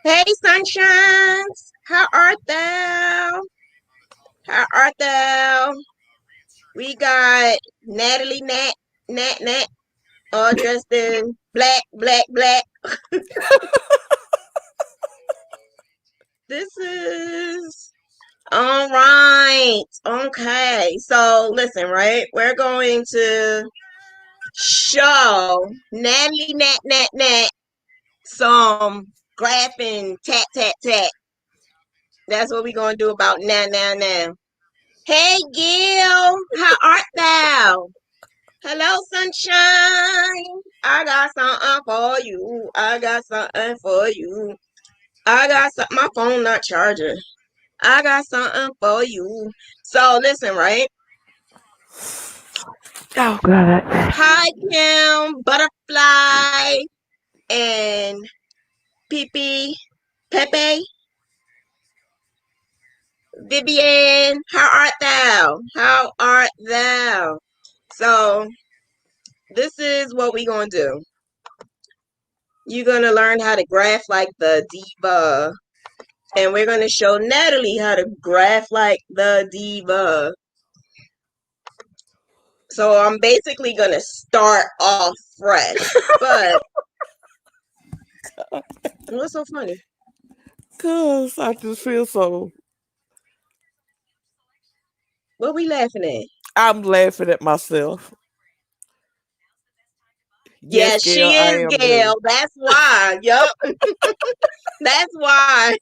Hey, sunshines, how art thou? How art thou? We got Natalie Nat, all dressed in black, black, black. This is all right. Okay, so listen, right? We're going to show Natalie Nat some graphing tat tat tat. That's what we're gonna do about now. Hey, Gil, how art thou? Hello, sunshine. I got something for you. I got something for you. I got something. My phone not charging. I got something for you. So listen, right? Oh God. Hi, Kim, Butterfly, and Pee Pepe, Vivian. How art thou? How art thou? So this is what we gonna do. You're gonna learn how to graph like the Diva. And we're going to show Natalie how to graph like the Diva. So I'm basically going to start off fresh. But what's so funny? Cause I just feel so. What we laughing at? I'm laughing at myself. Yes, Yes, Gail, she I is am ready. Gail. That's why. Yup. That's why.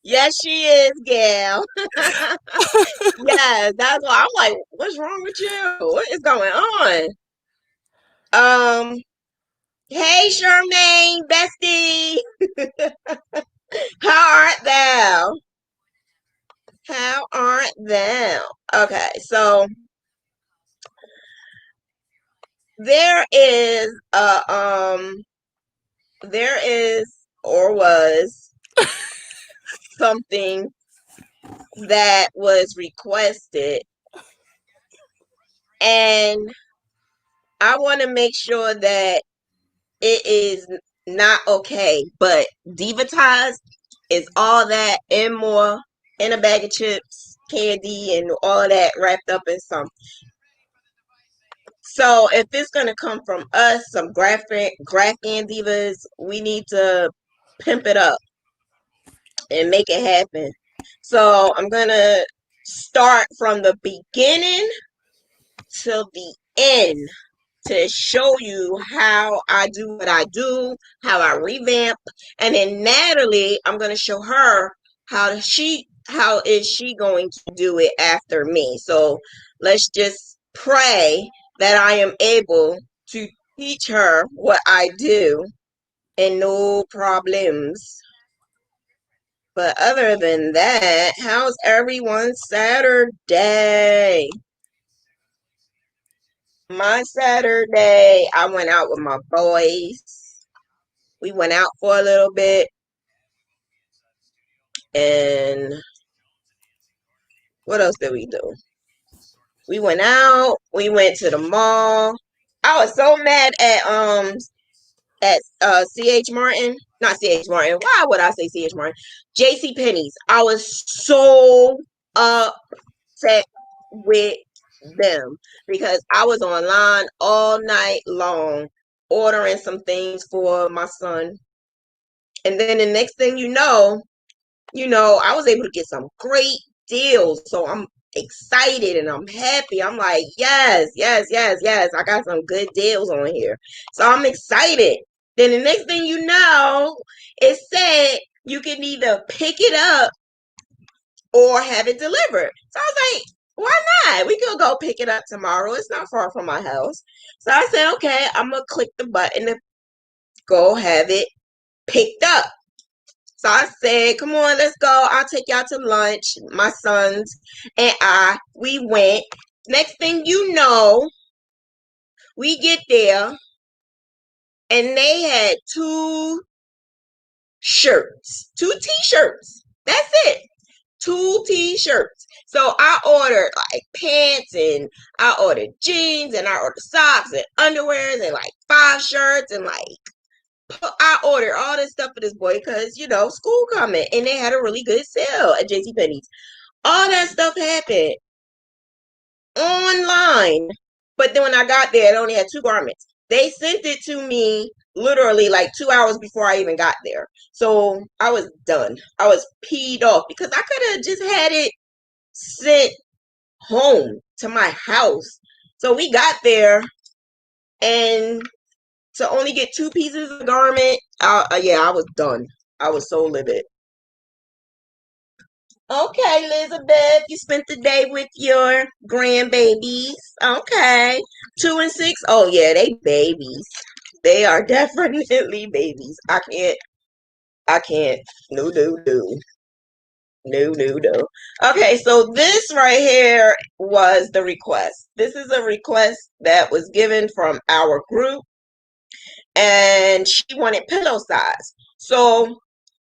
Yes, she is Gail. Yes, that's why. I'm like, what's wrong with you? What is going on? Um, hey Charmaine, bestie. How art thou? How art thou? Okay, so there is there is or was something that was requested, and I want to make sure that it is not okay, but divatized is all that and more in a bag of chips, candy, and all of that wrapped up in some. So if it's gonna come from us, some Graphghan divas, we need to pimp it up and make it happen. So I'm gonna start from the beginning till the end to show you how I do what I do, how I revamp, and then Natalie, I'm gonna show her how is she going to do it after me. So let's just pray that I am able to teach her what I do and no problems. But other than that, how's everyone's Saturday? My Saturday, I went out with my boys. We went out for a little bit, and what else did we do? We went out, we went to the mall. I was so mad at CH Martin. Not CH Martin. Why would I say CH Martin? JC Penney's. I was so upset with them because I was online all night long ordering some things for my son. And then the next thing I was able to get some great deals. So I'm excited and I'm happy. I'm like, yes, yes, yes, yes. I got some good deals on here. So I'm excited. Then the next thing you know, it said you can either pick it up or have it delivered. So I was like, why not? We could go pick it up tomorrow. It's not far from my house. So I said, okay, I'm going to click the button to go have it picked up. So I said, come on, let's go. I'll take y'all to lunch. My sons and we went. Next thing you know, we get there and they had two t-shirts. That's it. Two t-shirts. So I ordered like pants and I ordered jeans and I ordered socks and underwears and like 5 shirts and like I ordered all this stuff for this boy because, school coming and they had a really good sale at JCPenney's. All that stuff happened online. But then when I got there, it only had 2 garments. They sent it to me literally like 2 hours before I even got there. So I was done. I was peed off because I could have just had it sent home to my house. So we got there and to only get 2 pieces of garment, yeah, I was done. I was so livid. Okay, Elizabeth, you spent the day with your grandbabies. Okay. 2 and 6. Oh yeah, they babies. They are definitely babies. I can't. No, no, no. No, no, no. Okay, so this right here was the request. This is a request that was given from our group, and she wanted pillow size. So,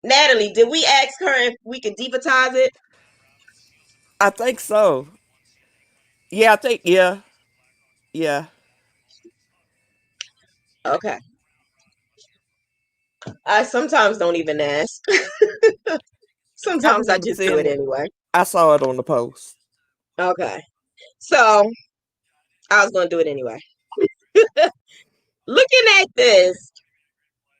Natalie, did we ask her if we could divatize it? I think so. Yeah, I think yeah. Yeah. Okay. I sometimes don't even ask. I Sometimes I remember just do seeing it it. anyway. I saw it on the post. Okay. So I was going to do it anyway. Looking at this,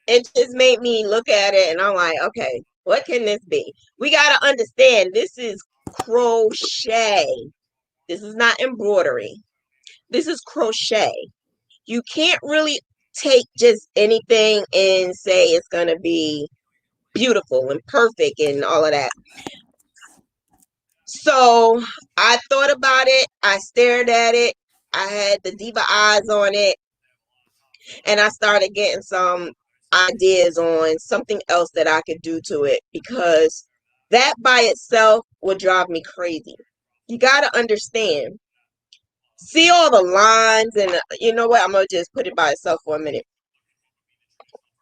it just made me look at it and I'm like, okay, what can this be? We got to understand this is crochet. This is not embroidery. This is crochet. You can't really take just anything and say it's going to be beautiful and perfect and all of that. So I thought about it. I stared at it. I had the Diva eyes on it. And I started getting some ideas on something else that I could do to it because that by itself would drive me crazy. You got to understand. See all the lines, and you know what? I'm going to just put it by itself for a minute.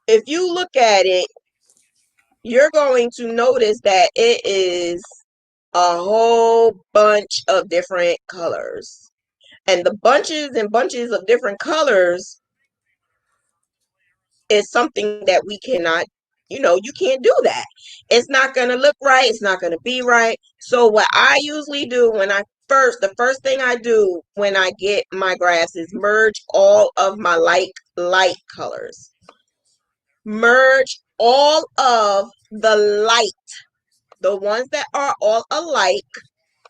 If you look at it, you're going to notice that it is a whole bunch of different colors. And the bunches and bunches of different colors is something that we cannot, you can't do that. It's not going to look right. It's not going to be right. So what I usually do the first thing I do when I get my graphs is merge all of my light colors. Merge all of the ones that are all alike,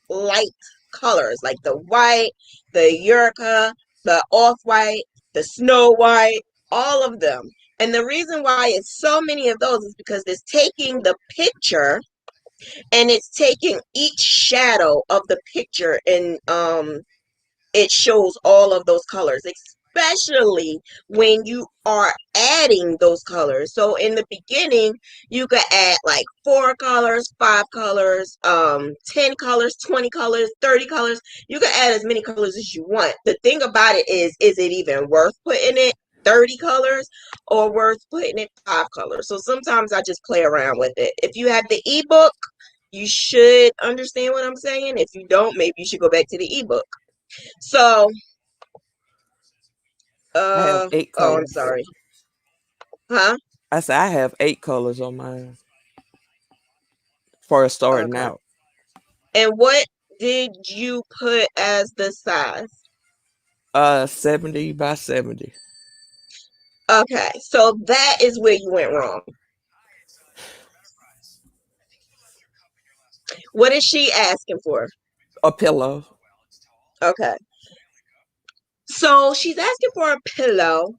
light colors, like the white, the Yurka, the off-white, the snow white, all of them. And the reason why it's so many of those is because it's taking the picture and it's taking each shadow of the picture and it shows all of those colors, especially when you are adding those colors. So in the beginning, you could add like 4 colors, 5 colors, 10 colors, 20 colors, 30 colors. You can add as many colors as you want. The thing about it is it even worth putting it 30 colors or worth putting it 5 colors? So sometimes I just play around with it. If you have the ebook, you should understand what I'm saying. If you don't, maybe you should go back to the ebook. So, I have 8 oh, I'm colors. sorry. Huh? I said I have 8 colors on mine for starting Okay. out. And what did you put as the size? 70 by 70. Okay, so that is where you went wrong. What is she asking for? A pillow. Okay. So she's asking for a pillow.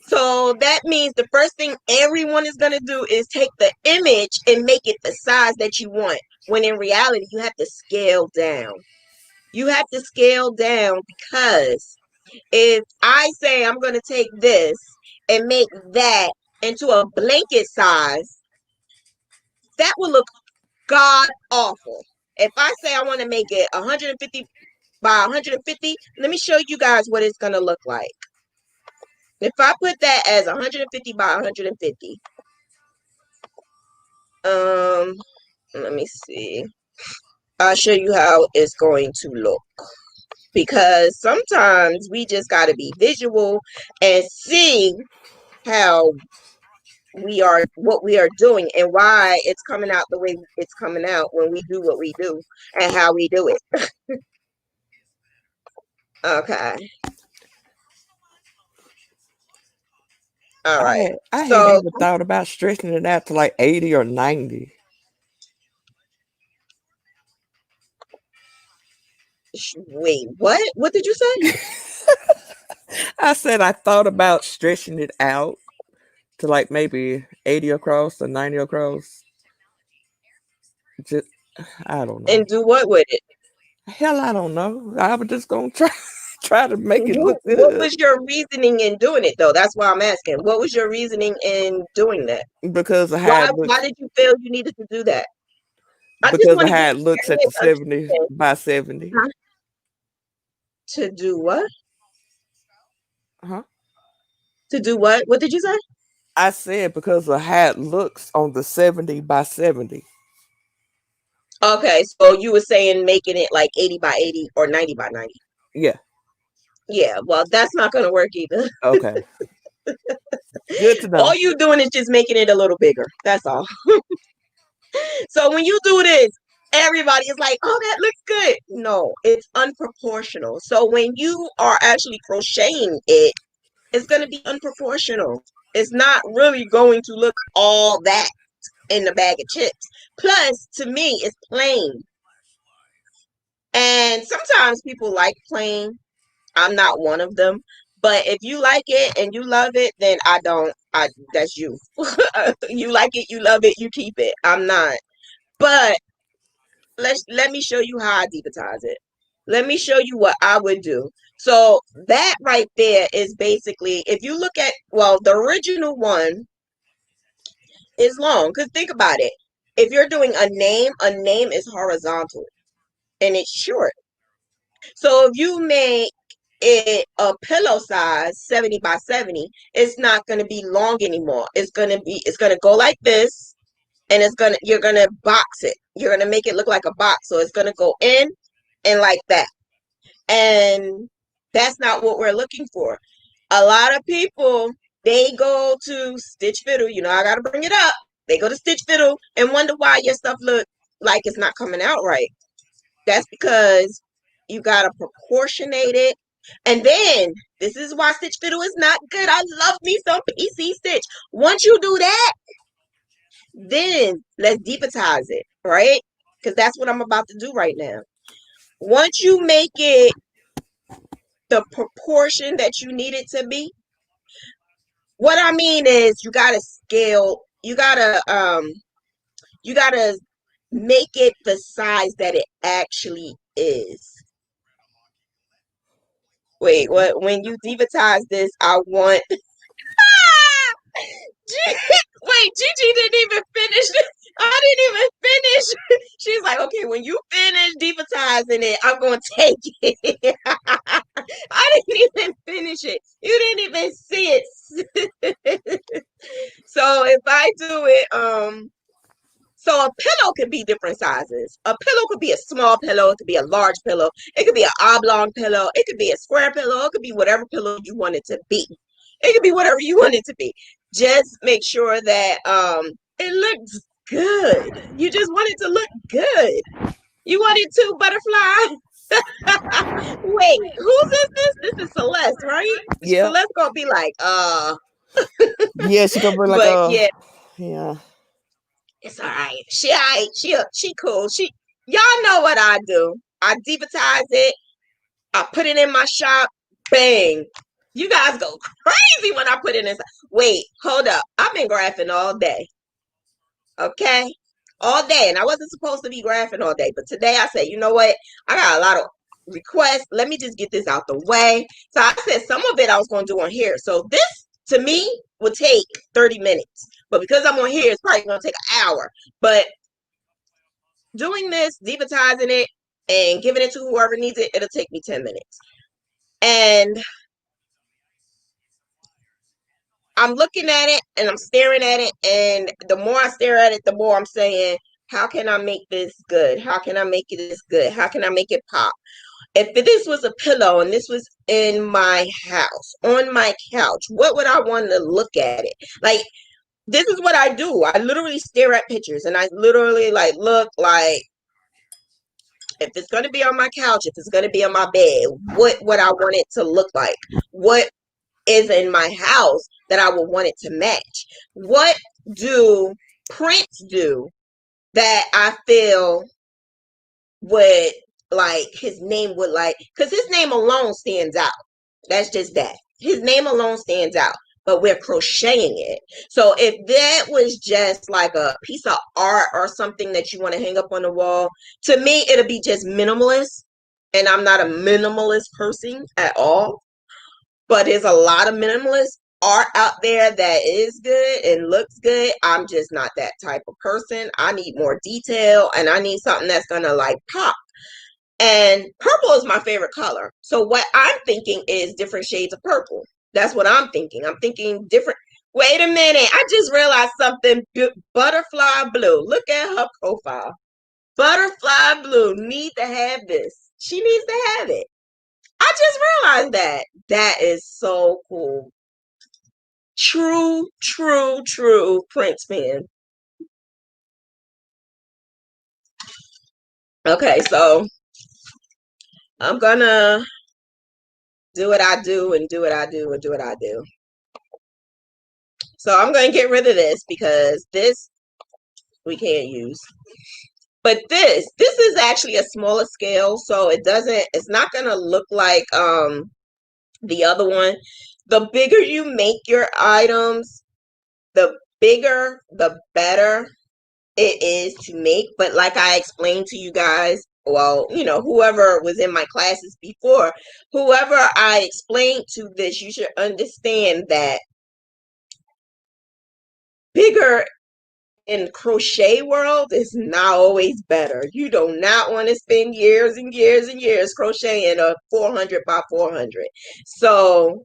So that means the first thing everyone is going to do is take the image and make it the size that you want. When in reality, you have to scale down. You have to scale down because if I say I'm going to take this and make that into a blanket size, that will look god awful. If I say I want to make it 150 by 150, let me show you guys what it's going to look like. If I put that as 150 by 150, let me see. I'll show you how it's going to look. Because sometimes we just got to be visual and see how what we are doing and why it's coming out the way it's coming out when we do what we do and how we do it. Okay. All right. I hadn't So even thought about stretching it out to like 80 or 90. wait, what? What did you say? I said I thought about stretching it out to like maybe 80 across or 90 across. Just, I don't know. And do what with it? Hell, I don't know. I was just gonna try to make it look What good was your reasoning in doing it though? That's why I'm asking. What was your reasoning in doing that? because of how Why it why looks. did you feel you needed to do that? I just Because want of to how get it looks at the 70 understand. by 70. Huh? To do what? Huh? To do what? What did you say? I said because of how it looks on the 70 by 70. Okay, so you were saying making it like 80 by 80 or 90 by 90. Yeah. Yeah, well, that's not going to work either. Okay. Good to All know. you doing is just making it a little bigger. That's all. So when you do this, everybody is like, oh, that looks good. No, it's unproportional. So when you are actually crocheting it, it's going to be unproportional. It's not really going to look all that in the bag of chips. Plus, to me, it's plain. And sometimes people like plain. I'm not one of them. But if you like it and you love it, then I don't. That's you. You like it, you love it, you keep it. I'm not. But let me show you how I debatize it. Let me show you what I would do. So that right there is basically, if you look at, well, the original one is long. Because think about it. If you're doing a name is horizontal and it's short. So if you make it a pillow size 70 by 70, it's not going to be long anymore. It's going to go like this, and you're going to box it. You're going to make it look like a box. So it's going to go in and like that. And that's not what we're looking for. A lot of people, they go to Stitch Fiddle. You know, I got to bring it up. They go to Stitch Fiddle and wonder why your stuff look like it's not coming out right. That's because you got to proportionate it. And then this is why Stitch Fiddle is not good. I love me some PC Stitch. Once you do that, then let's deepatize it, right? Because that's what I'm about to do right now. Once you make it the proportion that you need it to be, what I mean is you gotta scale, you gotta make it the size that it actually is. Wait, Okay. what? When you devatize this, I want. Wait, Gigi didn't even finish. I didn't even finish. She's like, okay, when you finish devatizing it, I'm gonna take it. I didn't even finish it. You didn't even see it. So if I do it, so a pillow could be different sizes. A pillow could be a small pillow. It could be a large pillow. It could be an oblong pillow. It could be a square pillow. It could be whatever pillow you want it to be. It could be whatever you want it to be. Just make sure that it looks good. You just want it to look good. You want it to butterfly. Wait, whose is this? This is Celeste, right? Yeah. Celeste gonna be like, Yeah, she gonna be like, but yeah, yeah. it's all right. She all right. She cool. Y'all know what I do. I debatize it. I put it in my shop. Bang. You guys go crazy when I put it in. Wait, hold up. I've been graphing all day. Okay? All day. And I wasn't supposed to be graphing all day. But today I said, you know what? I got a lot of requests. Let me just get this out the way. So I said some of it I was going to do on here. So this, to me, would take 30 minutes. But because I'm on here, it's probably going to take an hour. But doing this, devatizing it, and giving it to whoever needs it, it'll take me 10 minutes. And I'm looking at it and I'm staring at it. And the more I stare at it, the more I'm saying, how can I make this good? How can I make it this good? How can I make it pop? If this was a pillow and this was in my house, on my couch, what would I want to look at it? Like, this is what I do. I literally stare at pictures and I literally like look like if it's going to be on my couch, if it's going to be on my bed, what would I want it to look like? What is in my house that I would want it to match? What do prints do that I feel would like his name would like, because his name alone stands out. That's just that. His name alone stands out, but we're crocheting it. So if that was just like a piece of art or something that you want to hang up on the wall, to me, it'll be just minimalist. And I'm not a minimalist person at all, but there's a lot of minimalist art out there that is good and looks good. I'm just not that type of person. I need more detail and I need something that's gonna like pop. And purple is my favorite color. So what I'm thinking is different shades of purple. That's what I'm thinking. I'm thinking different. Wait a minute. I just realized something. Butterfly blue. Look at her profile. Butterfly blue need to have this. She needs to have it. I just realized that. That is so cool. True, true, true Prince fan. Okay, so I'm gonna do what I do and do what I do and do what I do. So I'm going to get rid of this because this we can't use. But this is actually a smaller scale, so it's not going to look like the other one. The bigger you make your items, the bigger, the better it is to make. But like I explained to you guys, well, you know, whoever was in my classes before, whoever I explained to this, you should understand that bigger in crochet world is not always better. You do not want to spend years and years and years crocheting a 400 by 400. So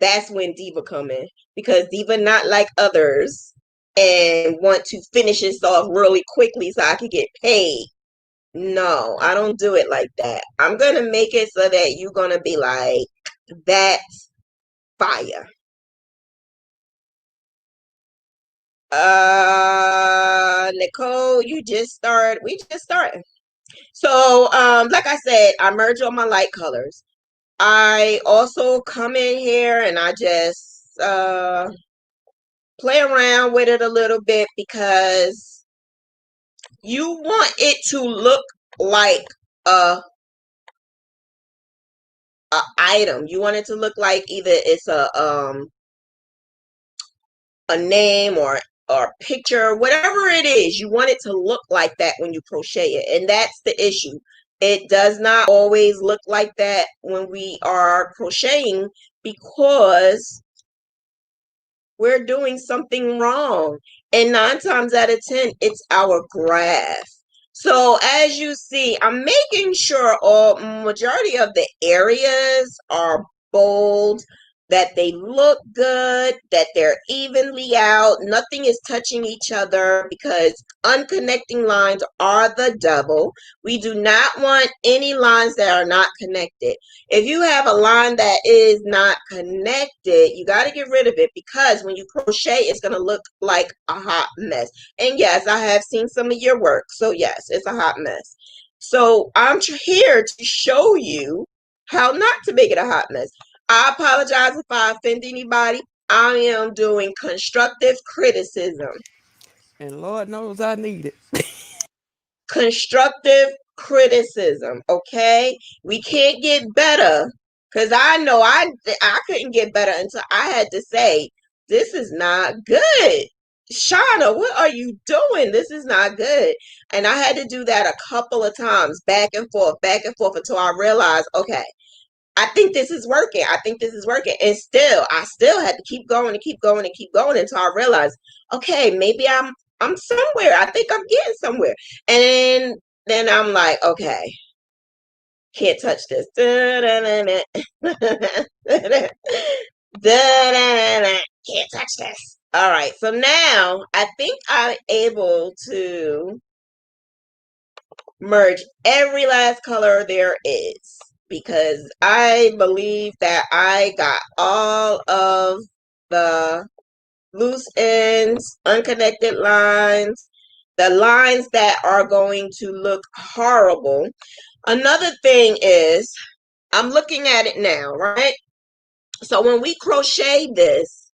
that's when Diva come in, because Diva not like others and want to finish this off really quickly so I can get paid. No, I don't do it like that. I'm going to make it so that you're going to be like, that's fire. Nicole, we just started. So, like I said, I merge all my light colors. I also come in here and I just play around with it a little bit because you want it to look like a, a item. You want it to look like either it's a name or picture, whatever it is, you want it to look like that when you crochet it. And that's the issue. It does not always look like that when we are crocheting because we're doing something wrong. And 9 times out of 10, it's our graph. So as you see, I'm making sure all majority of the areas are bold, that they look good, that they're evenly out, nothing is touching each other because unconnecting lines are the devil. We do not want any lines that are not connected. If you have a line that is not connected, you got to get rid of it because when you crochet, it's going to look like a hot mess. And yes, I have seen some of your work. So yes, it's a hot mess. So I'm here to show you how not to make it a hot mess. I apologize if I offend anybody. I am doing constructive criticism. And Lord knows I need it. Constructive criticism, okay? We can't get better because I know I couldn't get better until I had to say, this is not good. Shauna, what are you doing? This is not good. And I had to do that a couple of times, back and forth, until I realized, okay, I think this is working. I think this is working. And I still had to keep going and keep going and keep going until I realized, okay, maybe I'm somewhere. I think I'm getting somewhere. And then I'm like, okay, can't touch this. Can't touch this. All right. So now I think I'm able to merge every last color there is, because I believe that I got all of the loose ends, unconnected lines, the lines that are going to look horrible. Another thing is, I'm looking at it now, right? So when we crochet this,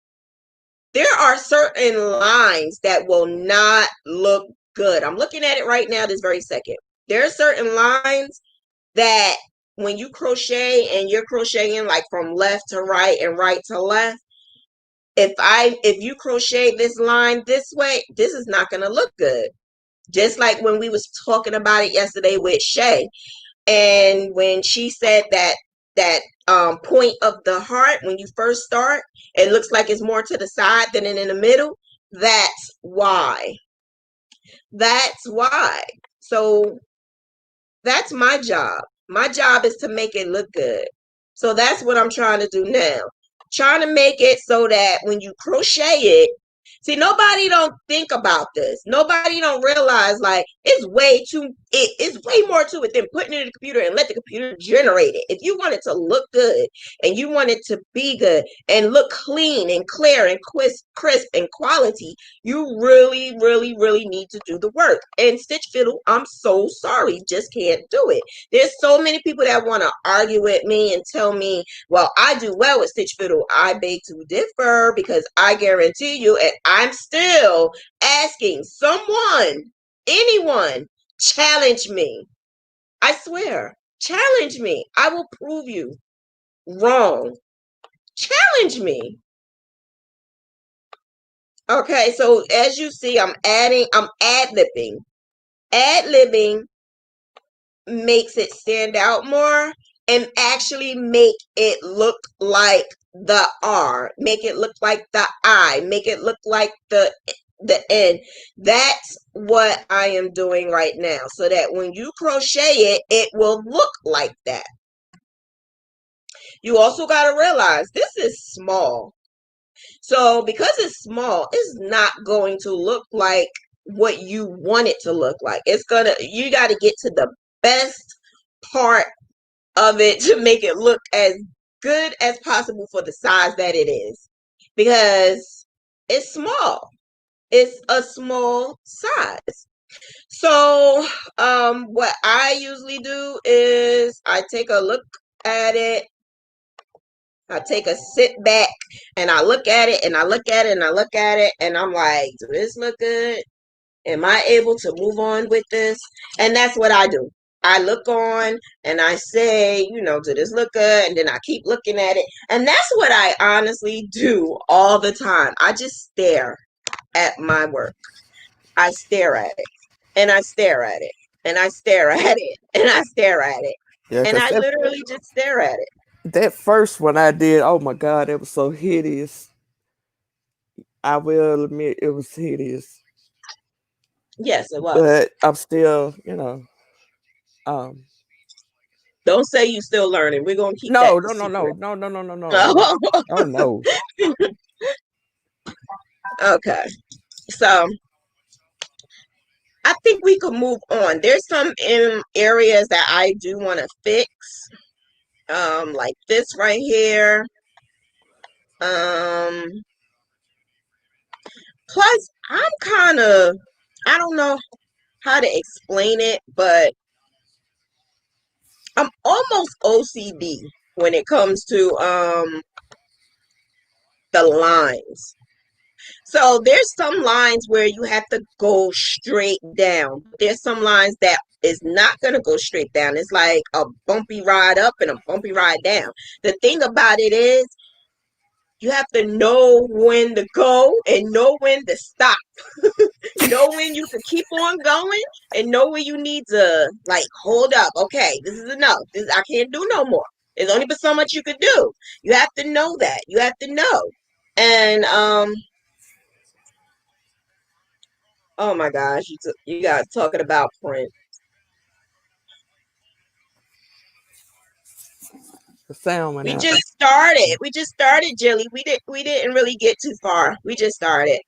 there are certain lines that will not look good. I'm looking at it right now this very second. There are certain lines that when you crochet and you're crocheting like from left to right and right to left, if you crochet this line this way, this is not going to look good. Just like when we was talking about it yesterday with Shay, and when she said that point of the heart, when you first start, it looks like it's more to the side than in the middle. That's why. That's why. So that's my job. My job is to make it look good. So that's what I'm trying to do now. Trying to make it so that when you crochet it, see, nobody don't think about this. Nobody don't realize like it's way more to it than putting it in the computer and let the computer generate it. If you want it to look good and you want it to be good and look clean and clear and crisp and quality, you really, really, really need to do the work. And Stitch Fiddle, I'm so sorry, just can't do it. There's so many people that want to argue with me and tell me, well, I do well with Stitch Fiddle. I beg to differ because I guarantee you, and I'm still asking someone, anyone, challenge me. I swear, challenge me. I will prove you wrong. Challenge me. Okay, so as you see, I'm ad-libbing. Ad-libbing makes it stand out more and actually make it look like the R, make it look like the I, make it look like the N. That's what I am doing right now, so that when you crochet it, it will look like that. You also got to realize this is small. So because it's small, it's not going to look like what you want it to look like. You got to get to the best part of it to make it look as good as possible for the size that it is, because it's small. It's a small size. So what I usually do is I take a look at it. I take a sit back and I look at it and I look at it and I look at it and I'm like, does this look good? Am I able to move on with this? And that's what I do. I look on and I say, does this look good? And then I keep looking at it. And that's what I honestly do all the time. I just stare at my work. I stare at it and I stare at it and I stare at it and I stare at it. Yeah, And because I literally just stare at it. that first one I did, oh my God, it was so hideous. I will admit it was hideous. Yes, it was. But I'm still, um, Don't say you still learning. We're gonna keep that no, the no, no, no, secret. no, no, no, no, no, no. Oh no. Okay. So I think we could move on. There's some areas that I do want to fix. Like this right here. Um, plus I don't know how to explain it, but I'm almost OCD when it comes to the lines. So there's some lines where you have to go straight down. There's some lines that is not going to go straight down. It's like a bumpy ride up and a bumpy ride down. The thing about it is you have to know when to go and know when to stop. Know when you can keep on going and know when you need to like hold up. Okay, this is enough. I can't do no more. There's only but so much you could do. You have to know that. You have to know. And oh my gosh, you guys talking about print. The sound went We out. just started. We just started, Jilly. We didn't really get too far. We just started.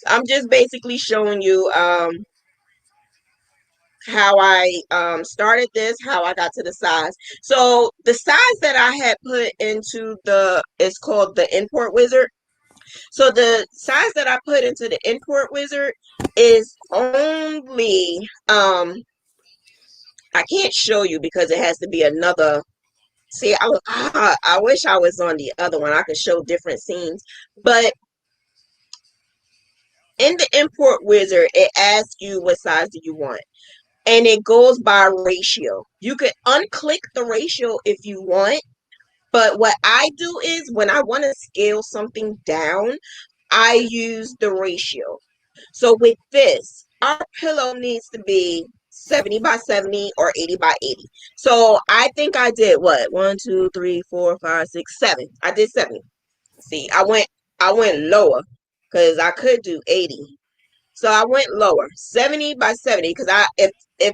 I'm just basically showing you how I started this, how I got to the size. So the size that I had put into it's called the import wizard. So the size that I put into the import wizard is only I can't show you because it has to be another. See, I wish I was on the other one. I could show different scenes, but in the import wizard, it asks you what size do you want, and it goes by ratio. You could unclick the ratio if you want, but what I do is when I want to scale something down, I use the ratio. So with this, our pillow needs to be 70 by 70 or 80 by 80. So I think I did what? 1, 2, 3, 4, 5, 6, 7. I did 70. See, I went lower because I could do 80. So I went lower, 70 by 70, because if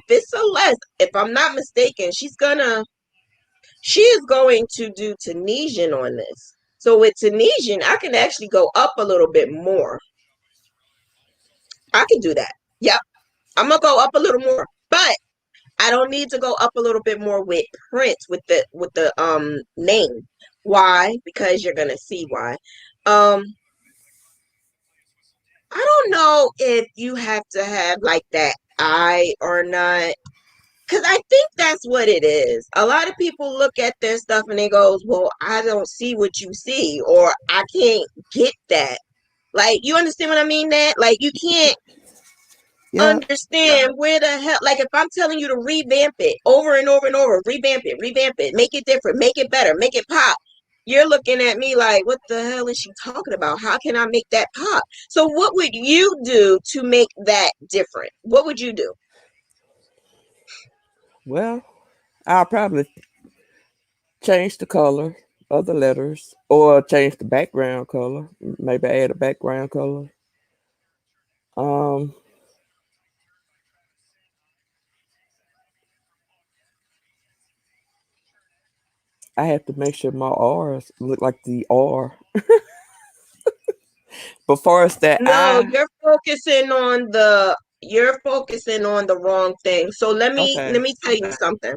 it's a less, if I'm not mistaken, she is going to do Tunisian on this. So with Tunisian, I can actually go up a little bit more. I can do that. Yep. I'm gonna go up a little more, but I don't need to go up a little bit more with Prince with the name. Why? Because you're gonna see why. I don't know if you have to have like that eye or not. Cause I think that's what it is. A lot of people look at their stuff and they goes, well, I don't see what you see, or I can't get that. Like, you understand what I mean? That like you can't Yeah. understand where the hell, like if I'm telling you to revamp it over and over and over, revamp it, make it different, make it better, make it pop. You're looking at me like, what the hell is she talking about? How can I make that pop? So what would you do to make that different? What would you do? Well, I'll probably change the color of the letters or change the background color. Maybe add a background color. Um, I have to make sure my R's look like the R. Before it's that No, I. you're focusing on the wrong thing. So let Okay. me tell you something.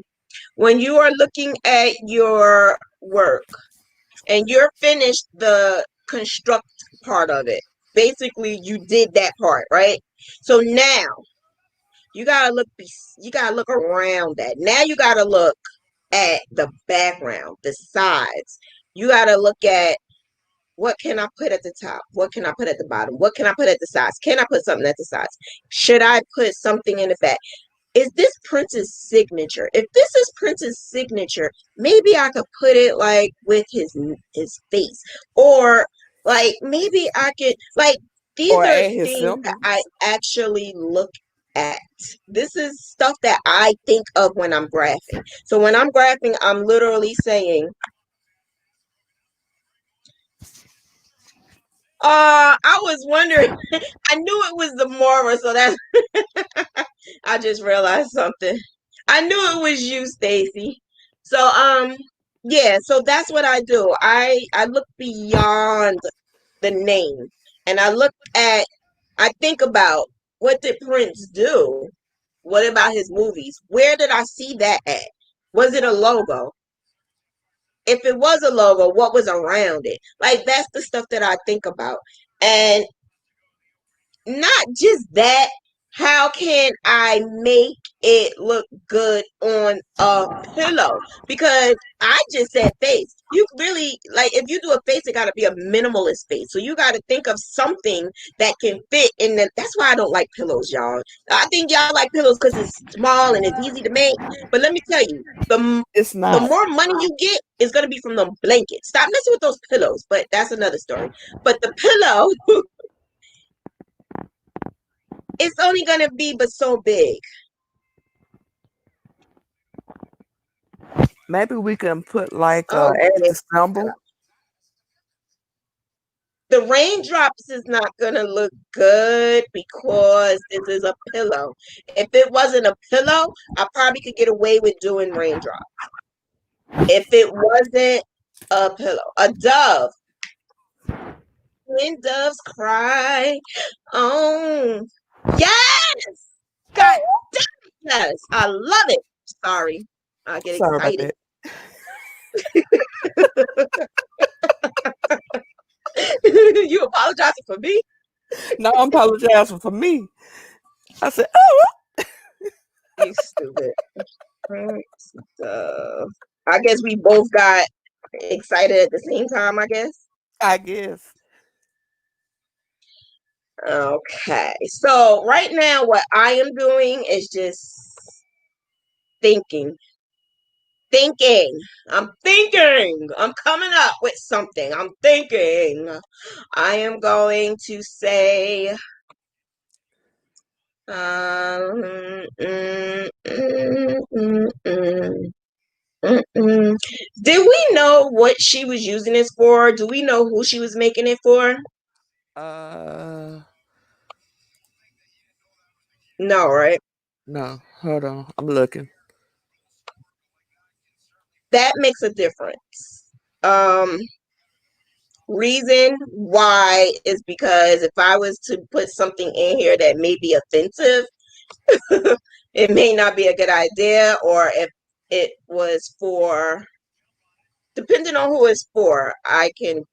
When you are looking at your work and you're finished the construct part of it, basically you did that part, right? So now you gotta look around that. Now you gotta look at the background, the sides. You gotta look at what can I put at the top? What can I put at the bottom? What can I put at the sides? Can I put something at the sides? Should I put something in the back? Is this Prince's signature? If this is Prince's signature, maybe I could put it like with his face, or like maybe I could like these Or are add his things that I symbols. actually look at. This is stuff that I think of when I'm graphing. So when I'm graphing, I'm literally saying, I was wondering. I knew it was the Mora, so that's I just realized something. I knew it was you, Stacy. So yeah, so that's what I do. I look beyond the name and I think about what did Prince do? What about his movies? Where did I see that at? Was it a logo? If it was a logo, what was around it? Like that's the stuff that I think about. And not just that, how can I make it look good on a pillow? Because I just said face. You really, like, if you do a face, it got to be a minimalist face. So you got to think of something that can fit in the. That's why I don't like pillows, y'all. I think y'all like pillows because it's small and it's easy to make. But let me tell you, It's the not. more money you get is going to be from the blankets. Stop messing with those pillows. But that's another story. But the pillow, it's only gonna be but so big. Maybe we can put like Oh add goodness. the symbol. The raindrops is not gonna look good because this is a pillow. If it wasn't a pillow, I probably could get away with doing raindrops. If it wasn't a pillow, a dove. When doves cry. Oh yes! God yes, I love it. Sorry. I get Sorry about excited. that. You apologizing for me? No, I'm apologizing for me. I said, oh, You stupid. I guess we both got excited at the same time, I guess. I guess. Okay. So right now what I am doing is just thinking. I'm thinking. I'm coming up with something. I'm thinking. I am going to say Did we know what she was using this for? Do we know who she was making it for? No, right? No, hold on. I'm looking. That makes a difference. Reason why is because if I was to put something in here that may be offensive, it may not be a good idea, or if it was for, depending on who it's for, I can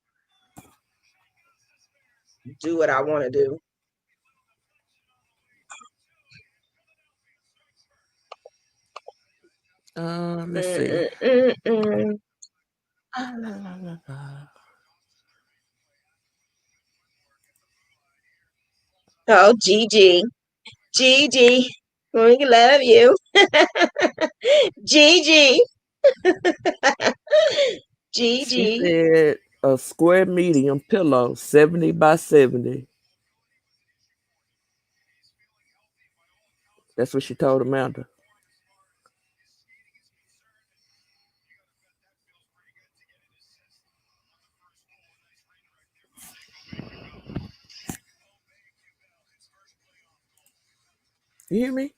do what I want to do. Let's see. Oh, Gigi. Gigi. We love you. Gigi. She Gigi. said a square medium pillow, 70 by 70. That's what she told Amanda. You hear me?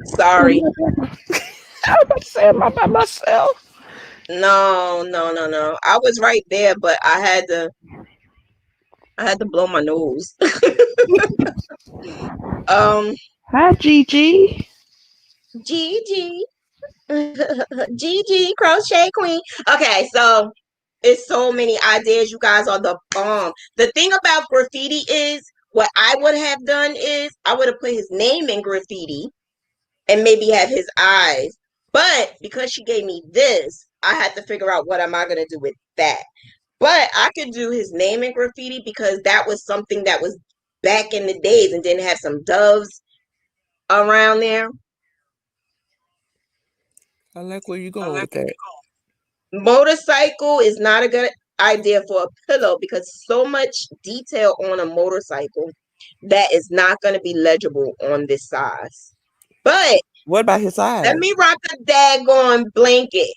Sorry. I was about to say, am I by myself? No. I was right there, but I had to blow my nose. Hi, Gigi. Gigi. Gigi, crochet queen. Okay, so it's so many ideas. You guys are the bomb. The thing about graffiti is, what I would have done is I would have put his name in graffiti and maybe have his eyes. But because she gave me this, I had to figure out what am I gonna do with that. But I could do his name in graffiti because that was something that was back in the days and didn't have some doves around there. I like where you going with that. Motorcycle is not a good idea for a pillow because so much detail on a motorcycle that is not going to be legible on this size. But What about his let eyes? me rock a daggone blanket.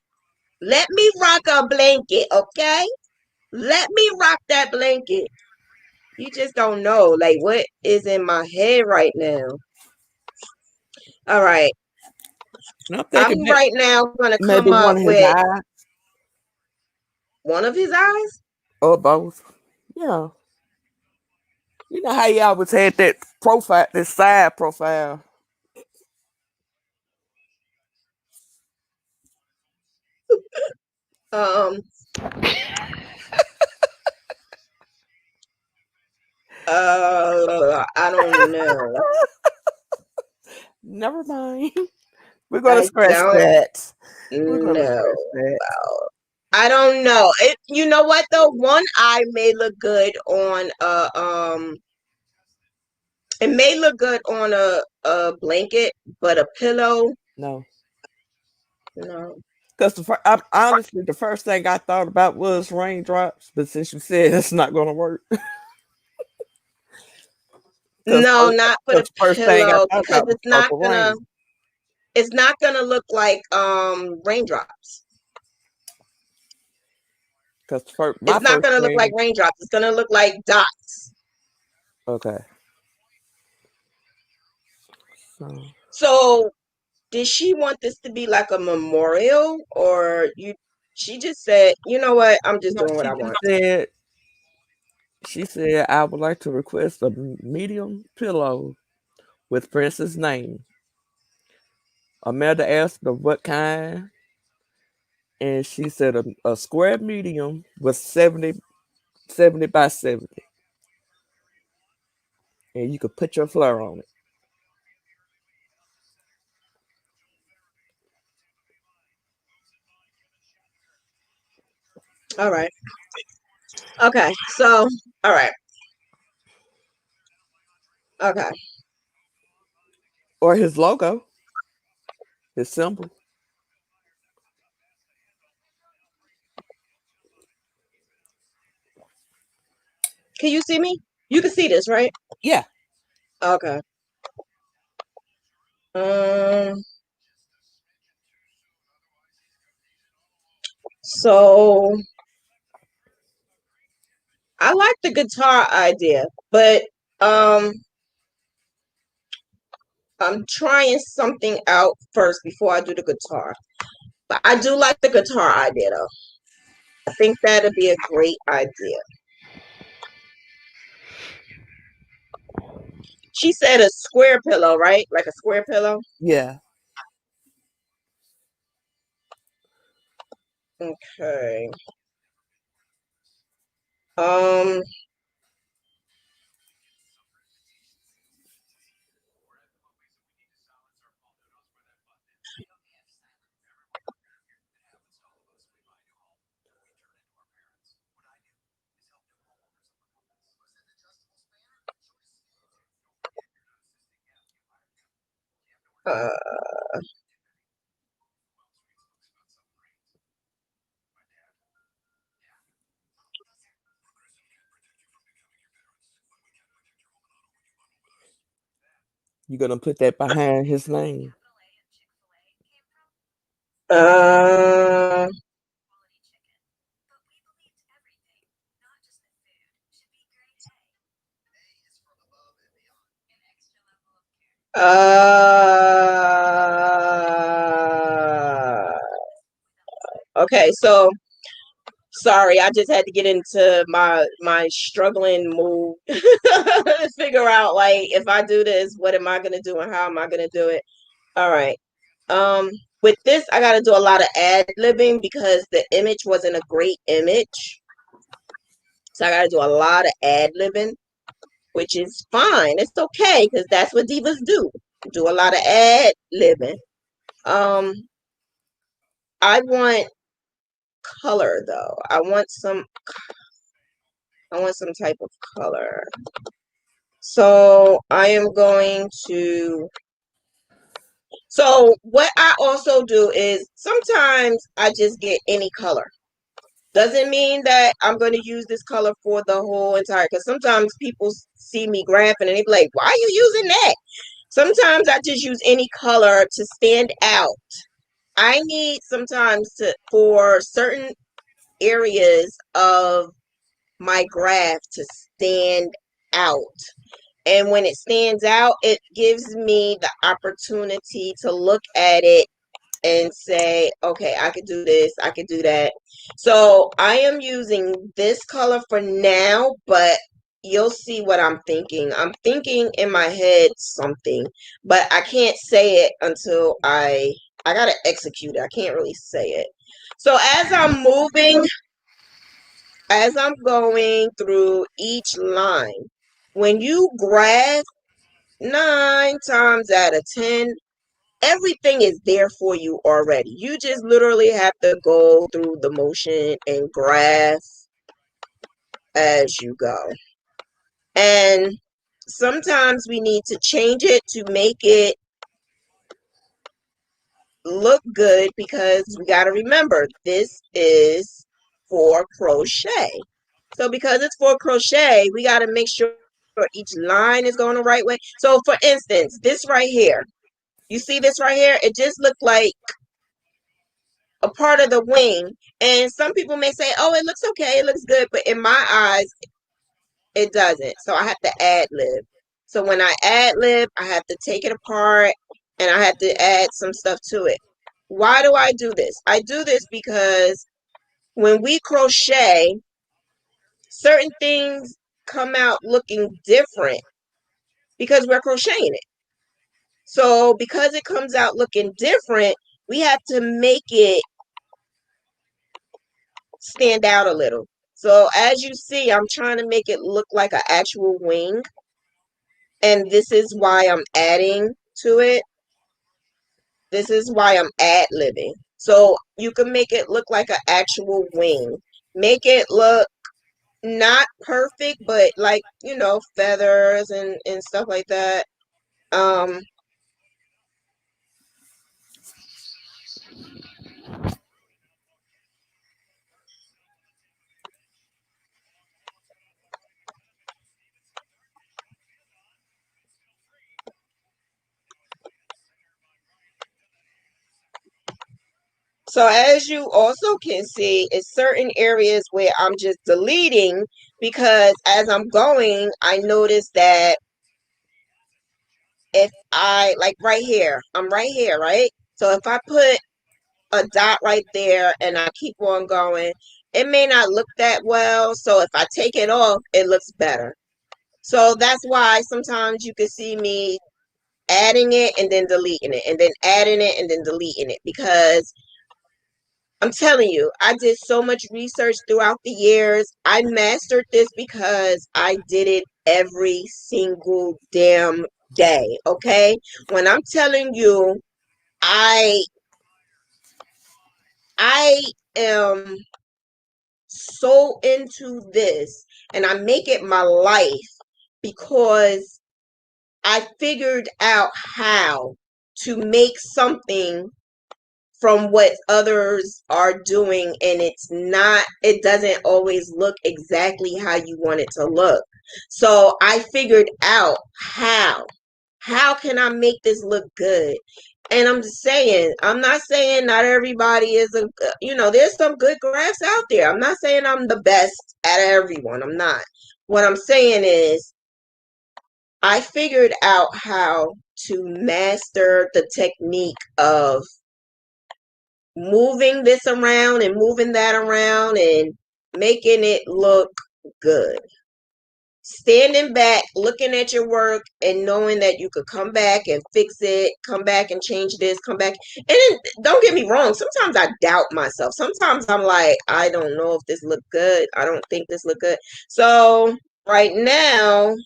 Let me rock a blanket, okay? Let me rock that blanket. You just don't know, like, what is in my head right now. All right. I'm thinking I'm right now going to maybe come one up of his with eyes one of his eyes. or both. Yeah. You know how you always had that profile, that side profile. Um, I don't know. Never mind. We're gonna I scratch don't that. We're gonna know. scratch that. I don't know. You know what though? One eye may look good on it may look good on a blanket, but a pillow, No. no. Because honestly, the first thing I thought about was raindrops, but since you said it's not going to work, because No, not for the the first thing I pillow thought because about was purple rain. it's not gonna look like raindrops. Because my It's not first gonna look like thing, raindrops. It's gonna look like dots. okay. So So did she want this to be like a memorial or she just said, you know what, I'm just no, doing what she I just want. said She said, I would like to request a medium pillow with Prince's name. Amanda asked her what kind, and she said a square medium with 70 by 70. And you could put your fleur on it. All right. Okay. So, all right. Okay. Or his logo, his symbol. Can you see me? You can see this, right? Yeah. Okay. Um. So I like the guitar idea, but um, I'm trying something out first before I do the guitar. But I do like the guitar idea though. I think that'd be a great idea. She said a square pillow, right? Like a square pillow. Yeah. Okay. Um. Uh, You're going to put that behind his name. uh, uh, okay, so sorry, I just had to get into my struggling mood to figure out like if I do this, what am I gonna do and how am I gonna do it? All right. Um, with this, I gotta do a lot of ad-libbing because the image wasn't a great image. So I gotta do a lot of ad-libbing, which is fine. It's okay because that's what divas do. Do a lot of ad-libbing. Um, I want color though. I want some type of color. So I am going to, so what I also do is sometimes I just get any color. Doesn't mean that I'm going to use this color for the whole entire, because sometimes people see me graphing and they be like, why are you using that? Sometimes I just use any color to stand out. I need sometimes to, for certain areas of my graph to stand out. And when it stands out, it gives me the opportunity to look at it and say, okay, I could do this, I could do that. So I am using this color for now, but you'll see what I'm thinking. I'm thinking in my head something, but I can't say it until I gotta execute it. I can't really say it. So as I'm going through each line, when you graph 9 times out of 10, everything is there for you already. You just literally have to go through the motion and graph as you go. And sometimes we need to change it to make it look good because we got to remember this is for crochet. So because it's for crochet, we got to make sure each line is going the right way. So for instance, this right here, you see this right here? It just looked like a part of the wing. And some people may say, oh, it looks okay, it looks good. But in my eyes, it doesn't. So I have to ad lib. So when I ad lib, I have to take it apart and I have to add some stuff to it. Why do I do this? I do this because when we crochet, certain things come out looking different because we're crocheting it. So because it comes out looking different, we have to make it stand out a little. So as you see, I'm trying to make it look like an actual wing. And this is why I'm adding to it. This is why I'm ad-libbing. So you can make it look like an actual wing. Make it look not perfect, but like, you know, feathers and stuff like that. So as you also can see, it's certain areas where I'm just deleting because as I'm going, I notice that if I, like right here, I'm right here, right? So if I put a dot right there and I keep on going, it may not look that well. So if I take it off, it looks better. So that's why sometimes you can see me adding it and then deleting it and then adding it and then deleting it because I'm telling you, I did so much research throughout the years. I mastered this because I did it every single damn day. Okay. When I'm telling you, I I am so into this and I make it my life because I figured out how to make something from what others are doing, and it doesn't always look exactly how you want it to look. So I figured out how can I make this look good. And I'm just saying, I'm not saying not everybody is there's some good graphs out there. I'm not saying I'm the best at everyone. I'm not. What I'm saying is I figured out how to master the technique of moving this around and moving that around and making it look good. Standing back, looking at your work and knowing that you could come back and fix it, come back and change this, come back. And then, don't get me wrong, sometimes I doubt myself. Sometimes I'm like, I don't know if this look good. I don't think this look good. So right now,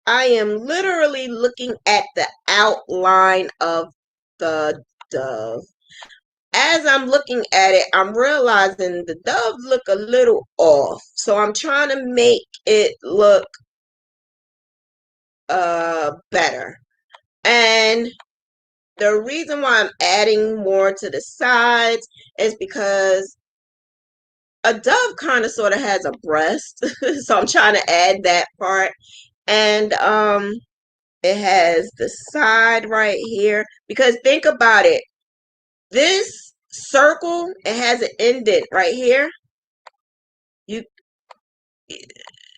I am literally looking at the outline of the dove. As I'm looking at it, I'm realizing the dove look a little off. So I'm trying to make it look better. And the reason why I'm adding more to the sides is because a dove kind of sort of has a breast. So I'm trying to add that part. And it has the side right here. Because think about it. This circle, it has an indent right here. You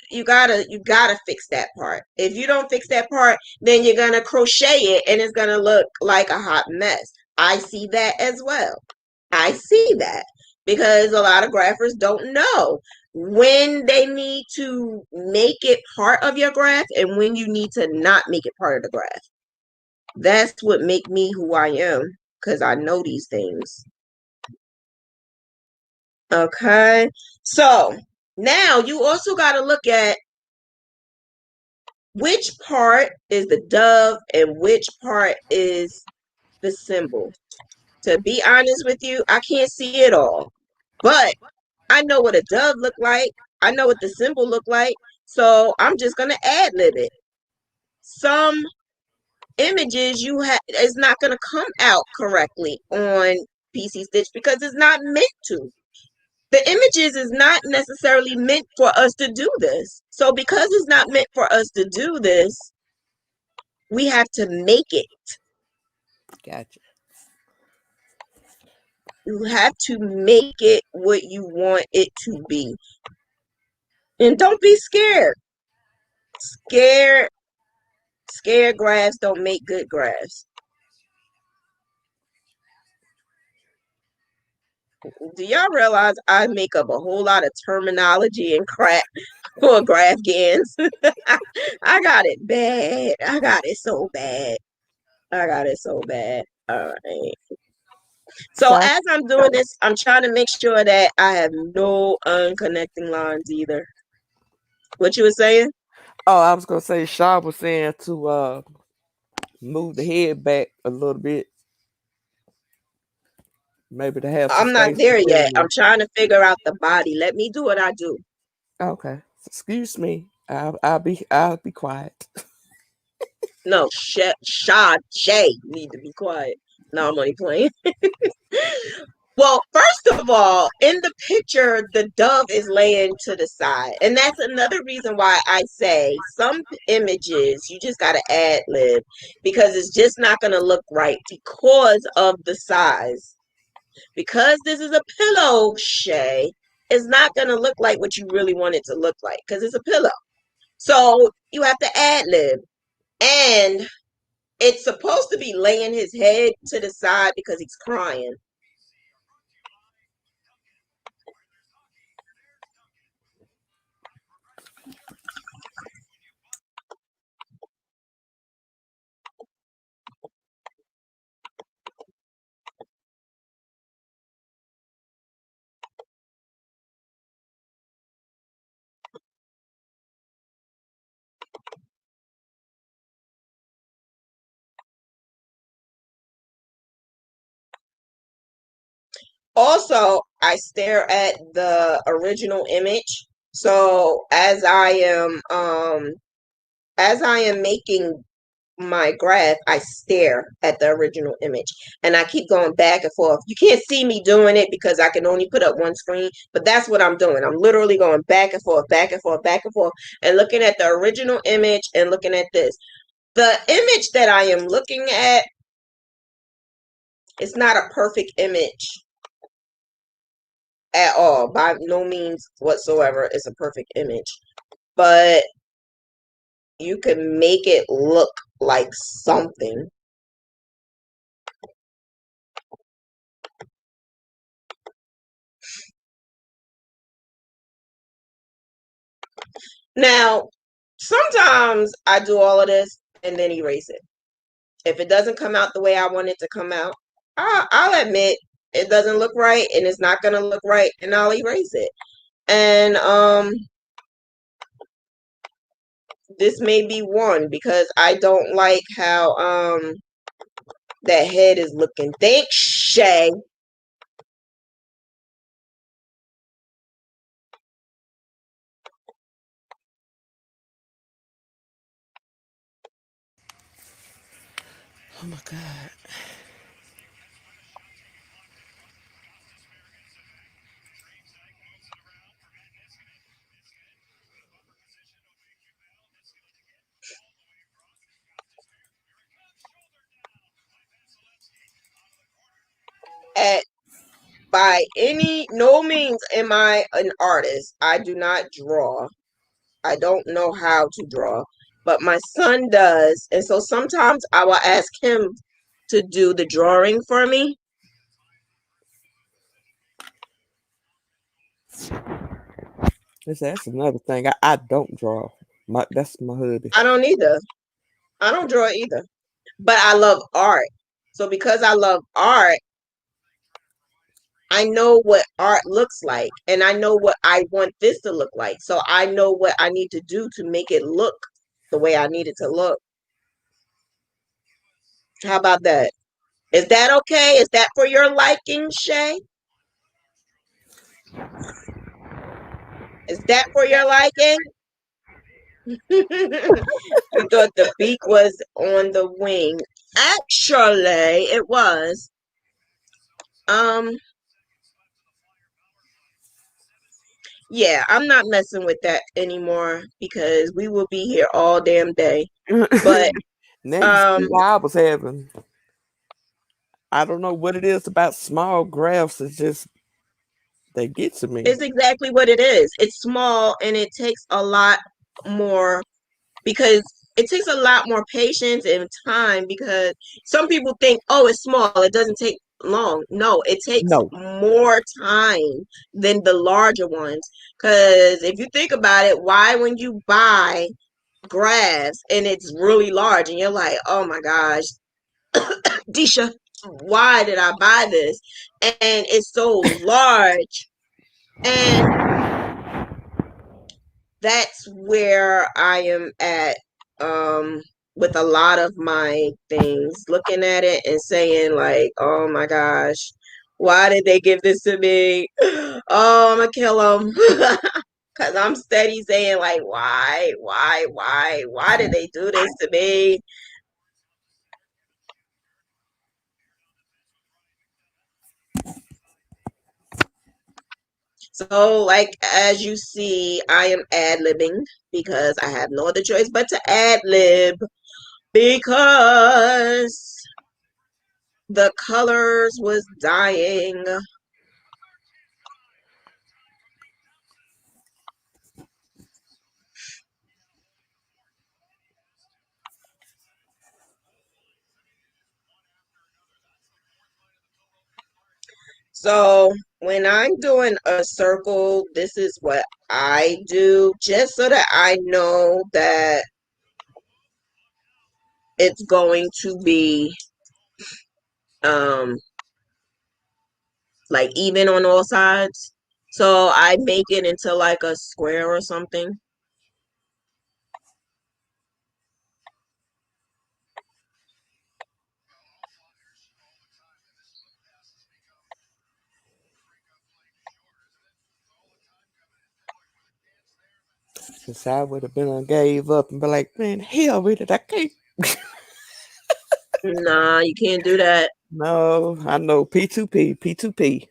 you gotta fix that part. If you don't fix that part, then you're gonna crochet it and it's gonna look like a hot mess. I see that as well. I see that because a lot of graphers don't know when they need to make it part of your graph and when you need to not make it part of the graph. That's what make me who I am because I know these things. Okay, so now you also got to look at which part is the dove and which part is the symbol. To be honest with you, I can't see it all, but I know what a dove look like. I know what the symbol look like. So I'm just gonna ad lib it. Some images you have is not gonna come out correctly on PC Stitch because it's not meant to. The images is not necessarily meant for us to do this. So because it's not meant for us to do this, we have to make it. Gotcha. You have to make it what you want it to be. And don't be scared. Scared graphs don't make good graphs. Do y'all realize I make up a whole lot of terminology and crap for Graphghans? I got it bad. I got it so bad. I got it so bad. All right. So So, as I'm doing this, I'm trying to make sure that I have no unconnecting lines either. What you were saying? oh, I was gonna say, Shaw was saying to move the head back a little bit, maybe to have some I'm not space there yet. between I'm them. trying to figure out the body. Let me do what I do. Okay, excuse me. I'll be quiet. No, Shay need to be quiet. No, I'm only playing. Well, first of all, in the picture, the dove is laying to the side. And that's another reason why I say some images you just got to ad lib because it's just not going to look right because of the size. Because this is a pillow, Shay, it's not going to look like what you really want it to look like because it's a pillow. So you have to ad lib. And it's supposed to be laying his head to the side because he's crying. Also, I stare at the original image. So as I am making my graph, I stare at the original image and I keep going back and forth. You can't see me doing it because I can only put up one screen, but that's what I'm doing. I'm literally going back and forth, back and forth, back and forth, and looking at the original image and looking at this. The image that I am looking at, it's not a perfect image at all. By no means whatsoever is a perfect image. But you can make it look like something. Now, sometimes I do all of this and then erase it. If it doesn't come out the way I want it to come out, I'll admit it doesn't look right and it's not going to look right and I'll erase it. And this may be one because I don't like how that head is looking. Thanks, Shay. Oh my god. At by any no means am I an artist. I do not draw. I don't know how to draw, but my son does. And so sometimes I will ask him to do the drawing for me. That's another thing. I don't draw. That's my hobby. I don't either. I don't draw either. But I love art. So because I love art, I know what art looks like and I know what I want this to look like. So I know what I need to do to make it look the way I need it to look. How about that? Is that okay? Is that for your liking, Shay? Is that for your liking? You thought the beak was on the wing. Actually, it was. Um, yeah, I'm not messing with that anymore because we will be here all damn day. But Now you see um, why I was having. I don't know what it is about small graphs. It's just they get to me. it's exactly what it is. It's small and it takes a lot more because it takes a lot more patience and time because some people think, oh, it's small. It doesn't take long. No, it takes No. more time than the larger ones. Because if you think about it, why when you buy graphs and it's really large and you're like, oh my gosh, Disha, why did I buy this? And it's so large. And that's where I am at with a lot of my things, looking at it and saying like, oh my gosh, why did they give this to me? Oh, I'm gonna kill them. Cause I'm steady saying like, why did they do this to me? So, like, as you see, I am ad-libbing because I have no other choice but to ad-lib because the colors was dying. So, when I'm doing a circle, this is what I do just so that I know that it's going to be um like even on all sides. So I make it into like a square or something. Since I would have been and gave up and be like, man, hell with it. I can't. Nah, you can't do that. No, I know P2P, P2P.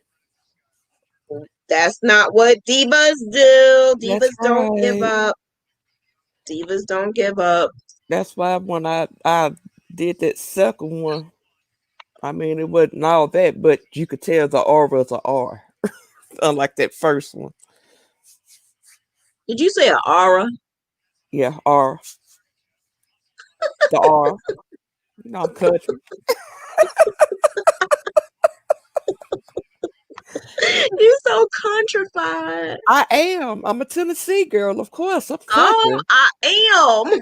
That's not what divas do. That's Divas don't give right. up. Divas don't give up. That's why when I did that second one, I mean, it wasn't all that, but you could tell the R was a R, unlike that first one. Did you say an aura? Yeah, R. The R. You know, I'm country. You so contrified. I am. I'm a Tennessee girl, of course. I'm Oh, country. I am.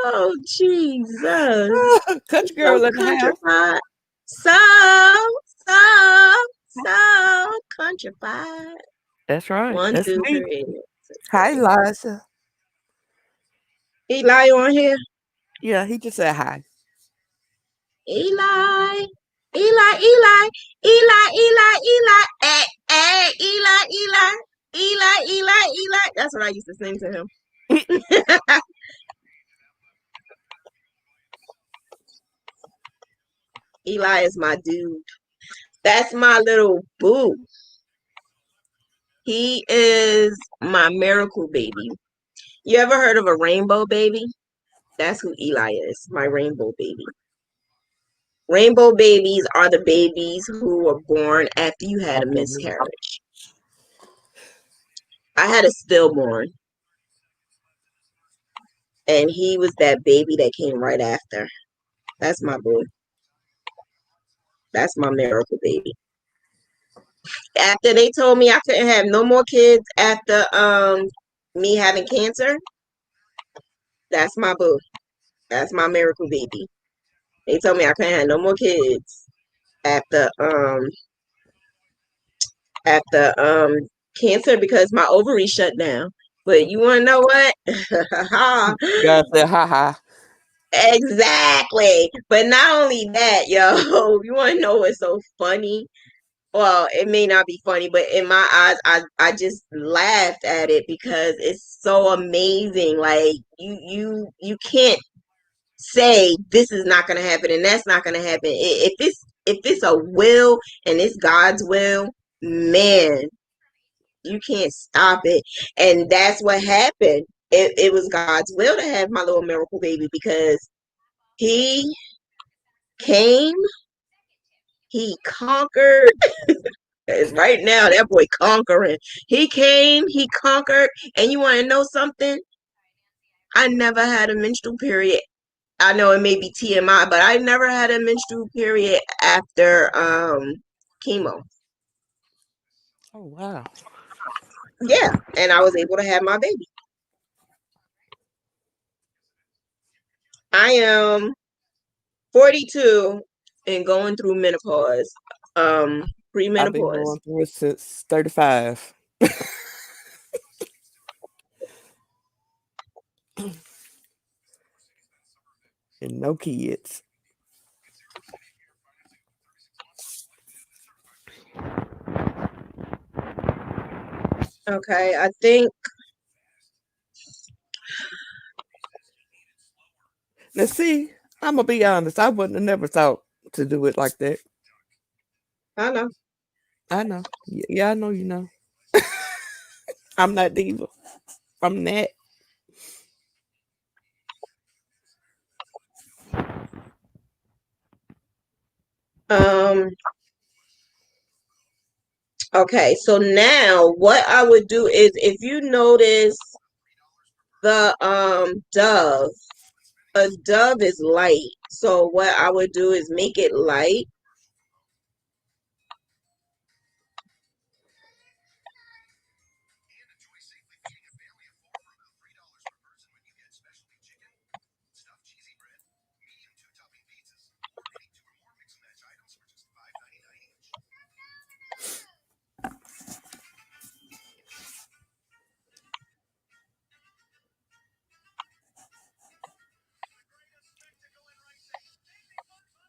Oh, Jesus. You Country so girl in the house. contrified. So, so contrified. That's right. One, That's two, me. three. Hi, Liza. Eli on here. Yeah, he just said hi. Eli. Eli, Eli, Eli, Eli, Eli. Hey, hey, Eli, Eli, Eli, Eli, Eli. That's what I used to sing to him. Eli is my dude. That's my little boo. He is my miracle baby. You ever heard of a rainbow baby? That's who Eli is, my rainbow baby. Rainbow babies are the babies who were born after you had a miscarriage. I had a stillborn, and he was that baby that came right after. That's my boy. That's my miracle baby. After they told me I couldn't have no more kids after me having cancer, that's my boo. That's my miracle baby. They told me I couldn't have no more kids after cancer because my ovaries shut down. But you wanna know what? God said ha ha. Exactly. But not only that, yo, you wanna know what's so funny? Well, it may not be funny, but in my eyes, I just laughed at it because it's so amazing. Like you can't say this is not gonna happen and that's not gonna happen. If it's a will and it's God's will, man, you can't stop it. And that's what happened. It was God's will to have my little miracle baby because he came, he conquered. Because right now, that boy conquering. He came, he conquered. And you want to know something? I never had a menstrual period I know it may be TMI, but I never had a menstrual period after chemo. Oh wow. Yeah, and I was able to have my baby. I am 42 and going through menopause. I've been Premenopause. going through it since 35. And no kids. Okay, I think Now see, I'm gonna be honest. I wouldn't have never thought to do it like that. I know. I know. Yeah, I know you know. I'm not Diva. I'm Nat. Um, okay, so now what I would do is if you notice the dove, a dove is light. So what I would do is make it light.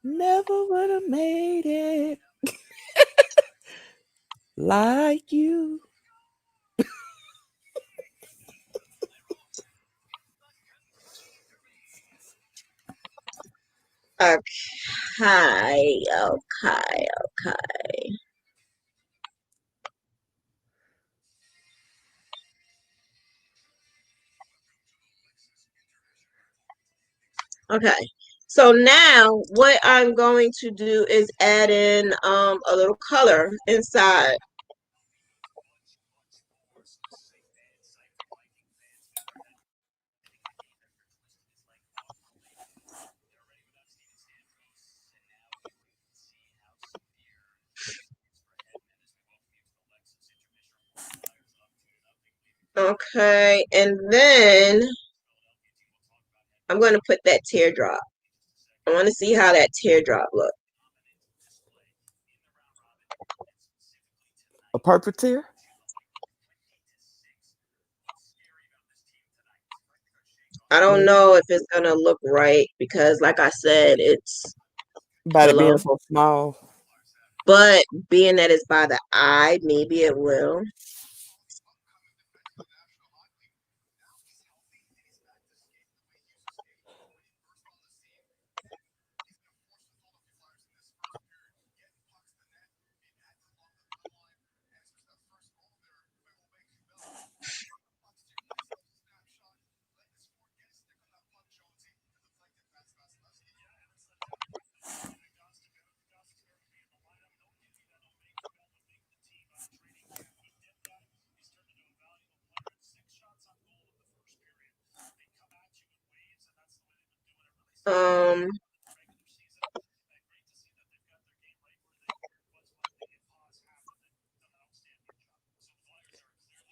Never would have made it like you. Okay, okay. Okay. So now what I'm going to do is add in a little color inside. Okay, and then I'm going to put that teardrop. I want to see how that teardrop looks. A puppeteer? I don't Maybe. know if it's going to look right because like I said, it's By it being hello. so small. But being that it's by the eye, maybe it will. Um,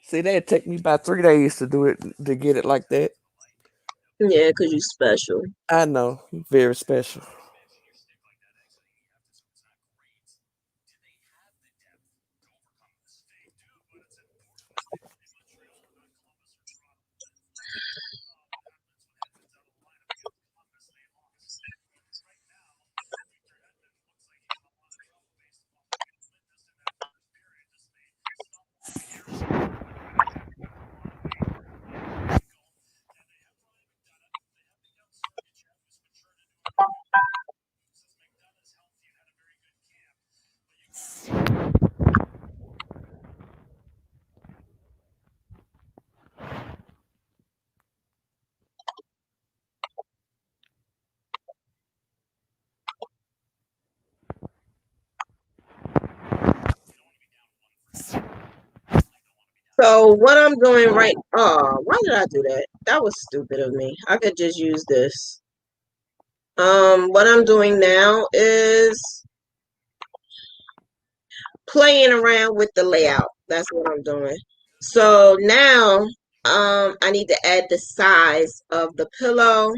See, that'd take me about 3 days to do it to get it like that. yeah, because you're special. I know. Very special. So what I'm doing right, oh, why did I do that? That was stupid of me. I could just use this. What I'm doing now is playing around with the layout. That's what I'm doing. So now, I need to add the size of the pillow,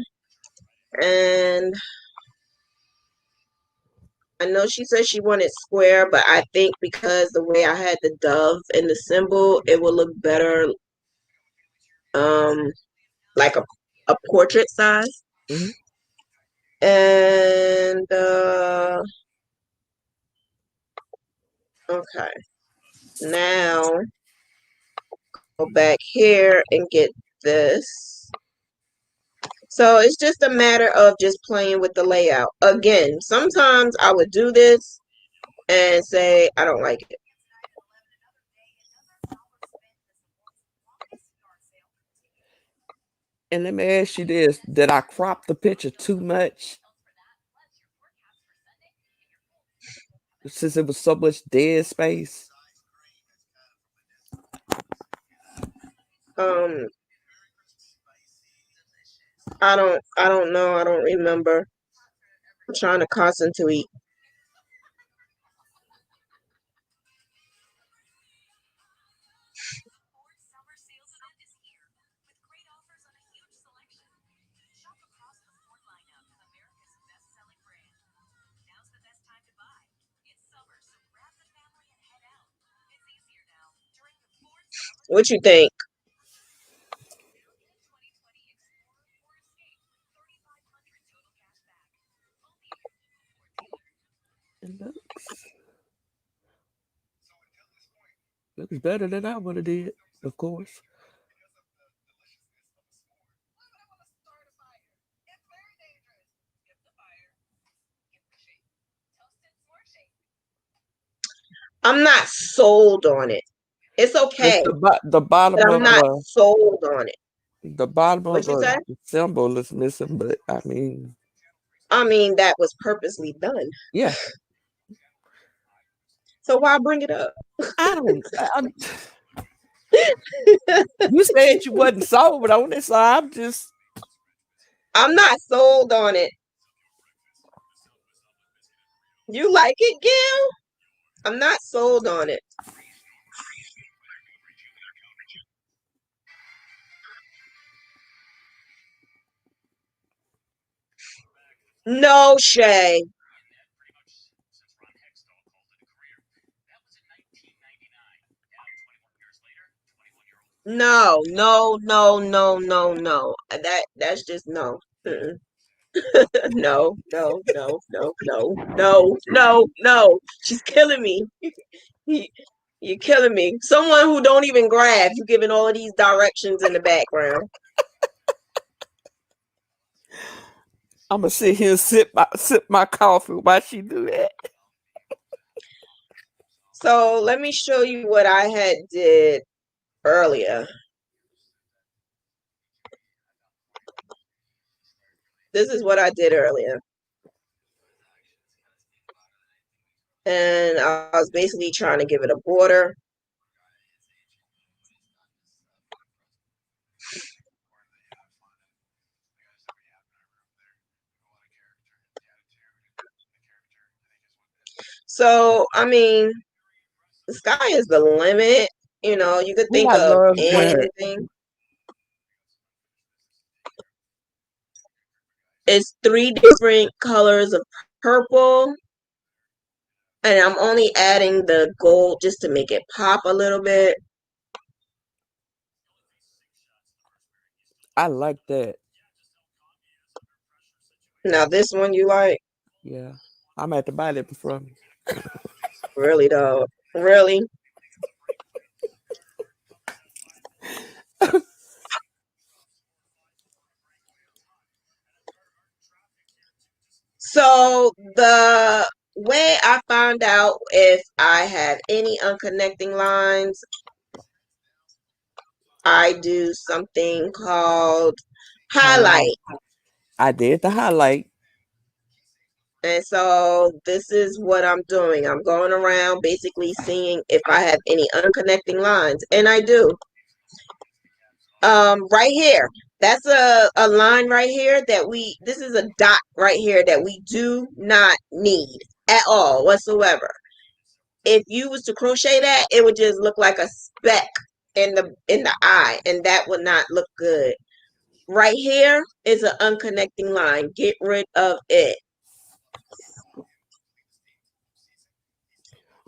and I know she said she wanted square, but I think because the way I had the dove and the symbol, it will look better, um, like a portrait size. Mm-hmm. And okay, now go back here and get this. So it's just a matter of just playing with the layout. Again, sometimes I would do this and say, I don't like it. And let me ask you this: did I crop the picture too much since it was so much dead space? Um, I don't know. I don't remember. I'm trying to concentrate. What you think? It looks better than I would have did, of course. I'm not sold on it. It's Just okay, the but bottom I'm of not sold on it. the What you say? symbol is missing, but I mean, I mean, that was purposely done. yeah. So why bring it up? I don't. You said you wasn't sold on it, so I'm just. I'm not sold on it. You like it, Gil? I'm not sold on it. No, Shay. No, no, no, no, no, no. That's just no. Mm-mm. No, no, no, no, no, no, no, no. She's killing me. You're killing me. Someone who don't even graph, you giving all of these directions in the background. I'm gonna sit here and sip my coffee while she do that. So let me show you what I had did earlier. This is what I did earlier. And I was basically trying to give it a border. So, I mean, the sky is the limit. You know, you could Oh, think I of love that. anything. It's 3 different colors of purple. And I'm only adding the gold just to make it pop a little bit. I like that. Now, this one you like? Yeah, I'm at to buy that from you. Really, though. Really? So the way I found out if I have any unconnecting lines, I do something called Highlight. highlight. I did the highlight. And so this is what I'm doing. I'm going around basically seeing if I have any unconnecting lines. And I do. Right here. That's a line right here that this is a dot right here that we do not need at all whatsoever. If you was to crochet that, it would just look like a speck in the eye, and that would not look good. Right here is an unconnecting line. Get rid of it.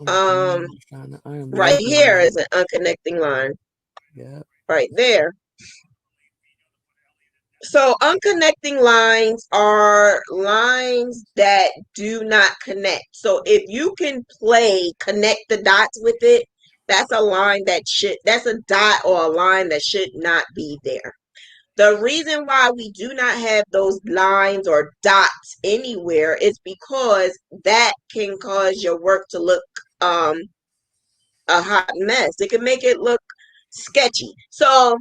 Um, I am right here labeling. is an unconnecting line. Yeah. Right there. So unconnecting lines are lines that do not connect. So if you can connect the dots with it, that's that's a dot or a line that should not be there. The reason why we do not have those lines or dots anywhere is because that can cause your work to look a hot mess. It can make it look sketchy. So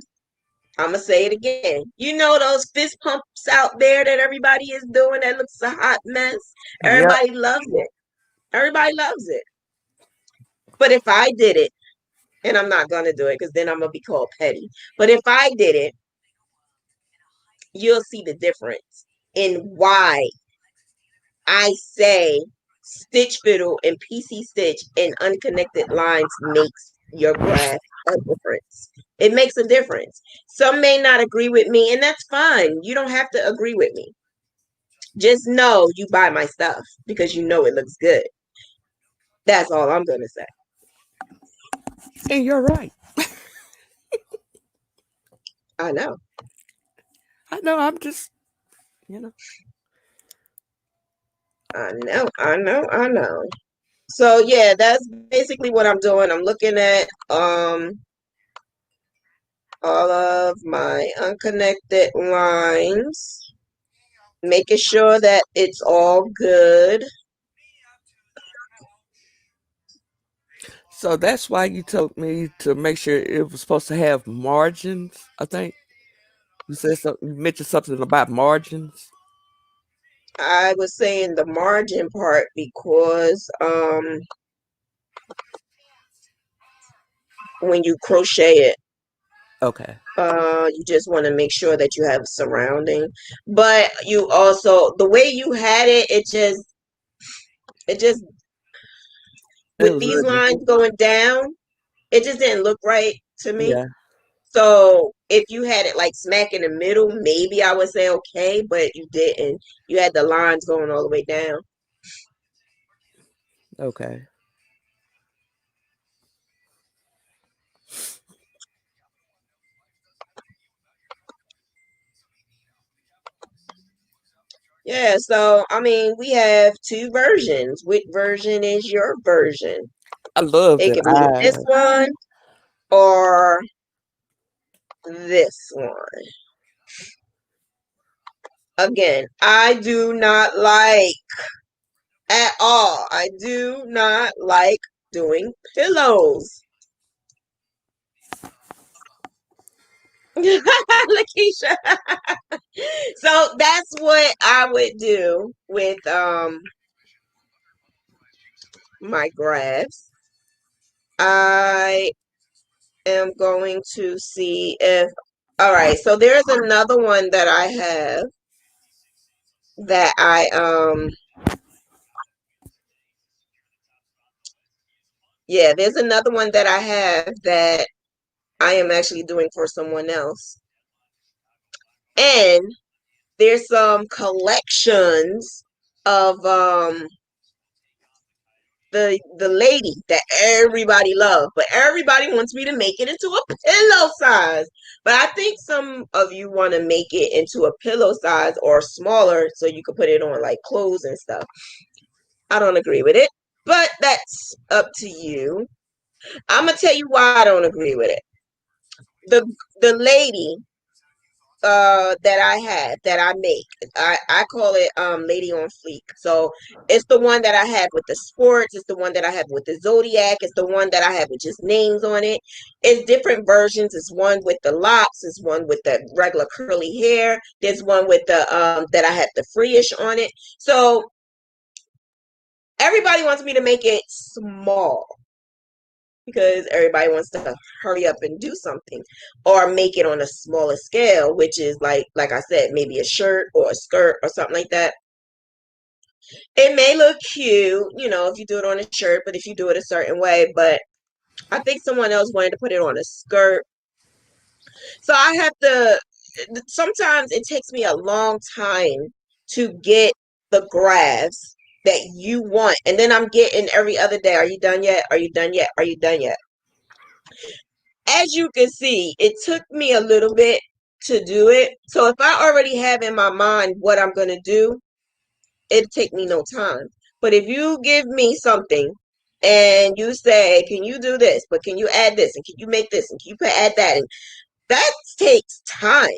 I'm gonna say it again. You know those fist pumps out there that everybody is doing that looks a hot mess? Yep. Everybody loves it. Everybody loves it. But if I did it, and I'm not gonna do it because then I'm gonna be called petty. But if I did it, you'll see the difference in why I say stitch fiddle and PC stitch and unconnected lines makes your graph a difference. It makes a difference. Some may not agree with me, and that's fine. You don't have to agree with me. Just know you buy my stuff because you know it looks good. That's all I'm gonna say. And you're right. I know. I know. I'm just, you know. I know. I know. I know. So yeah, that's basically what I'm doing. I'm looking at all of my unconnected lines, making sure that it's all good. So that's why you told me to make sure it was supposed to have margins. I think you said something. You mentioned something about margins. I was saying the margin part because when you crochet it, Okay. you just want to make sure that you have surrounding, but you also the way you had it, it just It with was a these little lines different. going down, it just didn't look right to me. Yeah. So if you had it like smack in the middle, maybe I would say okay, but you didn't. You had the lines going all the way down. Okay. Yeah, so I mean, we have two versions. Which version is your version? I love It that. could be this one or this one. Again, I do not like at all. I do not like doing pillows. Lakeisha. So that's what I would do with my graphs. I am going to see if all right, so there's another one that I have that there's another one that I have that I am actually doing for someone else. And there's some collections of the lady that everybody loves, but everybody wants me to make it into a pillow size. But I think some of you want to make it into a pillow size or smaller so you can put it on like clothes and stuff. I don't agree with it, but that's up to you. I'm gonna tell you why I don't agree with it. The the lady that I have that I make. I call it Lady on Fleek. So it's the one that I have with the sports, it's the one that I have with the zodiac, it's the one that I have with just names on it. It's different versions. It's one with the locks, it's one with the regular curly hair, there's one with the that I have the freeish on it. So everybody wants me to make it small. because everybody wants to hurry up and do something or make it on a smaller scale, which is like I said, maybe a shirt or a skirt or something like that. It may look cute, if you do it on a shirt, but if you do it a certain way, but I think someone else wanted to put it on a skirt. So I have to, sometimes it takes me a long time to get the graphs that you want. And then I'm getting every other day, are you done yet? Are you done yet? Are you done yet? As you can see, it took me a little bit to do it. So if I already have in my mind what I'm going to do, it'll take me no time. But if you give me something and you say, can you do this? But can you add this? And can you make this? And can you add that? And that takes time.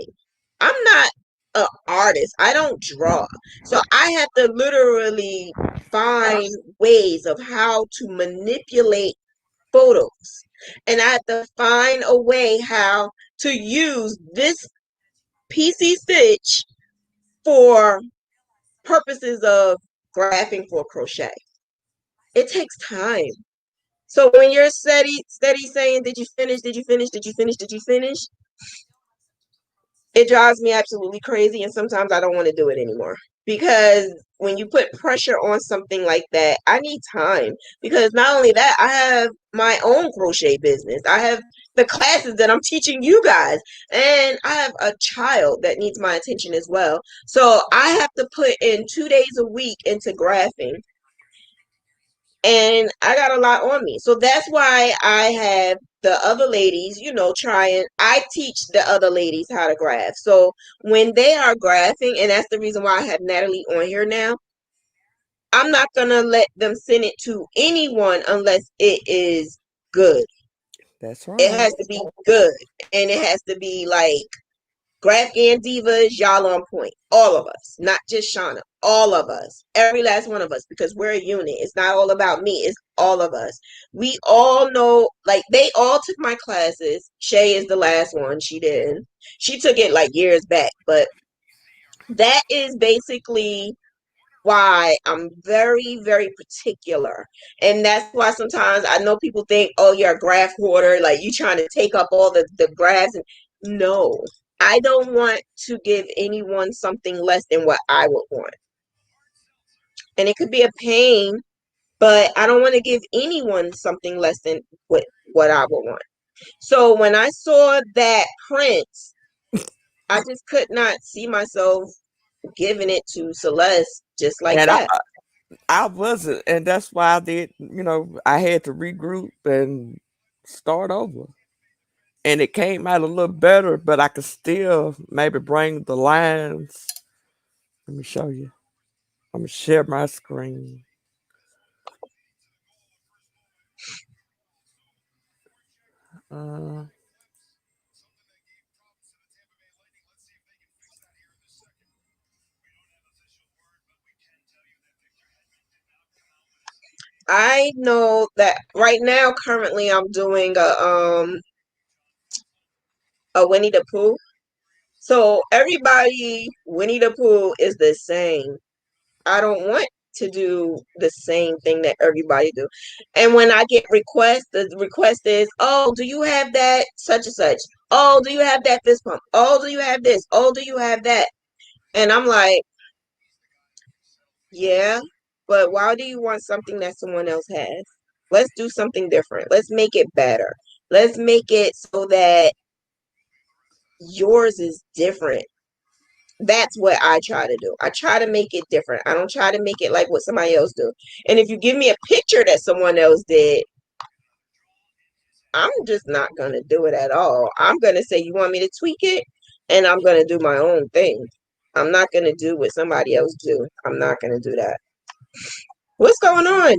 I'm not an artist. I don't draw. So I have to literally find ways of how to manipulate photos. And I have to find a way how to use this PC Stitch for purposes of graphing for crochet. It takes time. So when you're steady saying, did you finish? Did you finish? Did you finish? Did you finish? It drives me absolutely crazy, and sometimes I don't want to do it anymore. Because when you put pressure on something like that, I need time. Because not only that, I have my own crochet business. I have the classes that I'm teaching you guys. And I have a child that needs my attention as well. So I have to put in 2 days a week into graphing. And I got a lot on me. So that's why I have the other ladies, trying. I teach the other ladies how to graph. So when they are graphing, and that's the reason why I have Natalie on here now, I'm not going to let them send it to anyone unless it is good. That's It right. has to be good. And it has to be like Graphghan Divas, y'all on point. All of us, not just Shauna. All of us. Every last one of us, because we're a unit. It's not all about me. It's all of us. We all know, like, they all took my classes. Shay is the last one. She didn't. She took it like years back. But that is basically why I'm very, very particular. And that's why sometimes I know people think, oh, you're a graph hoarder, like you trying to take up all the graphs. And no, I don't want to give anyone something less than what I would want. And it could be a pain, but I don't want to give anyone something less than what I would want. So when I saw that print, I just could not see myself giving it to Celeste just like And that. I wasn't, and that's why I did. I had to regroup and start over, and it came out a little better. But I could still maybe bring the lines. Let me show you. I'm gonna share my screen. Uh, I know that right now, currently, I'm doing a Winnie the Pooh. So everybody, Winnie the Pooh is the same. I don't want to do the same thing that everybody do. And when I get requests, the request is, oh, do you have that such and such? Oh, do you have that fist pump? Oh, do you have this? Oh, do you have that? And I'm like, yeah, but why do you want something that someone else has? Let's do something different. Let's make it better. Let's make it so that yours is different. That's what I try to do. I try to make it different. I don't try to make it like what somebody else do. And if you give me a picture that someone else did, I'm just not going to do it at all. I'm going to say, you want me to tweak it? And I'm going to do my own thing. I'm not going to do what somebody else do. I'm not going to do that. What's going on?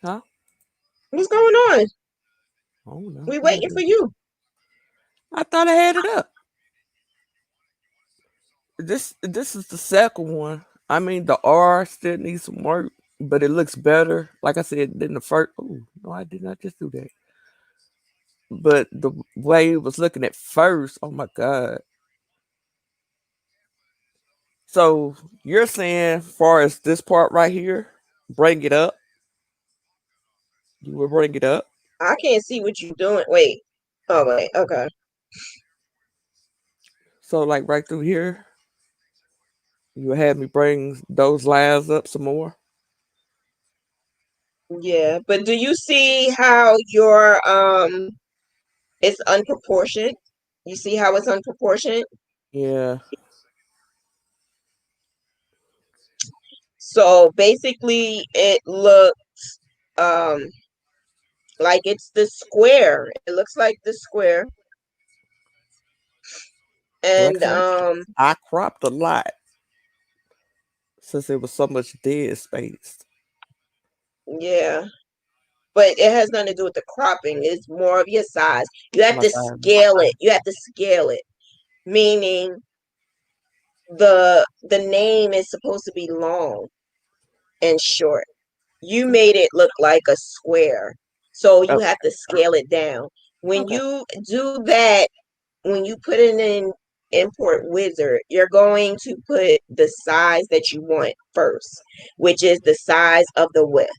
huh? What's going on? Oh no, We let me waiting for do. you. I thought I had it up. This is the second one. I mean, the R still needs some work, but it looks better. Like I said, than the first. Oh no, I did not just do that. But the way it was looking at first, oh my god. So you're saying, far as this part right here, bring it up. You will bring it up. I can't see what you're doing. Wait. Oh, wait. Okay. So like right through here, you had me bring those lines up some more. Yeah. But do you see how your it's unproportioned? You see how it's unproportioned? Yeah. So basically it looks um like it's the square. It looks like the square. Like And I said, I cropped a lot since there was so much dead space. yeah. But it has nothing to do with the cropping. It's more of your size. You have My to size. scale it. You have to scale it. Meaning the name is supposed to be long and short. You Okay. made it look like a square. So you Oh, have to scale it down. When okay. you do that, when you put it in import wizard, you're going to put the size that you want first, which is the size of the width.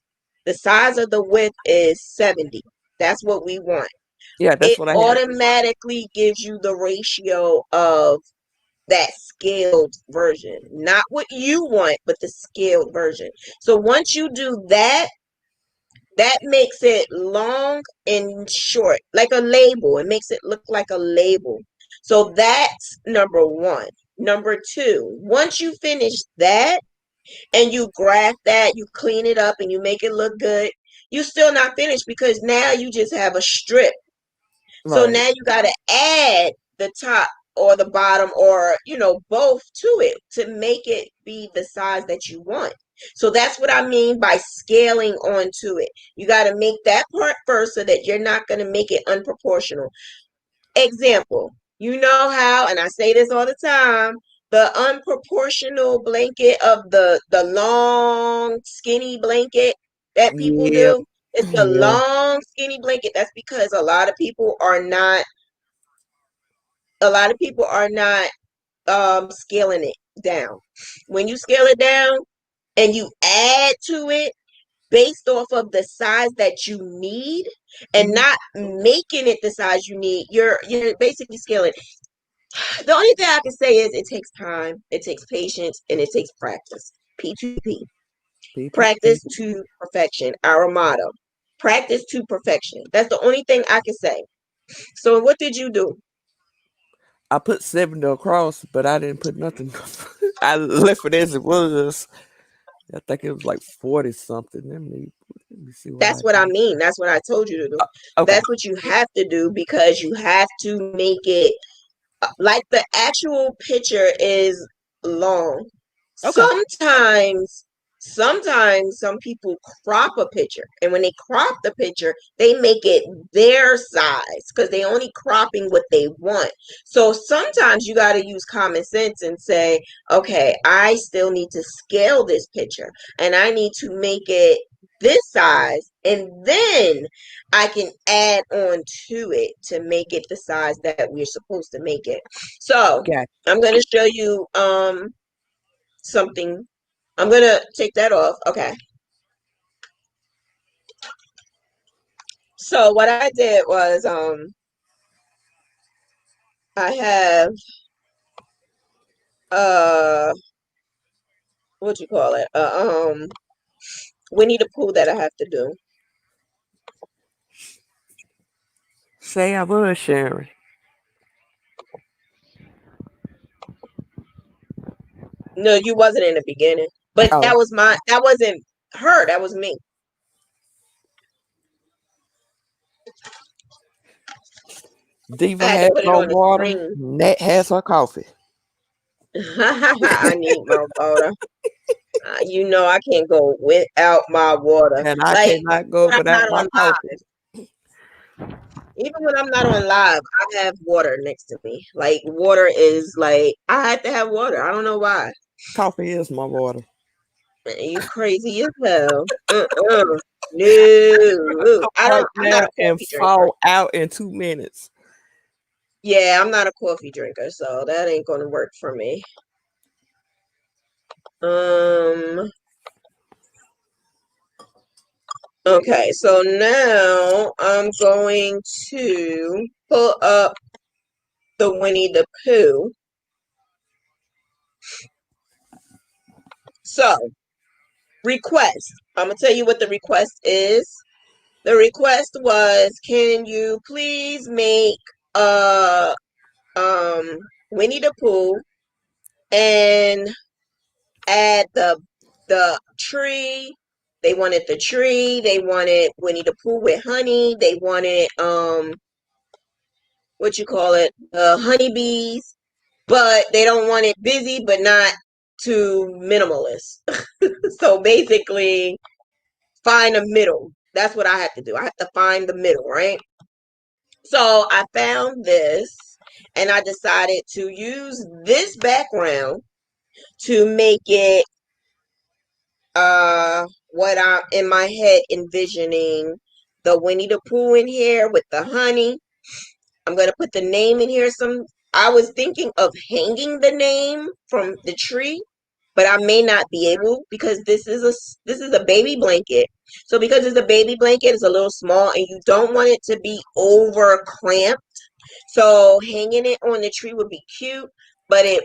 The size of the width is 70. That's what we want. Yeah, that's It what I had. automatically gives you the ratio of that scaled version, not what you want, but the scaled version. So once you do that, that makes it long and short, like a label. It makes it look like a label. So that's number one. Number two, once you finish that and you graph that, you clean it up and you make it look good, you still not finished because now you just have a strip. So Right. now you got to add the top or the bottom or, both to it to make it be the size that you want. So that's what I mean by scaling onto it. You got to make that part first so that you're not going to make it unproportional. Example, you know how, and I say this all the time, the unproportional blanket of the long skinny blanket that people Yeah. do. It's the Yeah. long skinny blanket. That's because a lot of people are not scaling it down. When you scale it down and you add to it based off of the size that you need and Hmm. not making it the size you need, you're basically scaling. The only thing I can say is it takes time, it takes patience, and it takes practice. P2P. PPP. Practice to perfection. Our motto. Practice to perfection. That's the only thing I can say. So what did you do? I put 70 across, but I didn't put nothing. I left it as it was. I think it was like 40 something. Let me see what That's I what I did. mean. That's what I told you to do. Okay. That's what you have to do because you have to make it like the actual picture is long. Okay. Sometimes some people crop a picture, and when they crop the picture, they make it their size because they only cropping what they want. So sometimes you got to use common sense and say, okay, I still need to scale this picture, and I need to make it this size, and then I can add on to it to make it the size that we're supposed to make it. So Got I'm going to show you something. I'm going to take that off. Okay. So what I did was I have uh what you call it? Winnie the Pooh that I have to do. Say I was sharing. No, you wasn't in the beginning. But Oh, that wasn't her, that was me. I Diva had to has put it no on the water. screen. Nat has her coffee. I need my water. I can't go without my water. And I Like cannot go when I'm without not my on coffee. live. Even when I'm not on live, I have water next to me. Like water is like I have to have water. I don't know why. Coffee is my water. You crazy as hell. No, I don't. Right I'm not now a and coffee drinker. fall out in 2 minutes. Yeah, I'm not a coffee drinker, so that ain't gonna work for me. Um, Okay, so now I'm going to pull up the Winnie the Pooh. So, request. I'm going to tell you what the request is. The request was, can you please make a Winnie the Pooh and add the tree. They wanted the tree. They wanted Winnie the Pooh with honey. They wanted what you call it, honeybees, but they don't want it busy, but not too minimalist. So basically, find a middle. That's what I have to do. I have to find the middle, right? So I found this, and I decided to use this background to make it what I'm in my head envisioning the Winnie the Pooh in here with the honey. I'm gonna put the name in here. I was thinking of hanging the name from the tree, but I may not be able because this is a baby blanket. So because it's a baby blanket, it's a little small, and you don't want it to be over cramped. So hanging it on the tree would be cute, but it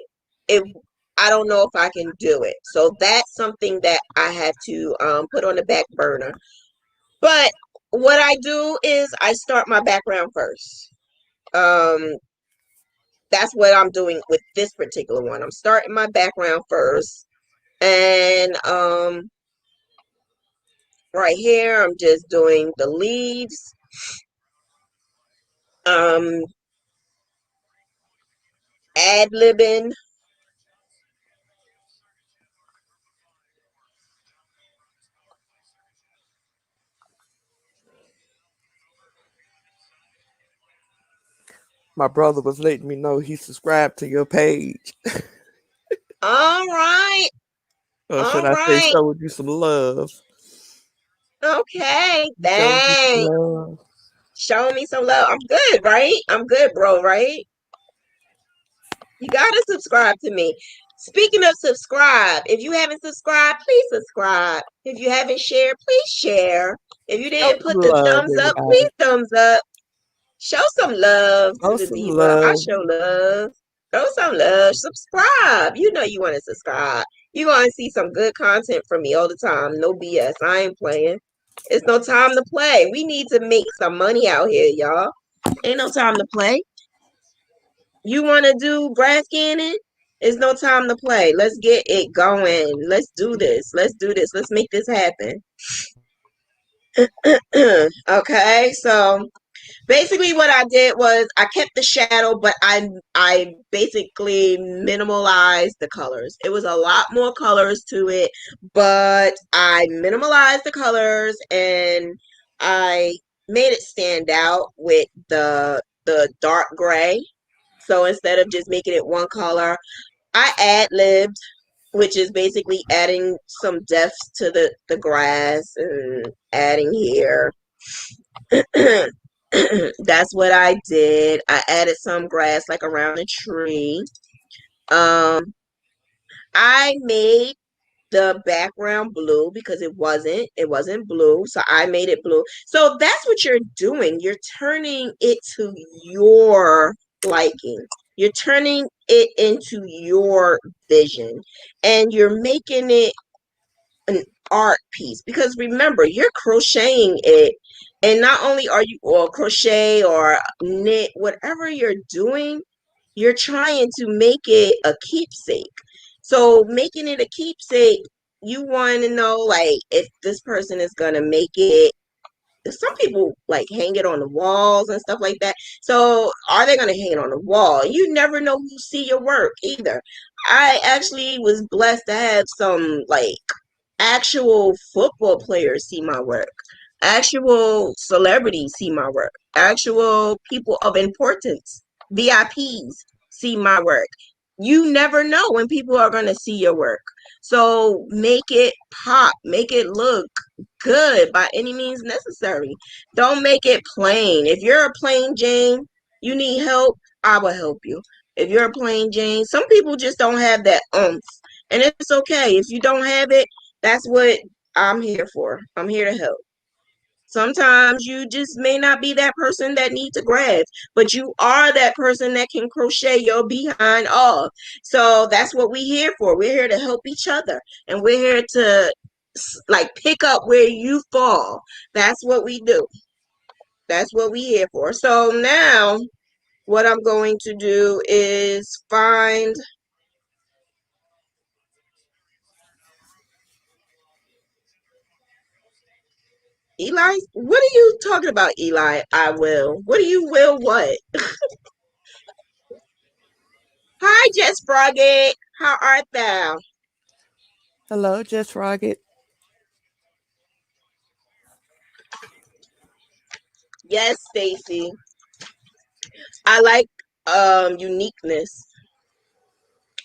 I don't know if I can do it. So that's something that I have to put on the back burner. But what I do is I start my background first. Um, that's what I'm doing with this particular one. I'm starting my background first, and right here I'm just doing the leaves. Um, ad-libbing. My brother was letting me know he subscribed to your page. All right, Or should all I say, right. showed you some love? Okay, Showed you some thanks. love. Show me some love. I'm good, right? I'm good, bro, right? You gotta subscribe to me. Speaking of subscribe, if you haven't subscribed, please subscribe. If you haven't shared, please share. If you Show didn't some put the love, thumbs up, everybody. please thumbs up. Show some love to Show the some diva. I love. show love. Show some love. Subscribe. You know you want to subscribe. You want to see some good content from me all the time. No BS. I ain't playing. It's no time to play. We need to make some money out here, y'all. Ain't no time to play. You want to do Graphghaning? It's no time to play. Let's get it going. Let's do this. Let's do this. Let's make this happen. Okay, so basically what I did was I kept the shadow, but I basically minimalized the colors. It was a lot more colors to it, but I minimalized the colors and I made it stand out with the dark gray. So instead of just making it one color, I ad-libbed, which is basically adding some depth to the grass and adding here. That's what I did. I added some grass like around the tree. I made the background blue because it wasn't blue, so I made it blue. So that's what you're doing. You're turning it to your liking. You're turning it into your vision, and you're making it an art piece because remember, you're crocheting it, and not only are you or crochet or knit, whatever you're doing, you're trying to make it a keepsake. So making it a keepsake, you want to know like if this person is gonna make it. Some people like hang it on the walls and stuff like that. So are they gonna hang it on the wall? You never know who see your work either. I actually was blessed to have some like actual football players see my work, actual celebrities see my work, actual people of importance, VIPs see my work. You never know when people are going to see your work. So make it pop, make it look good by any means necessary. Don't make it plain. If you're a plain Jane, you need help, I will help you. If you're a plain Jane, some people just don't have that oomph. And it's okay. If you don't have it, that's what I'm here for. I'm here to help. Sometimes you just may not be that person that needs to grab, but you are that person that can crochet your behind off. So that's what we're here for. We're here to help each other, and we're here to like pick up where you fall. That's what we do. That's what we're here for. So now what I'm going to do is find Eli. What are you talking about, Eli? I will. What do you will what? Hi, Jess Frogget. How art thou? Hello, Just Rocket. Yes, Stacy. I like uniqueness.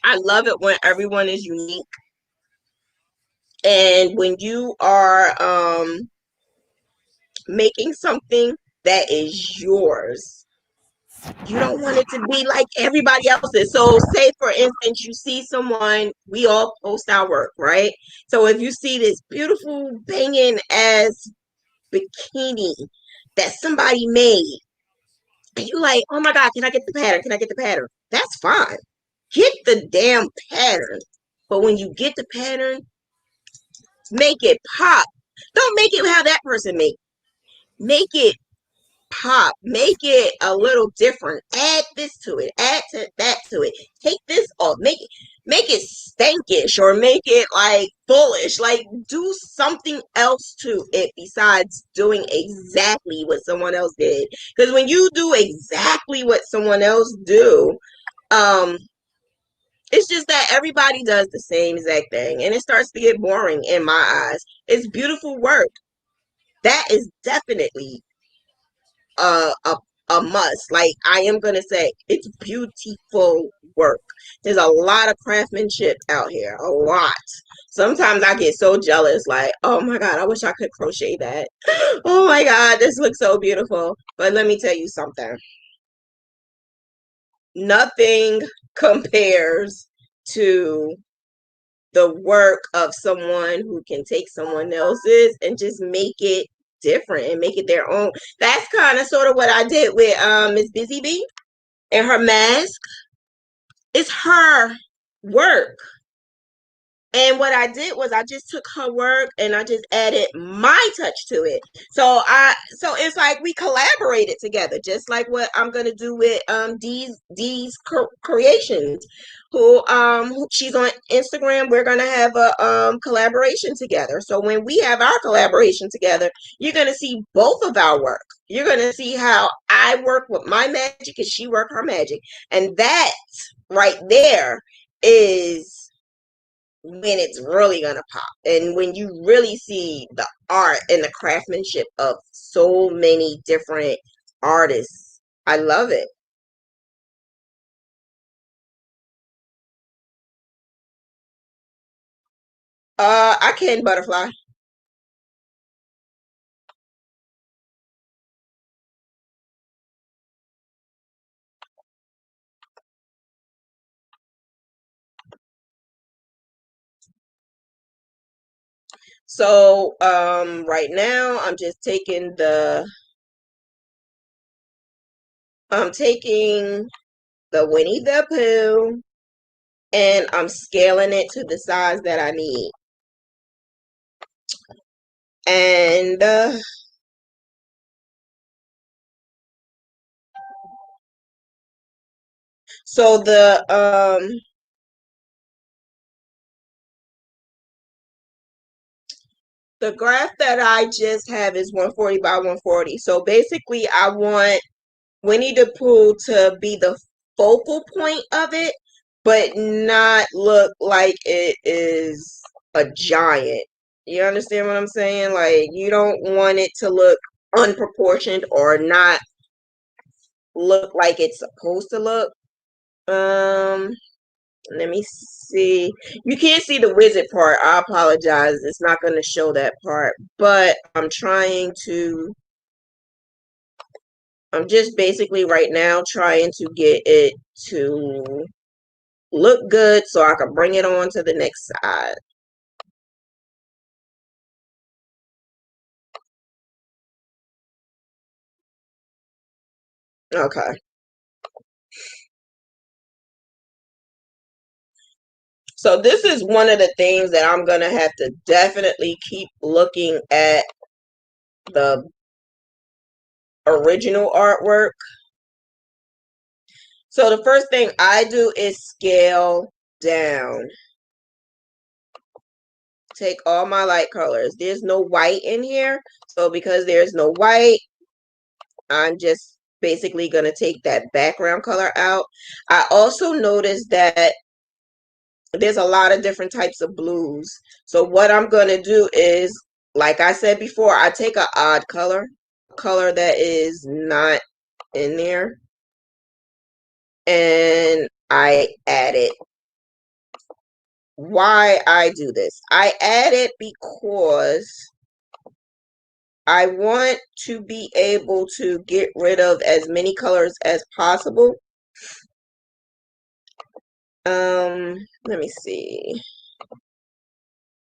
I love it when everyone is unique. And when you are making something that is yours, you don't want it to be like everybody else's. So say for instance, you see someone, we all post our work, right? So if you see this beautiful banging ass bikini that somebody made, and you like, oh my God, can I get the pattern? Can I get the pattern? That's fine. Get the damn pattern. But when you get the pattern, make it pop. Don't make it how that person made. Make it pop. Make it a little different. Add this to it. Add that to it. Take this off. Make it stankish or make it like bullish. Like do something else to it besides doing exactly what someone else did. Because when you do exactly what someone else do, um, it's just that everybody does the same exact thing, and it starts to get boring in my eyes. It's beautiful work. That is definitely a a must. Like I am gonna say, it's beautiful work. There's a lot of craftsmanship out here, a lot. Sometimes I get so jealous, like, oh my God, I wish I could crochet that. Oh my God, this looks so beautiful. But let me tell you something. Nothing compares to the work of someone who can take someone else's and just make it different and make it their own. That's kind of sort of what I did with Miss Busy Bee and her mask. It's her work. And what I did was I just took her work and I just added my touch to it. So it's like we collaborated together, just like what I'm gonna do with D's creations, who she's on Instagram. We're gonna have a collaboration together. So when we have our collaboration together, you're gonna see both of our work. You're gonna see how I work with my magic and she work her magic, and that right there is when it's really gonna pop and when you really see the art and the craftsmanship of so many different artists. I love it. I can butterfly. So right now I'm taking the Winnie the Pooh and I'm scaling it to the size that I need. And so the graph that I just have is 140 by 140. So basically I want Winnie the Pooh to be the focal point of it, but not look like it is a giant. You understand what I'm saying? Like, you don't want it to look unproportioned or not look like it's supposed to look. Um, Let me see. You can't see the wizard part. I apologize. It's not going to show that part, but I'm just basically right now trying to get it to look good so I can bring it on to the next side. Okay. So this is one of the things that I'm going to have to definitely keep looking at the original artwork. So the first thing I do is scale down. Take all my light colors. There's no white in here. So because there's no white, I'm just basically going to take that background color out. I also noticed that there's a lot of different types of blues. So what I'm going to do is, like I said before, I take an odd color that is not in there, and I add it. Why I do this? I add it because I want to be able to get rid of as many colors as possible. Let me see.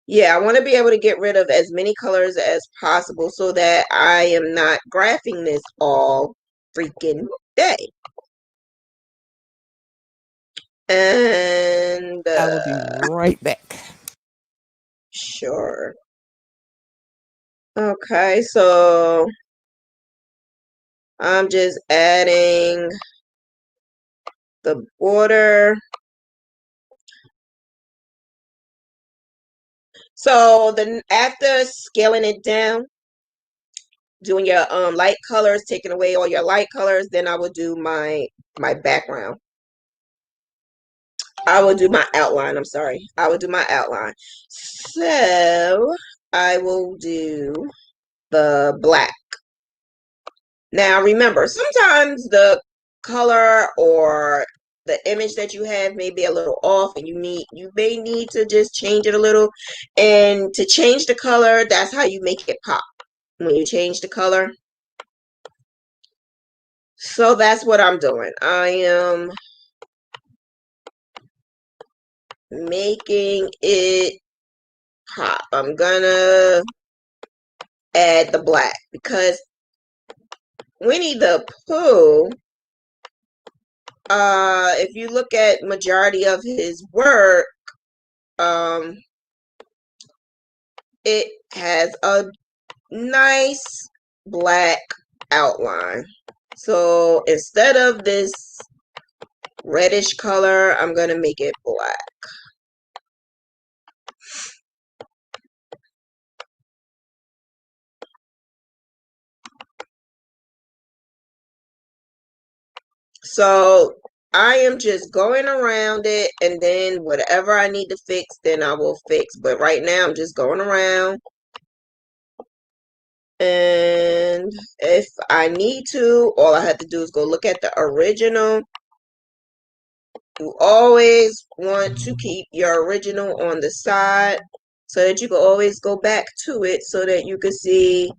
Yeah, I want to be able to get rid of as many colors as possible so that I am not graphing this all freaking day. And I will be right back. Sure. Okay, so I'm just adding the border. So then after scaling it down, doing your light colors, taking away all your light colors, then I will do my background. I will do my outline. I'm sorry. I will do my outline. So I will do the black. Now remember, sometimes the color or the image that you have may be a little off, and you may need to just change it a little. And to change the color, that's how you make it pop. When you change the color. So that's what I'm doing. I am making it pop. I'm gonna add the black because Winnie the Pooh, if you look at majority of his work, it has a nice black outline. So instead of this reddish color, I'm gonna make it black. So I am just going around it, and then whatever I need to fix, then I will fix. But right now I'm just going around. And if I need to, all I have to do is go look at the original. You always want to keep your original on the side so that you can always go back to it so that you can see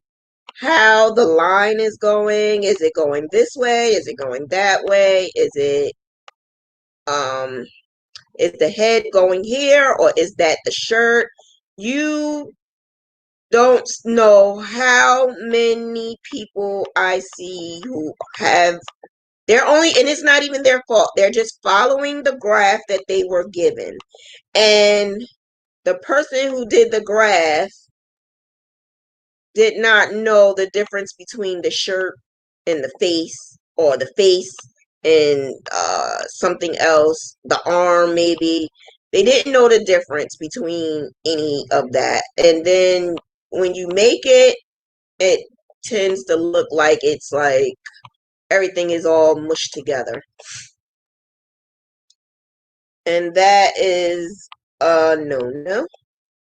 how the line is going. Is it going this way? Is it going that way? Is the head going here, or is that the shirt? You don't know how many people I see who have, they're only, and it's not even their fault. They're just following the graph that they were given. And the person who did the graph did not know the difference between the shirt and the face, or the face and something else, the arm maybe. They didn't know the difference between any of that. And then when you make it, it tends to look like it's like everything is all mushed together. And that is no.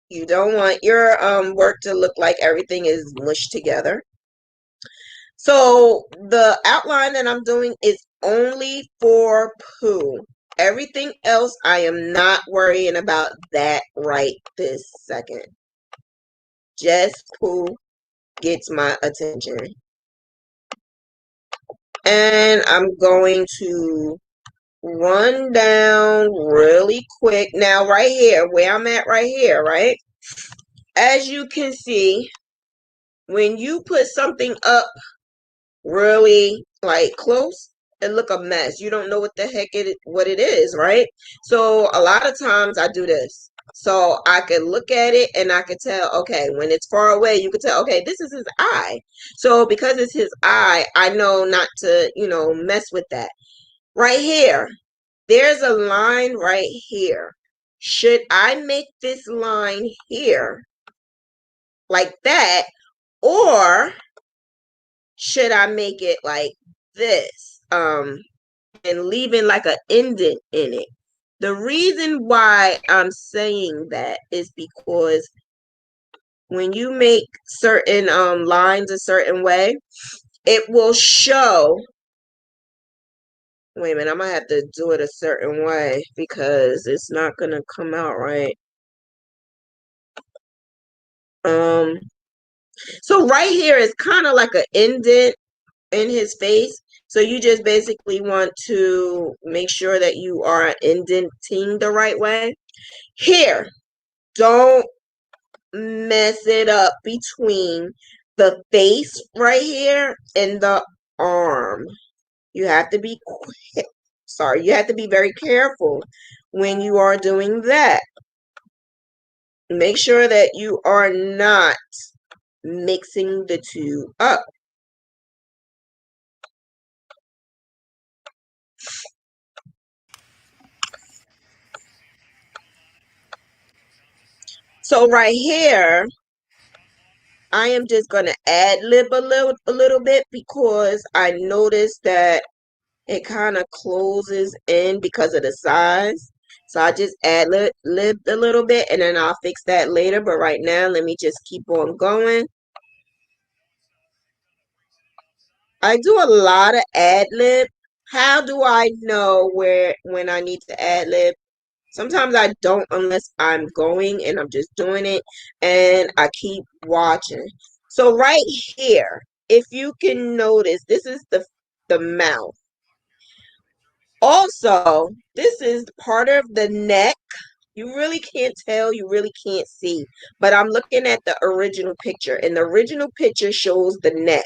You don't want your work to look like everything is mushed together. So the outline that I'm doing is only for Pooh. Everything else, I am not worrying about that right this second. Just Pooh gets my attention. And I'm going to run down really quick. Now right here, where I'm at right here, right? As you can see, when you put something up really like close, it look a mess. You don't know what the heck what it is, right? So a lot of times I do this. So I could look at it and I could tell, okay, when it's far away, you could tell, okay, this is his eye. So because it's his eye, I know not to, mess with that. Right here, there's a line right here. Should I make this line here like that, or should I make it like this? And leaving like an indent in it. The reason why I'm saying that is because when you make certain lines a certain way, it will show. Wait a minute, I'm gonna have to do it a certain way because it's not gonna come out right. So right here is kind of like an indent in his face. So you just basically want to make sure that you are indenting the right way. Here, don't mess it up between the face right here and the arm. You have to be you have to be very careful when you are doing that. Make sure that you are not mixing the two up. So right here, I am just going to ad lib a little bit because I noticed that it kind of closes in because of the size. So I just ad libbed a little bit and then I'll fix that later. But right now, let me just keep on going. I do a lot of ad lib. How do I know when I need to ad lib? Sometimes I don't unless I'm going and I'm just doing it and I keep watching. So right here, if you can notice, this is the mouth. Also, this is part of the neck. You really can't tell, you really can't see. But I'm looking at the original picture, and the original picture shows the neck.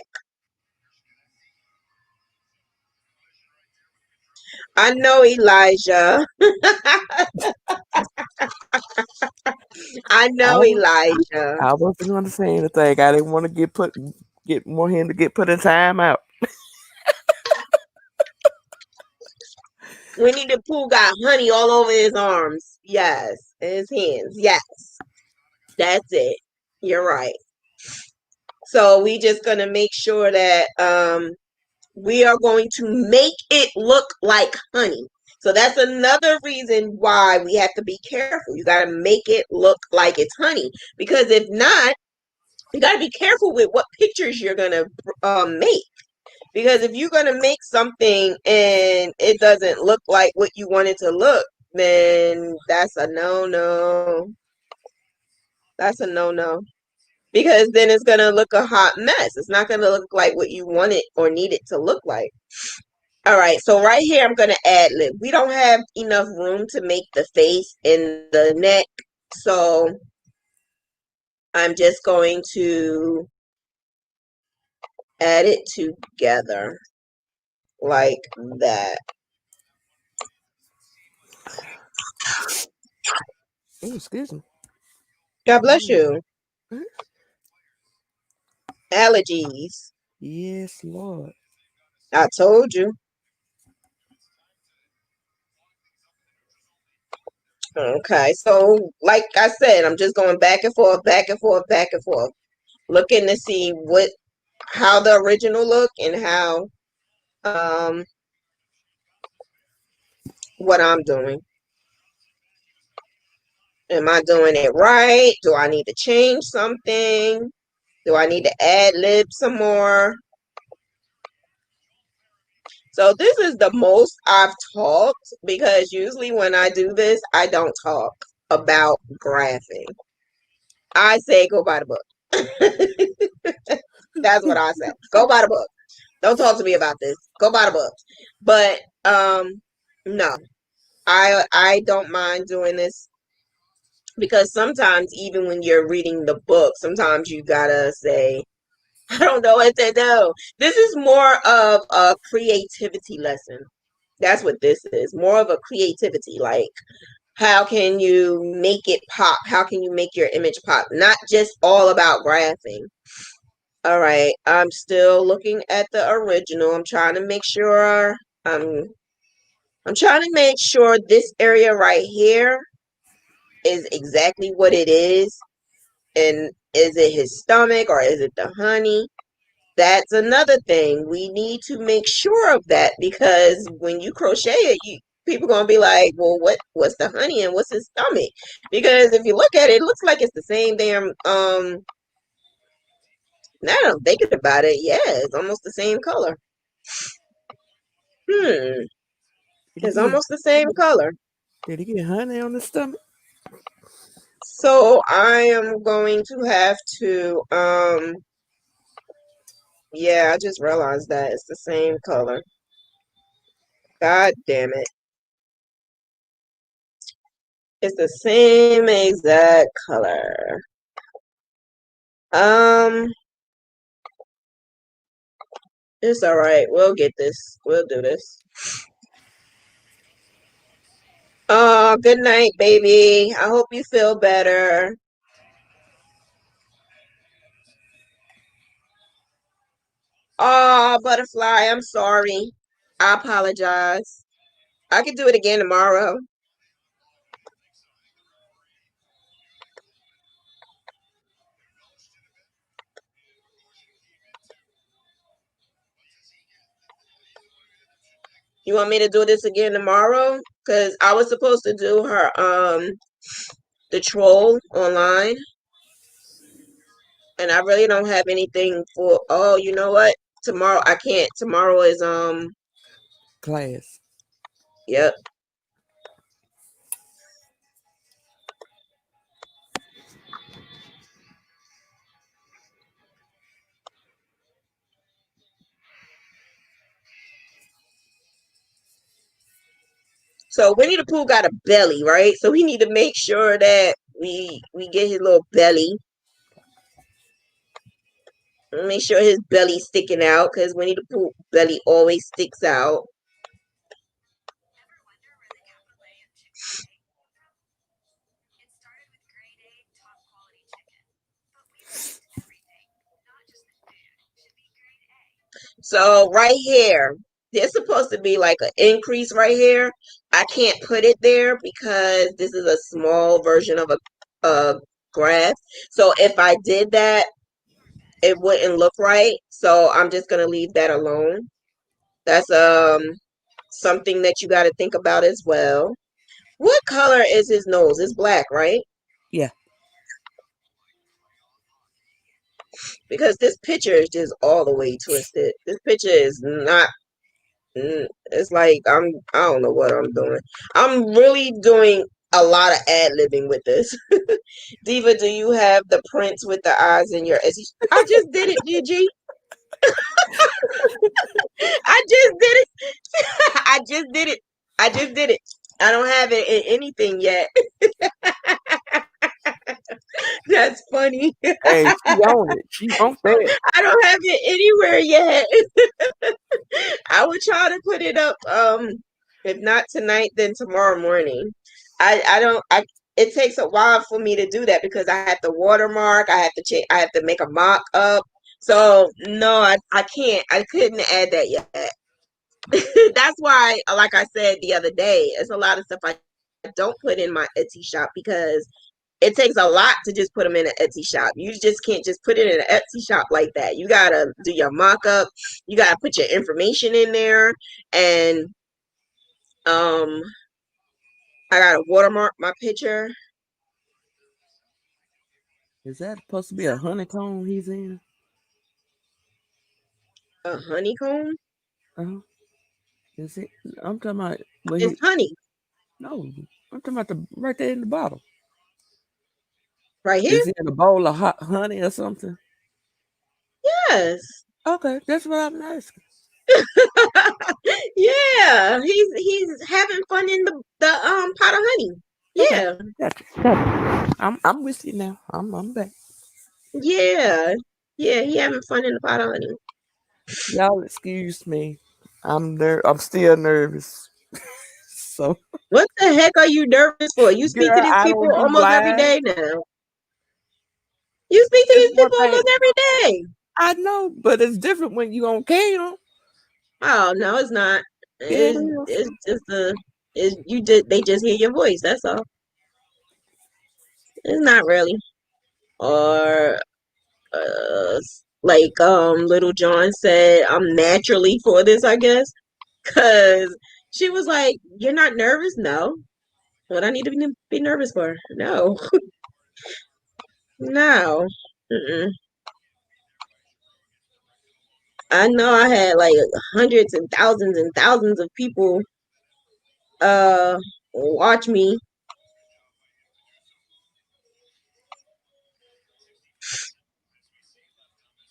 I know, Elijah. I know, Elijah. I wasn't going to say anything. I didn't want to get more him to get put in time out. Winnie the Pooh got honey all over his arms. Yes. His hands. Yes. That's it. You're right. So we just gonna make sure that we are going to make it look like honey. So that's another reason why we have to be careful. You got to make it look like it's honey. Because if not, you got to be careful with what pictures you're going to make. Because if you're going to make something and it doesn't look like what you want it to look, then that's a no-no. That's a no-no. Because then it's going to look a hot mess. It's not going to look like what you want it or need it to look like. All right, so right here, I'm going to ad lib. We don't have enough room to make the face and the neck, so I'm just going to add it together like that. Oh, excuse me. God bless you. Allergies. Yes, Lord. I told you. Okay, so like I said, I'm just going back and forth, back and forth, back and forth, looking to see how the original look and how what I'm doing. Am I doing it right? Do I need to change something? Do I need to ad lib some more? So this is the most I've talked because usually when I do this, I don't talk about graphing. I say go buy the book. That's what I say. Go buy the book. Don't talk to me about this. Go buy the book. But no. I don't mind doing this because sometimes even when you're reading the book, sometimes you gotta say, I don't know what to do. This is more of a creativity lesson. That's what this is. More of a creativity. Like, how can you make it pop? How can you make your image pop? Not just all about graphing. All right. I'm still looking at the original. I'm trying to make sure I'm trying to make sure this area right here is exactly what it is. And is it his stomach or is it the honey? That's another thing. We need to make sure of that because when you crochet it, people gonna be like, well, what's the honey and what's his stomach? Because if you look at it, it looks like it's the same damn now that I'm thinking about it, yeah, it's almost the same color. Hmm. It's almost the same color. Did he get honey on the stomach? So I am going to have to yeah, I just realized that it's the same color. God damn it. It's the same exact color. Um, it's all right. We'll get this. We'll do this. Oh, good night, baby. I hope you feel better. Oh, butterfly, I'm sorry. I apologize. I can do it again tomorrow. You want me to do this again tomorrow? Because I was supposed to do her the troll online. And I really don't have anything for oh, you know what? Tomorrow I can't. Tomorrow is Class. yep. So Winnie the Pooh got a belly, right? So we need to make sure that we get his little belly. Make sure his belly's sticking out because Winnie the Pooh belly always sticks out. So right here, there's supposed to be like an increase right here. I can't put it there because this is a small version of a graph. So if I did that, it wouldn't look right. So I'm just gonna leave that alone. That's something that you got to think about as well. What color is his nose? It's black, right? Yeah. Because this picture is just all the way twisted. This picture is not. It's like I don't know what I'm doing. I'm really doing a lot of ad-libbing with this. Diva, do you have the prints with the eyes in your Etsy? I just did it, Gigi. I just did it. I just did it. I just did it. I don't have it in anything yet. That's funny. Hey, she on it. She on that. I don't have it anywhere yet. I will try to put it up. If not tonight, then tomorrow morning. I don't. I It takes a while for me to do that because I have to watermark. I have to change. I have to make a mock up. So no, I can't. I couldn't add that yet. That's why, like I said the other day, it's a lot of stuff I don't put in my Etsy shop because it takes a lot to just put them in an Etsy shop. You just can't just put it in an Etsy shop like that. You gotta do your mock-up. You gotta put your information in there, and um, I gotta watermark my picture. Is that supposed to be a honeycomb he's in? A honeycomb Uh-huh. Is it? I'm talking about. Well, is honey no, I'm talking about the right there in the bottle. right here. Is it in a bowl of hot honey or something? Yes. Okay, that's what I'm asking. Yeah, he's having fun in the pot of honey. Okay, Yeah. gotcha. I'm with you now. I'm back. Yeah. Yeah, he having fun in the pot, honey. Y'all excuse me. I'm still nervous. So What the heck are you nervous for? You speak to girl, these I people don't do almost every live. day now. You speak to It's these one people thing almost every day. I know, but it's different when you on cam. Oh no, it's not. It It's is. just they just hear your voice. That's all. It's not really. Or like Little John said, I'm naturally for this, I guess. Cause she was like, "You're not nervous?" No. What I need to be nervous for? No. No. Mm-mm. I know I had like hundreds and thousands of people uh watch me.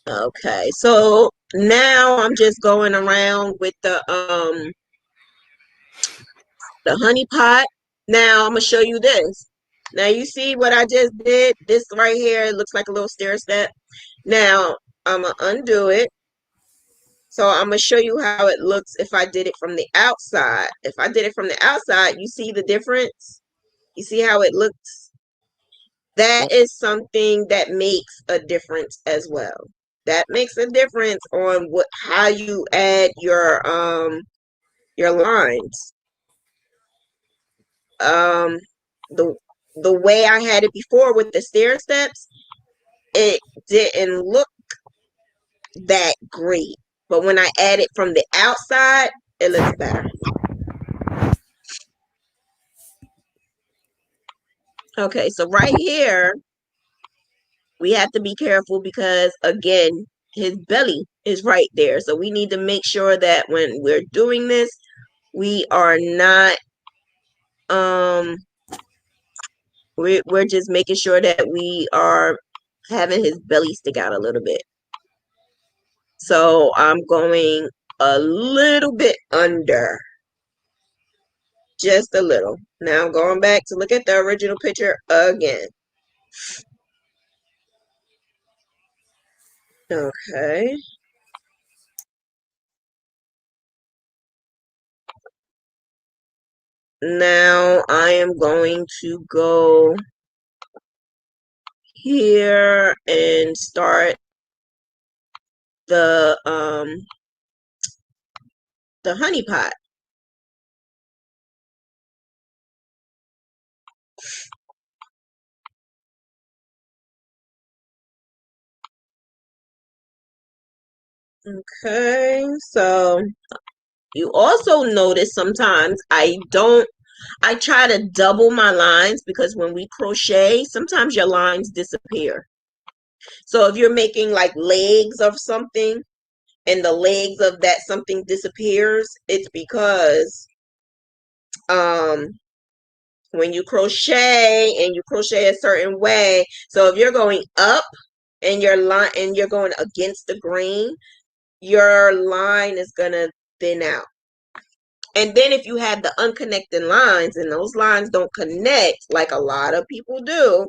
Okay, so now I'm just going around with the honey pot. Now I'm gonna show you this. Now you see what I just did? This right here, it looks like a little stair step. Now I'm gonna undo it. So I'm gonna show you how it looks if I did it from the outside. If I did it from the outside, you see the difference? You see how it looks? That is something that makes a difference as well. That makes a difference on how you add your lines. Um the the way I had it before with the stair steps, it didn't look that great. But when I add it from the outside, it looks better. Okay, so right here, we have to be careful because again, his belly is right there. So we need to make sure that when we're doing this, we are not we're just making sure that we are having his belly stick out a little bit. So I'm going a little bit under, just a little. Now I'm going back to look at the original picture again. Okay. Now I am going to go here and start the honey pot. Okay, so you also notice sometimes I try to double my lines because when we crochet, sometimes your lines disappear. So if you're making like legs of something and the legs of that something disappears, it's because um when you crochet and you crochet a certain way, so if you're going up and your line and you're going against the grain, your line is gonna thin out. And then if you have the unconnected lines and those lines don't connect like a lot of people do,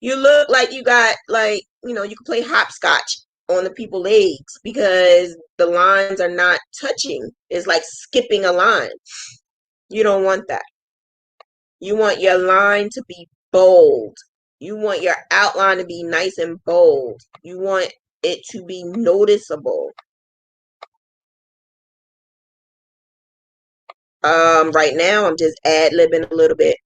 you look like you got like, you can play hopscotch on the people's legs because the lines are not touching. It's like skipping a line. You don't want that. You want your line to be bold. You want your outline to be nice and bold. You want it to be noticeable. Right now I'm just ad-libbing a little bit.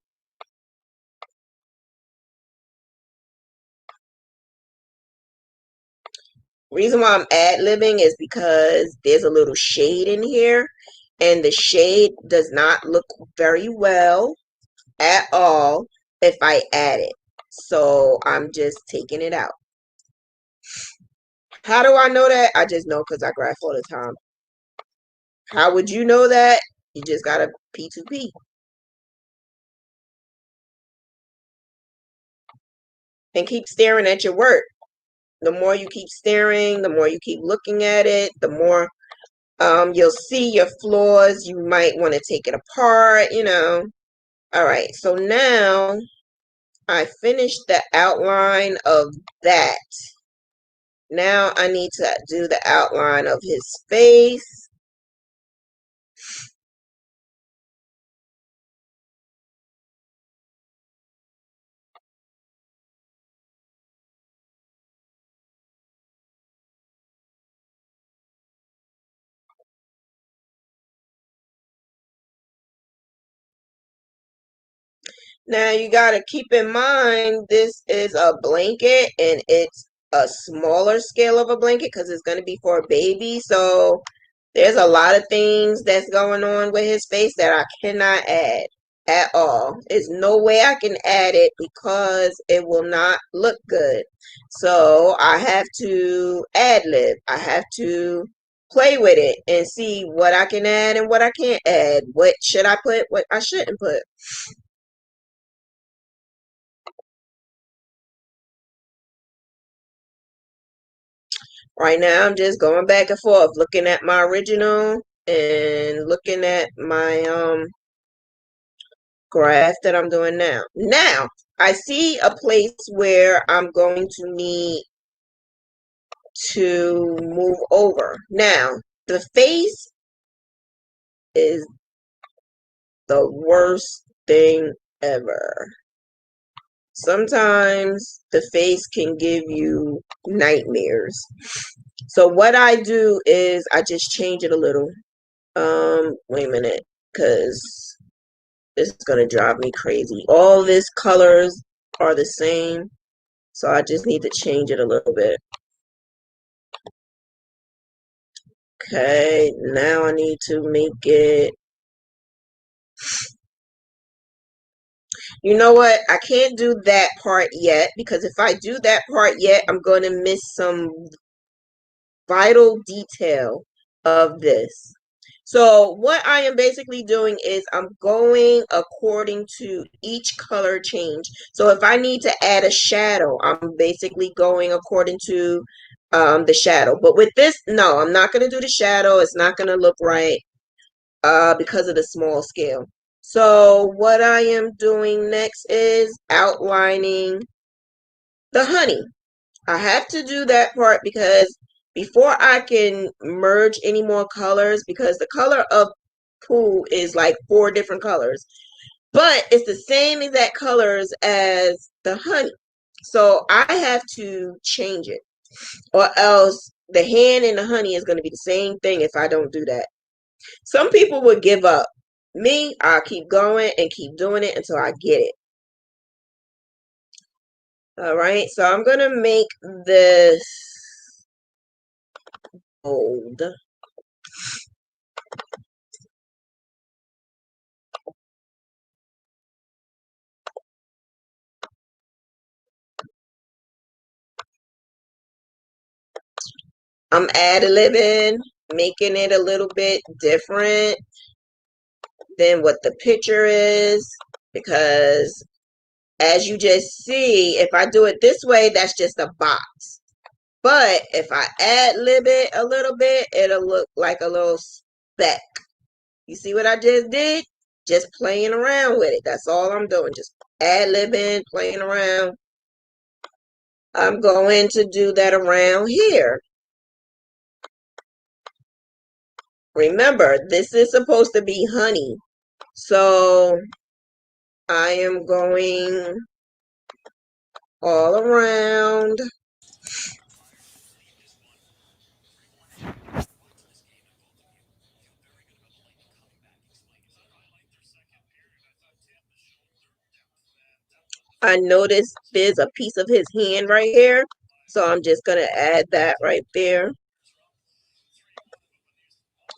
Reason why I'm ad-libbing is because there's a little shade in here and the shade does not look very well at all if I add it. So I'm just taking it out. How do I know that? I just know because I graph all the time. How would you know that? You just gotta P2P. And keep staring at your work. The more you keep staring, the more you keep looking at it, the more you'll see your flaws. You might want to take it apart. All right, so now I finished the outline of that. Now I need to do the outline of his face. Now you got to keep in mind this is a blanket and it's a smaller scale of a blanket because it's going to be for a baby. So there's a lot of things that's going on with his face that I cannot add at all. There's no way I can add it because it will not look good. So I have to ad lib. I have to play with it and see what I can add and what I can't add. What should I put, what I shouldn't put. Right now, I'm just going back and forth, looking at my original and looking at my graph that I'm doing now. Now, I see a place where I'm going to need to move over. Now, the face is the worst thing ever. Sometimes the face can give you nightmares. So what I do is I just change it a little. Wait a minute, because this is gonna drive me crazy. All these colors are the same, so I just need to change it a little bit. Okay, now I need to make it. You know what? I can't do that part yet because if I do that part yet, I'm going to miss some vital detail of this. So what I am basically doing is I'm going according to each color change. So if I need to add a shadow, I'm basically going according to the shadow. But with this, no, I'm not going to do the shadow. It's not going to look right because of the small scale. So what I am doing next is outlining the honey. I have to do that part because before I can merge any more colors, because the color of Pooh is like 4 different colors, but it's the same exact colors as the honey. So I have to change it, or else the hand and the honey is going to be the same thing if I don't do that. Some people would give up. Me, I'll keep going and keep doing it until I get it. All right, so I'm going to make this bold. I'm ad-libbing, making it a little bit different than what the picture is, because as you just see, if I do it this way, that's just a box. But if I ad-lib it a little bit, it'll look like a little speck. You see what I just did? Just playing around with it. That's all I'm doing. Just ad-libbing, playing around. I'm going to do that around here. Remember, this is supposed to be honey. So I am going all around. I noticed there's a piece of his hand right here. So I'm just going to add that right there.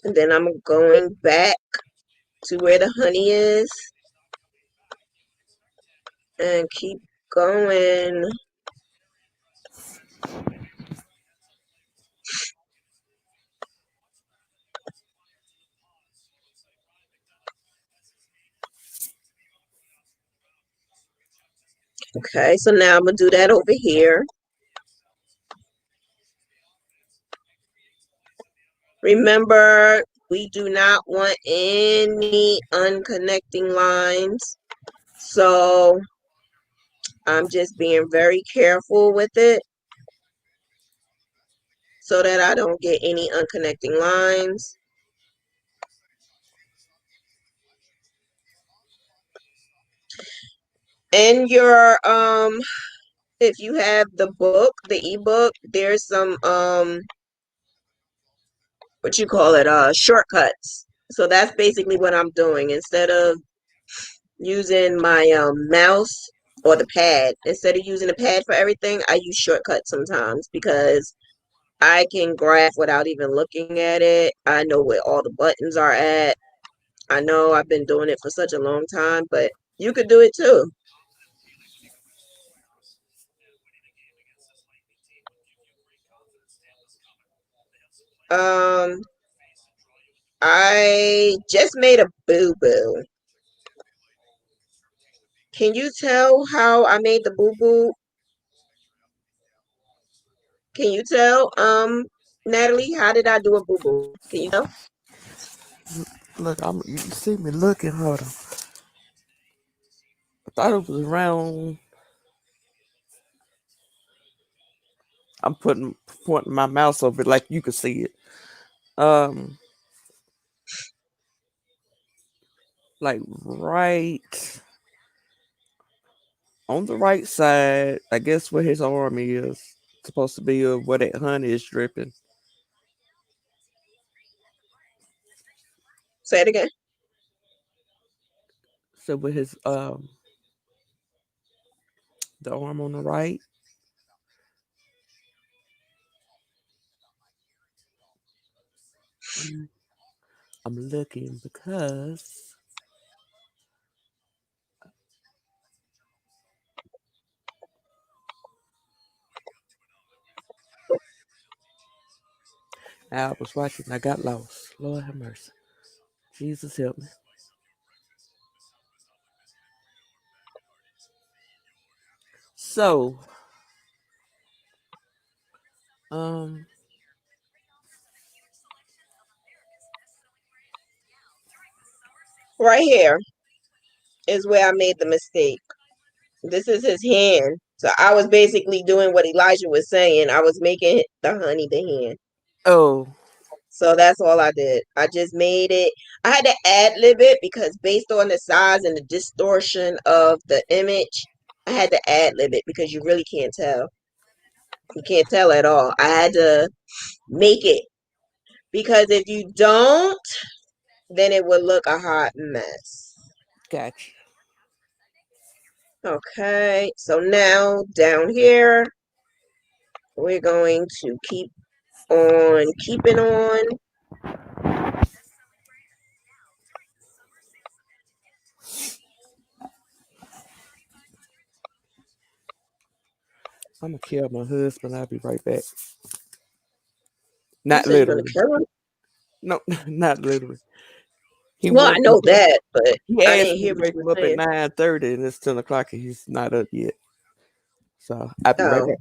And then I'm going back to where the honey is. And keep going. Okay, so now I'm going to do that over here. Remember, we do not want any unconnecting lines. So I'm just being very careful with it. so that I don't get any unconnecting lines. In your if you have the book, the ebook, there's some what you call it, shortcuts. So that's basically what I'm doing. Instead of using my mouse or the pad, instead of using the pad for everything, I use shortcuts sometimes because I can graph without even looking at it. I know where all the buttons are at. I know I've been doing it for such a long time, but you could do it too. Um, I just made a boo-boo. Can you tell how I made the boo-boo? Can you tell, Natalie, how did I do a boo-boo? Can you tell? Look, you see me looking. Hold on. I thought it was around. I'm pointing my mouse over it like you can see it. Um, like right on the right side, I guess where his arm is supposed to be, where that honey is dripping. Say it again. So with his the arm on the right. I'm looking because I was watching. I got lost. Lord have mercy. Jesus help me. So, um, Right here is where I made the mistake. This is his hand. So I was basically doing what Elijah was saying. I was making the honey the hand. oh, So that's all I did. I just made it. I had to ad lib it because based on the size and the distortion of the image, I had to ad lib it because you really can't tell. You can't tell at all. I had to make it because if you don't, then it would look a hot mess. gotcha. Okay, so now down here, we're going to keep on keeping on. I'm gonna kill my husband. I'll be right back. You Not say you're gonna literally. kill him? No, not literally. He Well, I woke know up. that, but He I asked didn't me hear to what wake you him were up at saying. 9:30, and it's 10 o'clock, and he's not up yet. So I'll be right Oh, back.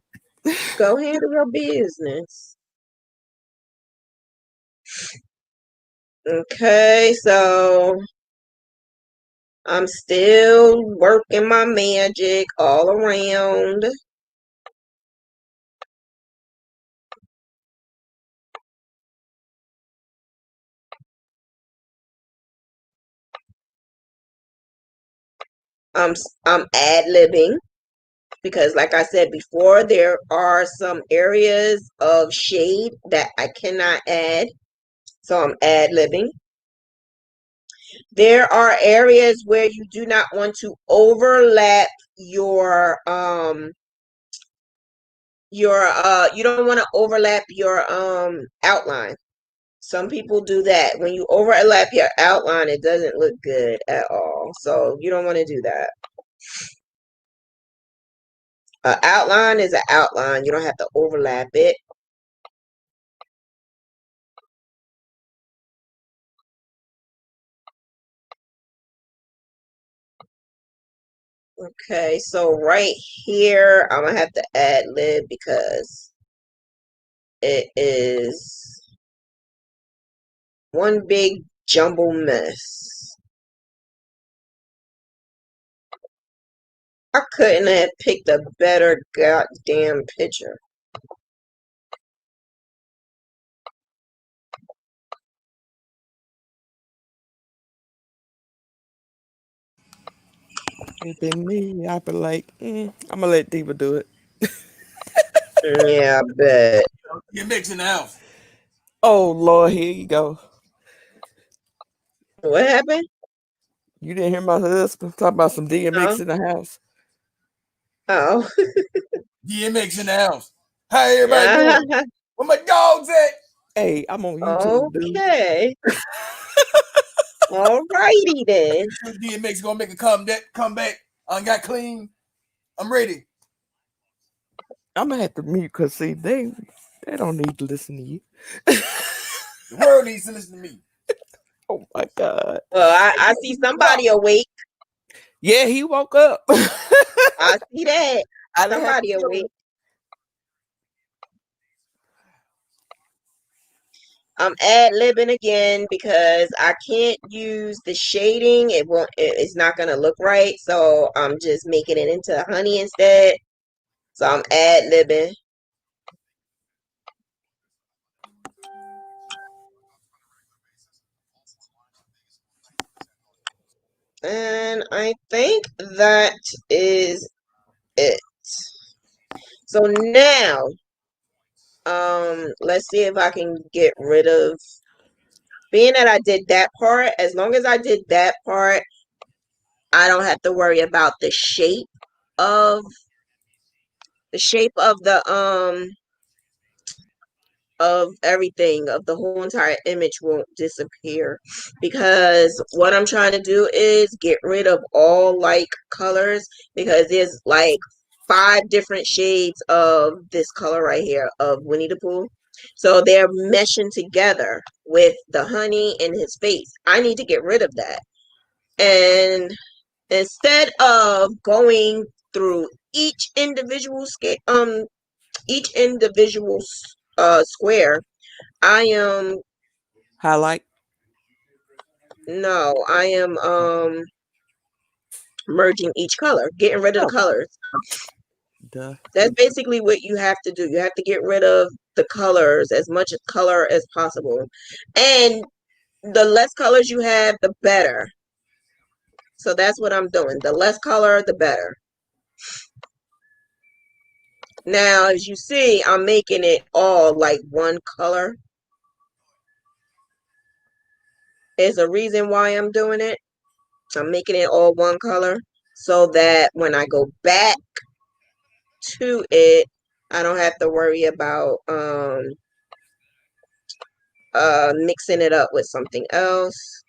go handle your business. Okay, so I'm still working my magic all around. I'm I'm ad-libbing because like I said before, there are some areas of shade that I cannot add. So I'm ad-libbing. There are areas where you do not want to overlap your you don't want to overlap your outline. Some people do that. When you overlap your outline, it doesn't look good at all. So you don't want to do that. An outline is an outline. You don't have to overlap it. Okay, so right here, I'm gonna have to add lib because it is one big jumble mess. I couldn't have picked a better goddamn picture. It been me. I'd be like, I'm gonna let Diva do it. Yeah, I bet. You're mixing the house. Oh Lord, here you go. What happened? You didn't hear my husband talking about some DMX No. in the house. Oh. DMX in the house. How everybody doing? Where my dogs at? Hey, I'm on YouTube, dude. Okay. All righty then. Sure DMX gonna make a comeback. I got clean. I'm ready. I'm gonna have to mute because see they don't need to listen to you. The world needs to listen to me. Oh my God. Well, I see somebody awake. Yeah, he woke up. I see that. I didn't have to Somebody tell him. awake. I'm ad-libbing again because I can't use the shading. It's not gonna look right. So I'm just making it into honey instead. So I'm ad-libbing. And I think that is it. So now, let's see if I can get rid of, being that I did that part, as long as I did that part, I don't have to worry about of the shape of everything, of the whole entire image won't disappear, because what I'm trying to do is get rid of all like colors, because there's like 5 different shades of this color right here of Winnie the Pooh. So they're meshing together with the honey in his face. I need to get rid of that. And instead of going through each individual square, I am Highlight. no, I am merging each color, getting rid of the Oh, colors. duh. That's basically what you have to do. You have to get rid of the colors, as much color as possible. And the less colors you have, the better. So that's what I'm doing. The less color, the better. Now, as you see, I'm making it all like one color. There's a reason why I'm doing it. I'm making it all one color so that when I go back to it, I don't have to worry about mixing it up with something else.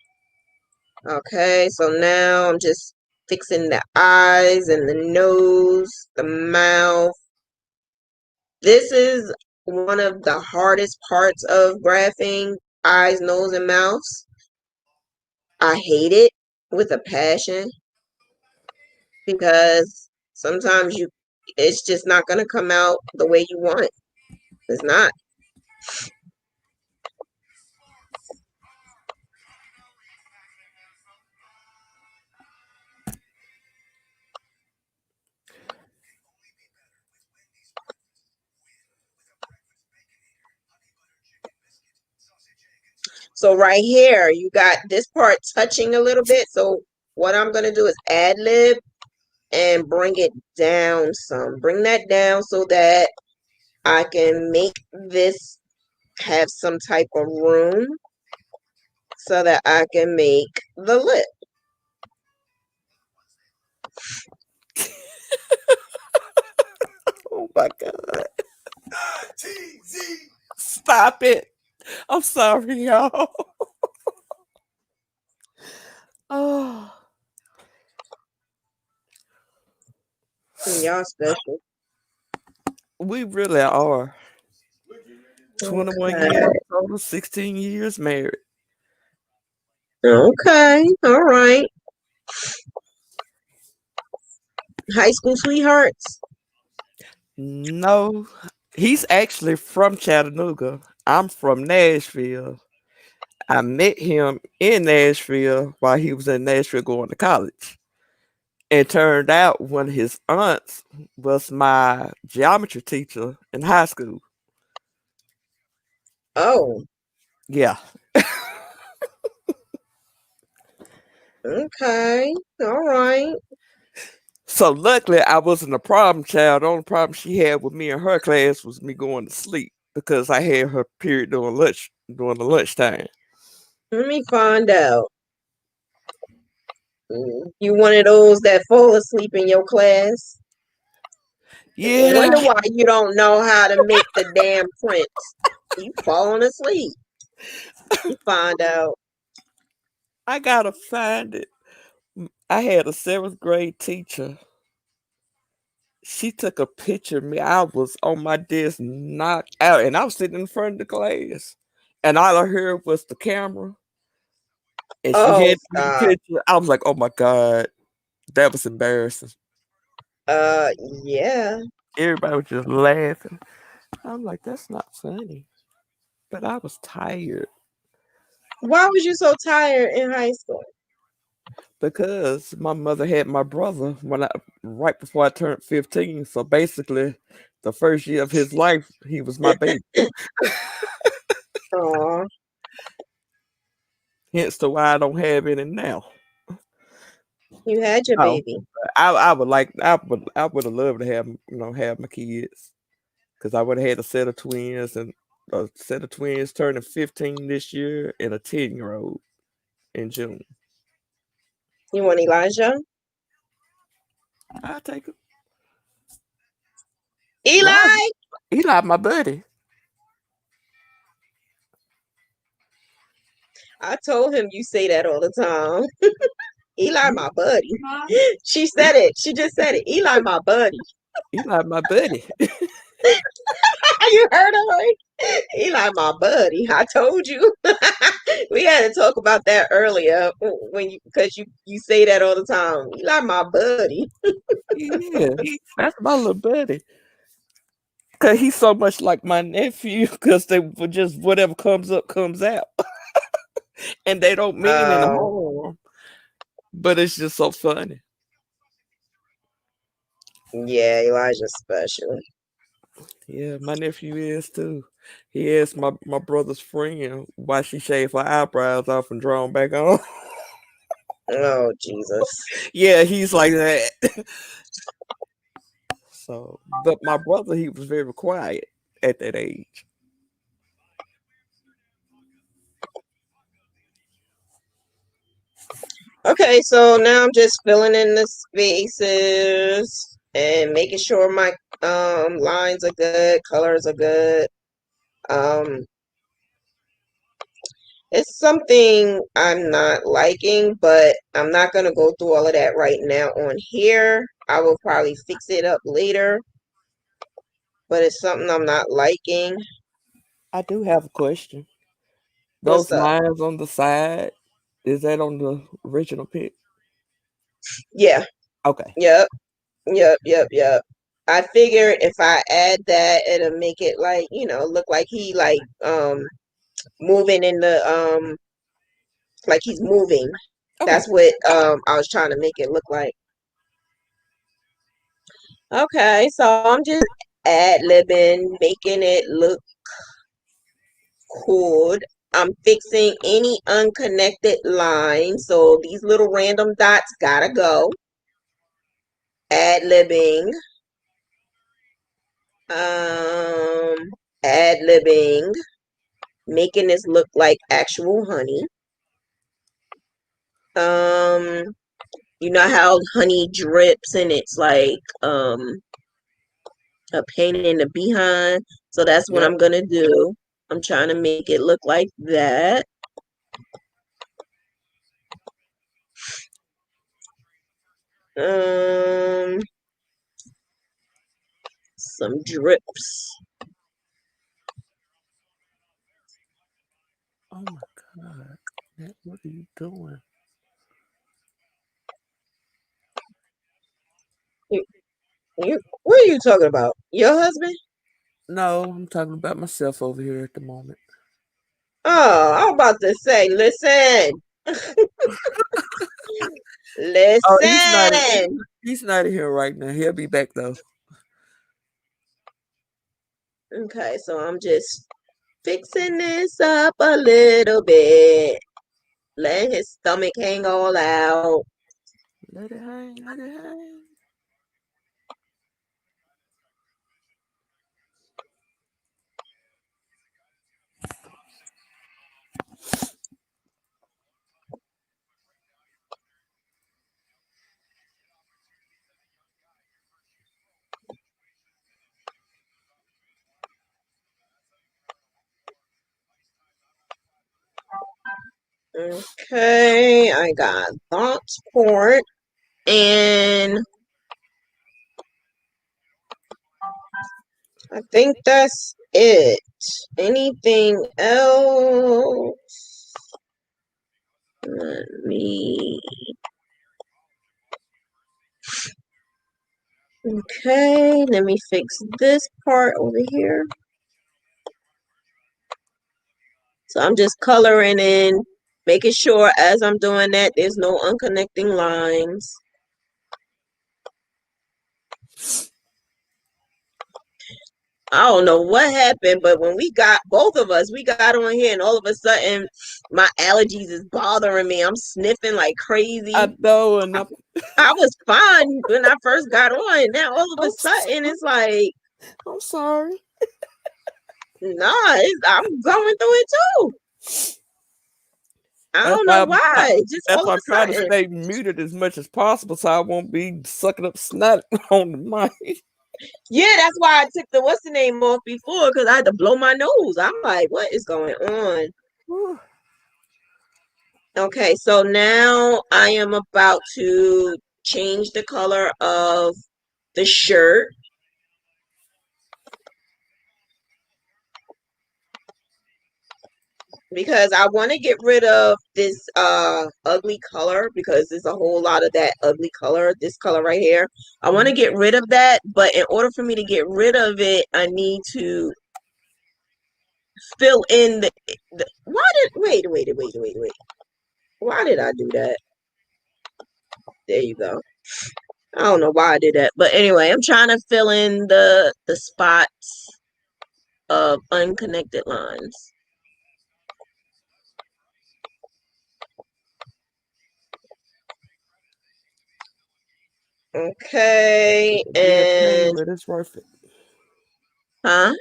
Okay, so now I'm just fixing the eyes and the nose, the mouth. This is one of the hardest parts of graphing: eyes, nose, and mouths. I hate it with a passion because sometimes it's just not going to come out the way you want. It's not. So right here, you got this part touching a little bit. So what I'm going to do is ad lib and bring it down some. Bring that down so that I can make this have some type of room so that I can make the lip. Oh my God. Stop it. I'm sorry, y'all. Oh, Y'all special. we really are. 21 Okay. years total, 16 years married. Okay. All right. High school sweethearts. No, he's actually from Chattanooga. I'm from Nashville. I met him in Nashville while he was in Nashville going to college. And turned out one of his aunts was my geometry teacher in high school. Oh, Yeah. okay. All right. So luckily, I wasn't a problem child. The only problem she had with me in her class was me going to sleep because I had her period during the lunchtime. Let me find out. You one of those that fall asleep in your class? Yeah, Wonder why you don't know how to make the damn prints. You falling asleep. You find out. I gotta find it. I had a 7th grade teacher. She took a picture of me. I was on my desk, knocked out, and I was sitting in front of the class. And all I heard was the camera. And she Oh, handed me the stop. picture. I was like, oh my God, that was embarrassing. Yeah. Everybody was just laughing. I'm like, that's not funny. But I was tired Why was you so tired in high school? because my mother had my brother right before I turned 15. So basically, the first year of his life, he was my baby. Aw, Hence to why I don't have any now. you had your Oh, baby. I would have loved to have my kids because I would have had a set of twins and a set of twins turning 15 this year and a 10-year-old in June. You want Elijah? I take it. Eli? Eli, my buddy. I told him you say that all the time. Eli, my buddy. She said it. She just said it. Eli, my buddy. Eli, my buddy. You heard her, right? Eli, my buddy. I told you. We had to talk about that earlier because you say that all the time. Eli, my buddy. Yeah, that's my little buddy. Cause he's so much like my nephew. Cause they were just whatever comes up comes out, and they don't mean any harm. But it's just so funny. Yeah, Elijah's special. Yeah, my nephew is too. He asked my brother's friend why she shaved her eyebrows off and drawn back on. Oh, Jesus. Yeah, he's like that. So, but my brother, he was very quiet at that age. Okay, so now I'm just filling in the spaces and making sure my lines are good, colors are good. Um, it's something I'm not liking, but I'm not gonna go through all of that right now on here. I will probably fix it up later, but it's something I'm not liking. I do have a question. What's Those up? lines on the side, is that on the original pic? Yeah, Okay. yep, yep. I figured if I add that, it'll make it like, look like he like moving in the like he's moving. Okay. That's what I was trying to make it look like. Okay, so I'm just ad-libbing, making it look cool. I'm fixing any unconnected lines, so these little random dots gotta go. Ad-libbing, um, ad-libbing, making this look like actual honey. Um, you know how honey drips and it's like a pain in the behind. So that's what Yep. I'm gonna do. I'm trying to make it look like that. Um, some drips. Oh my God. What are you doing? You, what are you talking about? Your husband? No, I'm talking about myself over here at the moment. Oh, I'm about to say, listen, Oh, he's not. listen. He's not here right now. He'll be back though. Okay, so I'm just fixing this up a little bit. Letting his stomach hang all out. Let it hang. Let it hang. Okay, I got that part, and I think that's it. Anything else? Let me. Okay, let me fix this part over here. So I'm just coloring in, making sure as I'm doing that there's no unconnecting lines. I don't know what happened, but when we got both of us, we got on here and all of a sudden my allergies is bothering me. I'm sniffing like crazy. I know, and I was fine when I first got on. Now all of a sudden it's like, I'm sorry. nah, I'm going through it too. I don't know why. Just That's all why of I'm a trying to sudden. stay muted as much as possible so I won't be sucking up snot on the mic. Yeah, that's why I took the what's the name off before, because I had to blow my nose. I'm like, what is going on? Okay, so now I am about to change the color of the shirt. Because I want to get rid of this ugly color, because there's a whole lot of that ugly color, this color right here. I want to get rid of that, but in order for me to get rid of it, I need to fill in the wait. Why did I do that? There you go. I don't know why I did that, but anyway, I'm trying to fill in the spots of unconnected lines. Okay, and But it's worth it. huh?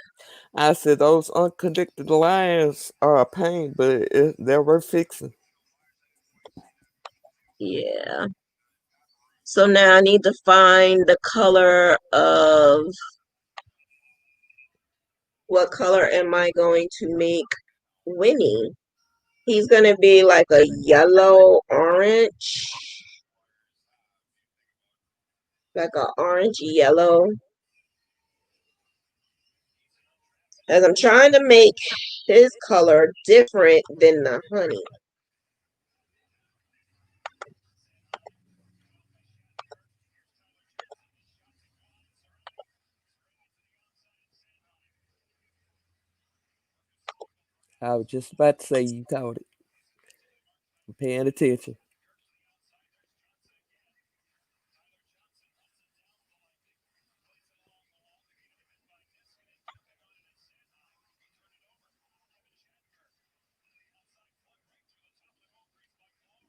I said those unconnected lines are a pain, but they're worth fixing. Yeah. So now I need to find the color of what color am I going to make Winnie? He's gonna be like a yellow orange, like an orange yellow. As I'm trying to make his color different than the honey. I was just about to say you caught it. I'm paying attention.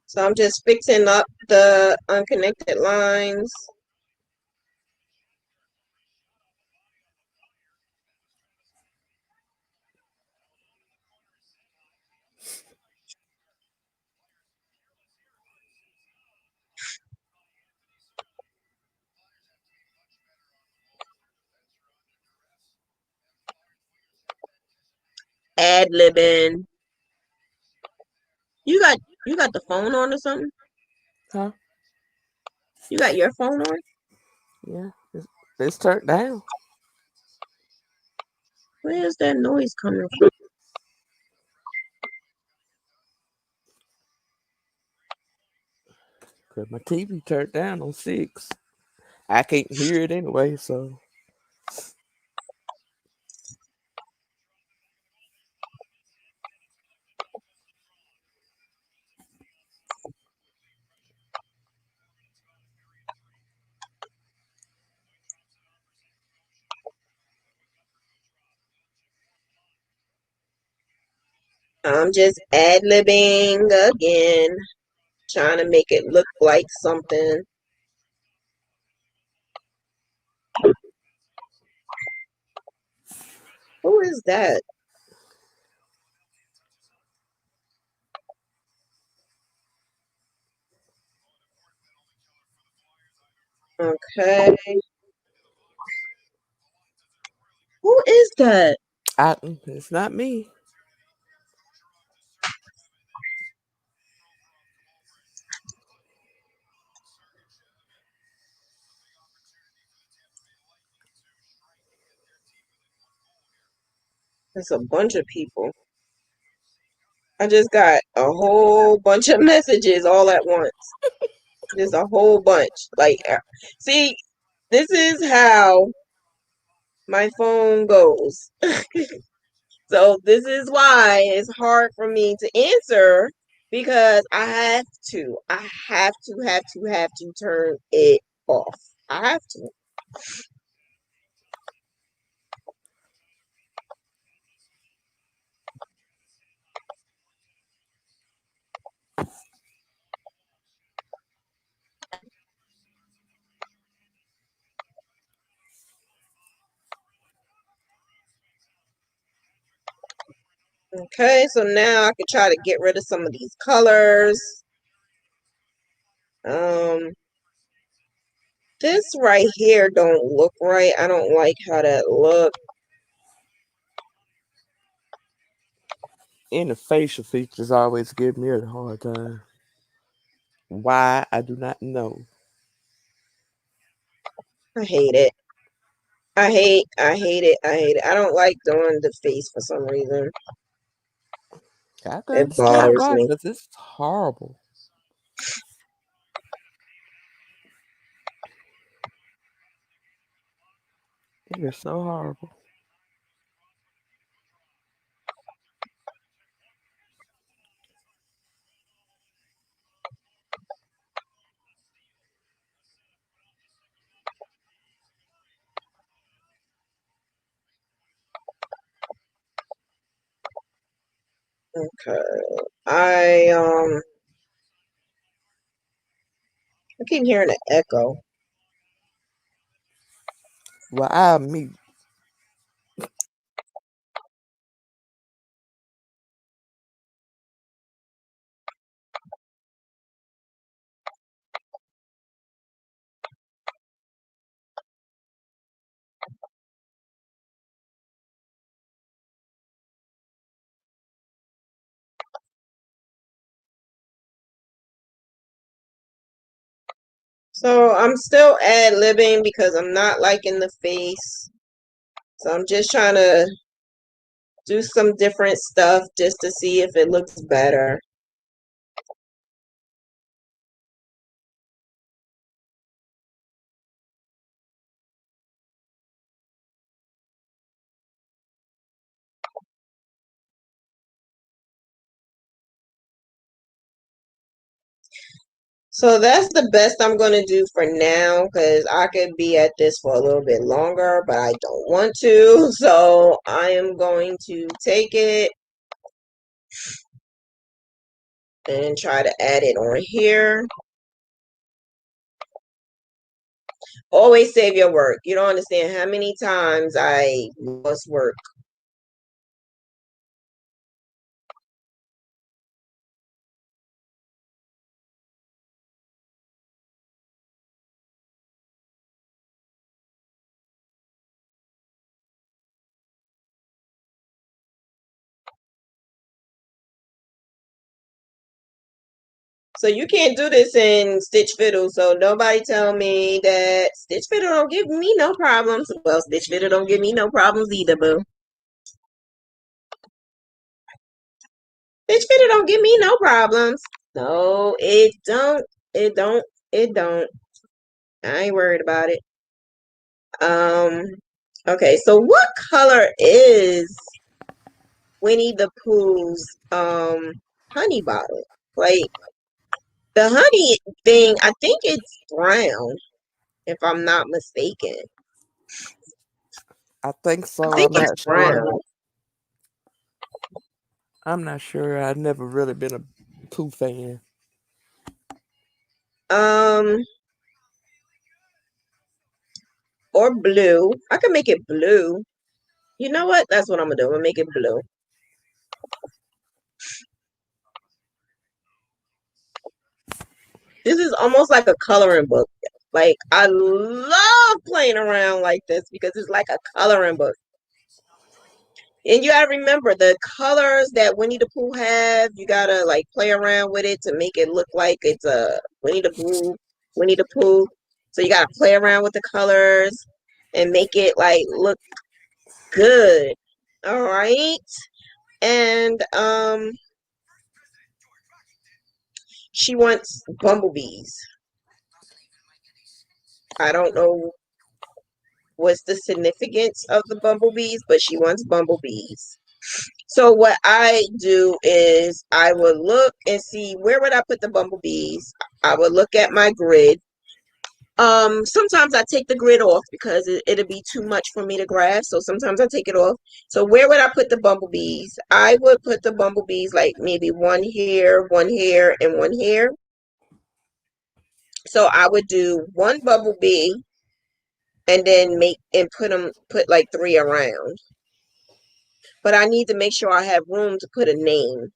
So I'm just fixing up the unconnected lines. Ad-libbing. You got the phone on or something? Huh? You got your phone on? Yeah. It's turned down. Where's that noise coming from? Cause my TV turned down on 6. I can't hear it anyway, so I'm just ad-libbing again, trying to make it look like something. Who is that? Okay. Who is that? it's not me. It's a bunch of people. I just got a whole bunch of messages all at once. Just a whole bunch. Like, see, this is how my phone goes. So this is why it's hard for me to answer because I have to turn it off. I have to. Okay, so now I can try to get rid of some of these colors. This right here don't look right. I don't like how that look. And the facial features always give me a hard time. Why, I do not know. I hate it. I hate it. I don't like doing the face for some reason. I can It understand bothers why, me. because it's horrible. It is so horrible. Okay. I keep hearing an echo. Well, I meet. So I'm still ad-libbing because I'm not liking the face. So I'm just trying to do some different stuff just to see if it looks better. So that's the best I'm going to do for now because I could be at this for a little bit longer, but I don't want to. So I am going to take it and try to add it on here. Always save your work. You don't understand how many times I lost work. So you can't do this in Stitch Fiddle. So nobody tell me that Stitch Fiddle don't give me no problems. Well, Stitch Fiddle don't give me no problems either, boo. Stitch Fiddle don't give me no problems. No, it don't. It don't. It don't. I ain't worried about it. Okay, so what color is Winnie the Pooh's honey bottle? Like the honey thing, I think it's brown, if I'm not mistaken. I think I so. think I'm it's not sure. brown. I'm not sure. I've never really been a Pooh fan. Um, or blue. I can make it blue. You know what? That's what I'm gonna do. I'm gonna make it blue. This is almost like a coloring book. Like I love playing around like this because it's like a coloring book. And you gotta remember the colors that Winnie the Pooh have, you gotta like play around with it to make it look like it's a Winnie the Pooh, Winnie the Pooh. So you gotta play around with the colors and make it like look good. All right. And she wants bumblebees. I don't know what's the significance of the bumblebees, but she wants bumblebees. So what I do is I would look and see where would I put the bumblebees. I would look at my grid. Sometimes I take the grid off because it'll be too much for me to graph. So sometimes I take it off. So where would I put the bumblebees? I would put the bumblebees like maybe one here, and one here. So I would do one bumblebee and then put like 3 around. But I need to make sure I have room to put a name.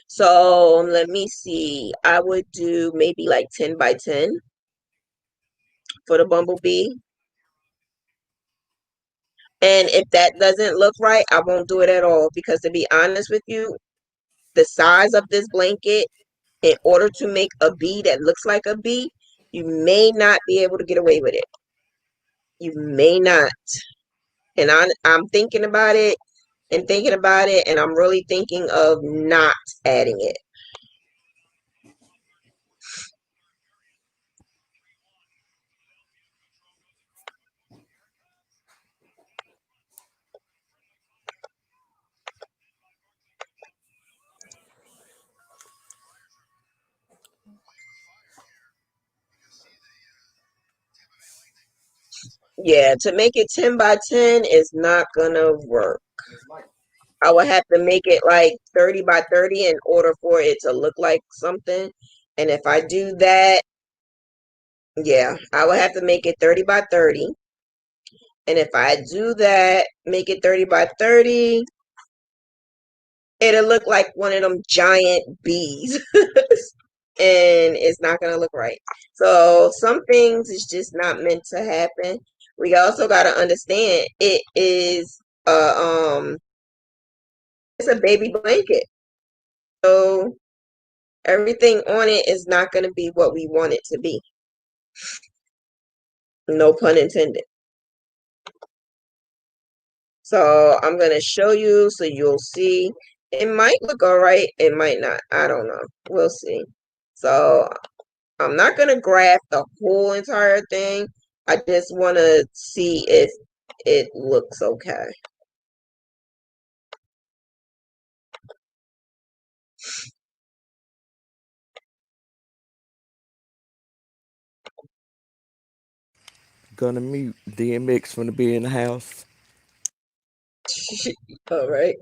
So let me see. I would do maybe like 10 by 10 for the bumblebee. And if that doesn't look right, I won't do it at all. Because to be honest with you, the size of this blanket, in order to make a bee that looks like a bee, you may not be able to get away with it. You may not. And I'm thinking about it and thinking about it, and I'm really thinking of not adding it. Yeah, to make it 10 by 10 is not gonna work. I would have to make it like 30 by 30 in order for it to look like something. And if I do that, yeah, I would have to make it 30 by 30. And if I do that, make it 30 by 30, it'll look like one of them giant bees. And it's not going to look right. So some things is just not meant to happen. We also got to understand it's a baby blanket. So everything on it is not going to be what we want it to be. No pun intended. So I'm going to show you so you'll see. It might look all right. It might not. I don't know. We'll see. So I'm not going to graph the whole entire thing. I just want to see if it looks okay. Gonna mute DMX from the be in the house. All right.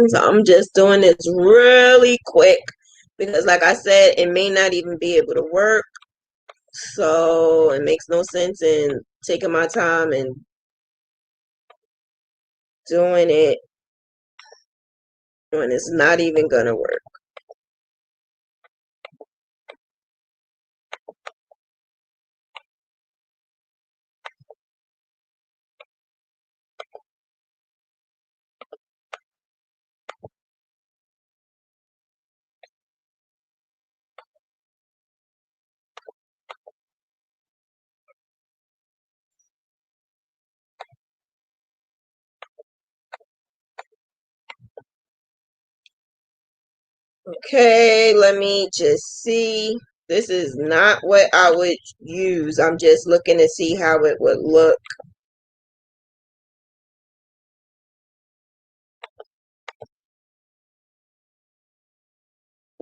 So I'm just doing this really quick because, like I said, it may not even be able to work. So it makes no sense in taking my time and doing it when it's not even gonna work. Okay, let me just see. This is not what I would use. I'm just looking to see how it would look.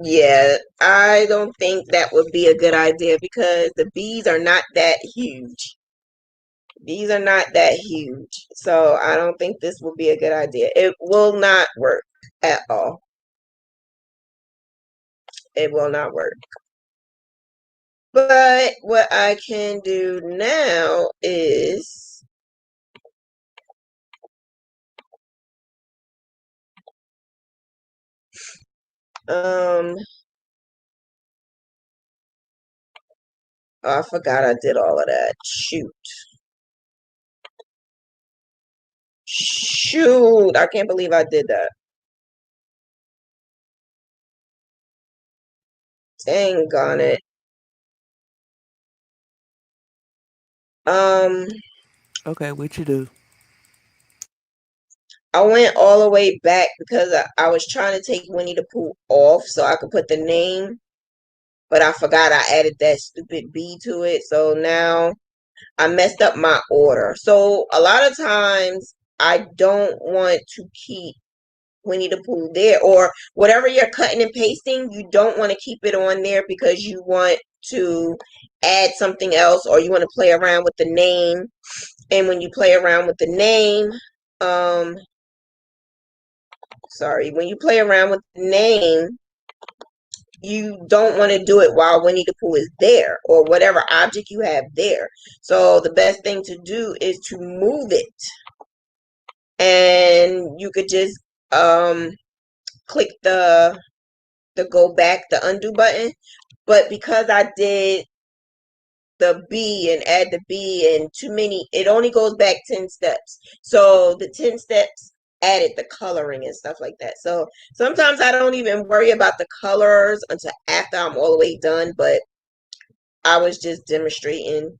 Yeah, I don't think that would be a good idea because the bees are not that huge. These are not that huge. So I don't think this will be a good idea. It will not work at all. It will not work. But what I can do now is Oh, I forgot I did all of that. Shoot, I can't believe I did that. Dang on it. Okay, what you do? I went all the way back because I was trying to take Winnie the Pooh off so I could put the name, but I forgot I added that stupid B to it. So now I messed up my order. So a lot of times I don't want to keep Winnie the Pooh there, or whatever you're cutting and pasting, you don't want to keep it on there because you want to add something else, or you want to play around with the name. And when you play around with the name, when you play around with the name, you don't want to do it while Winnie the Pooh is there or whatever object you have there. So the best thing to do is to move it, and you could just click the go back, the undo button. But because I did the B and add the B and too many, it only goes back 10 steps. So the 10 steps added the coloring and stuff like that. So sometimes I don't even worry about the colors until after I'm all the way done, but I was just demonstrating.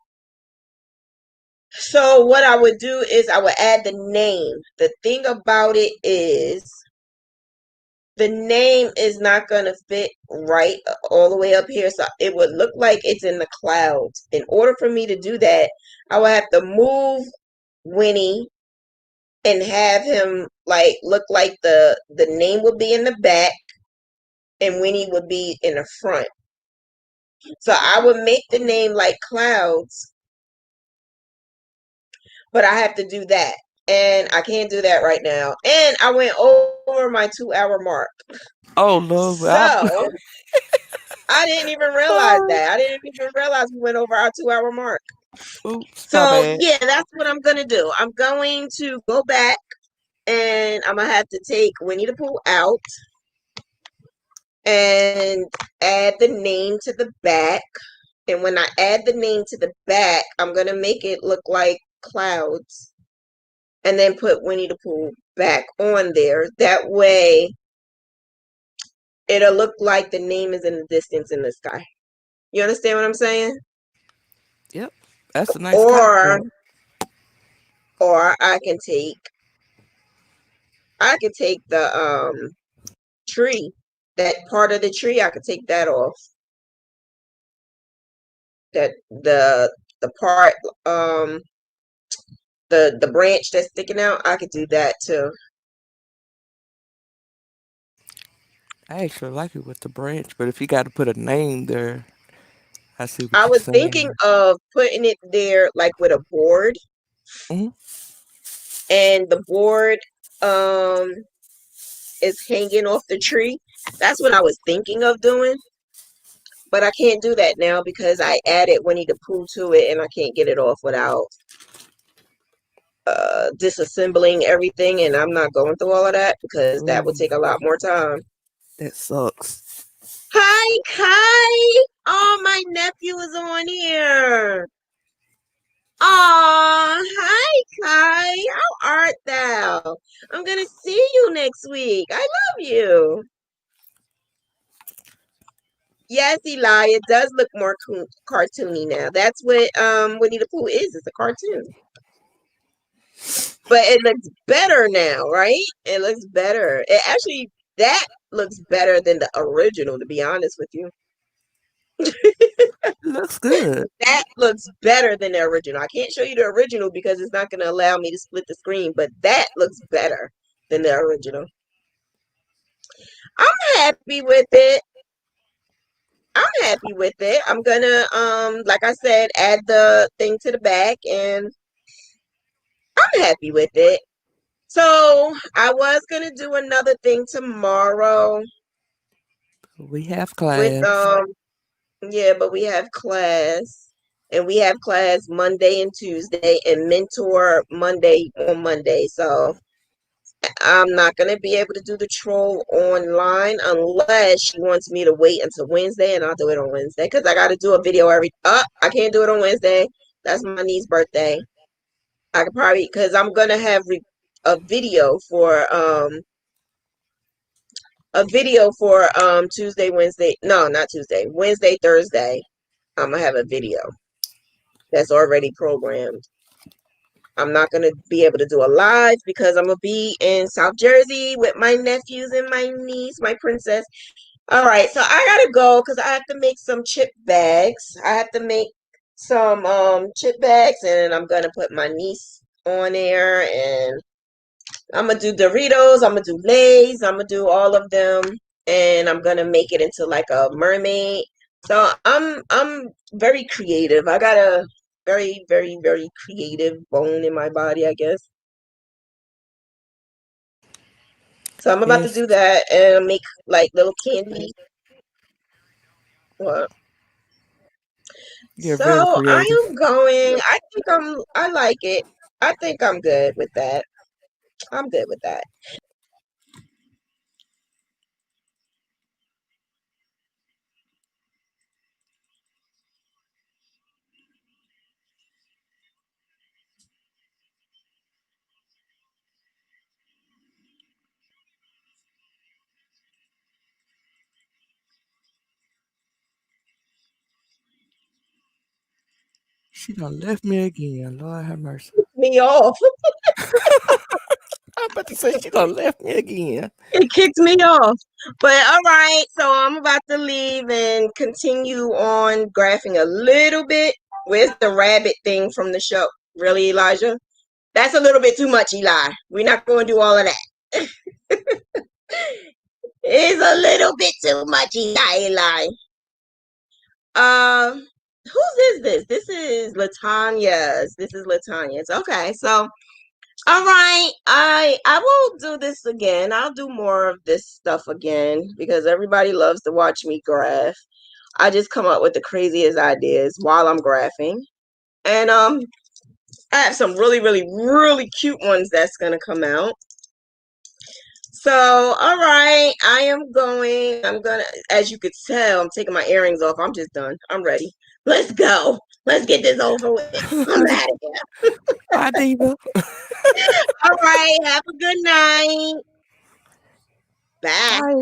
So what I would do is I would add the name. The thing about it is the name is not going to fit right all the way up here. So it would look like it's in the clouds. In order for me to do that, I would have to move Winnie and have him like look like the name would be in the back and Winnie would be in the front. So I would make the name like clouds, but I have to do that. And I can't do that right now. And I went over my 2-hour mark. Oh Lord, So I didn't even realize sorry. that. I didn't even realize we went over our 2-hour mark. Oops, my So bad. yeah, that's what I'm gonna do. I'm going to go back and I'm gonna have to take Winnie the Pooh out and add the name to the back. And when I add the name to the back, I'm gonna make it look like clouds and then put Winnie the Pooh back on there. That way it'll look like the name is in the distance in the sky. You understand what I'm saying? Yep, that's a nice Or concept. I can take the tree. That part of the tree, I could take that off. That the part the branch that's sticking out, I could do that too. I actually like it with the branch, but if you got to put a name there, I see what I you're was thinking saying. of putting it there like with a board, Hmm. and the board um is hanging off the tree. That's what I was thinking of doing. But I can't do that now because I added Winnie the Pooh to it and I can't get it off without disassembling everything, and I'm not going through all of that because that would Ooh, take a lot more time. that sucks. Hi, Kai! Oh, my nephew is on here. Aw, hi, Kai. How art thou? I'm gonna see you next week. I love you. Yes, Eli, it does look more cartoony now. That's what Winnie the Pooh is. It's a cartoon. But it looks better now, right? It looks better. It actually that looks better than the original, to be honest with you. It looks good. That looks better than the original. I can't show you the original because it's not going to allow me to split the screen, but that looks better than the original. I'm happy with it. I'm happy with it. I'm gonna like I said, add the thing to the back and I'm happy with it. So I was gonna do another thing tomorrow We have with class. yeah, but we have class. And we have class Monday and Tuesday and mentor Monday on Monday. So I'm not gonna be able to do the troll online unless she wants me to wait until Wednesday, and I'll do it on Wednesday because I got to do a video every. I can't do it on Wednesday. That's my niece's birthday. I could probably because I'm gonna have a video for Tuesday, Wednesday. No, not Tuesday. Wednesday, Thursday. I'm gonna have a video that's already programmed. I'm not gonna be able to do a live because I'm gonna be in South Jersey with my nephews and my niece, my princess. All right, so I gotta go because I have to make some chip bags. I have to make some chip bags, and I'm gonna put my niece on there, and I'm gonna do Doritos. I'm gonna do Lay's. I'm gonna do all of them, and I'm gonna make it into like a mermaid. So I'm very creative. I got a very, very, very creative bone in my body, I guess. So I'm about to Yes, do that and make like little candy. What? you're So very creative. I am going. I like it. I think I'm good with that. I'm good with that. She done left me again. Lord have mercy. Me off. I'm about to say she done left me again. It kicked me off. But all right, so I'm about to leave and continue on graphing a little bit. Where's the rabbit thing from the show? Really, Elijah? That's a little bit too much, Eli. We're not going to do all of that. It's a little bit too much, Eli. Whose is this? This is Latanya's. This is Latanya's. Okay, so all right, I will do this again. I'll do more of this stuff again because everybody loves to watch me graph. I just come up with the craziest ideas while I'm graphing. And I have some really, really, really cute ones that's gonna come out. So, all right, I'm gonna, as you could tell, I'm taking my earrings off. I'm just done. I'm ready. Let's go. Let's get this over with. I'm out of here. Bye, Diva. All right, have a good night. Bye. Bye.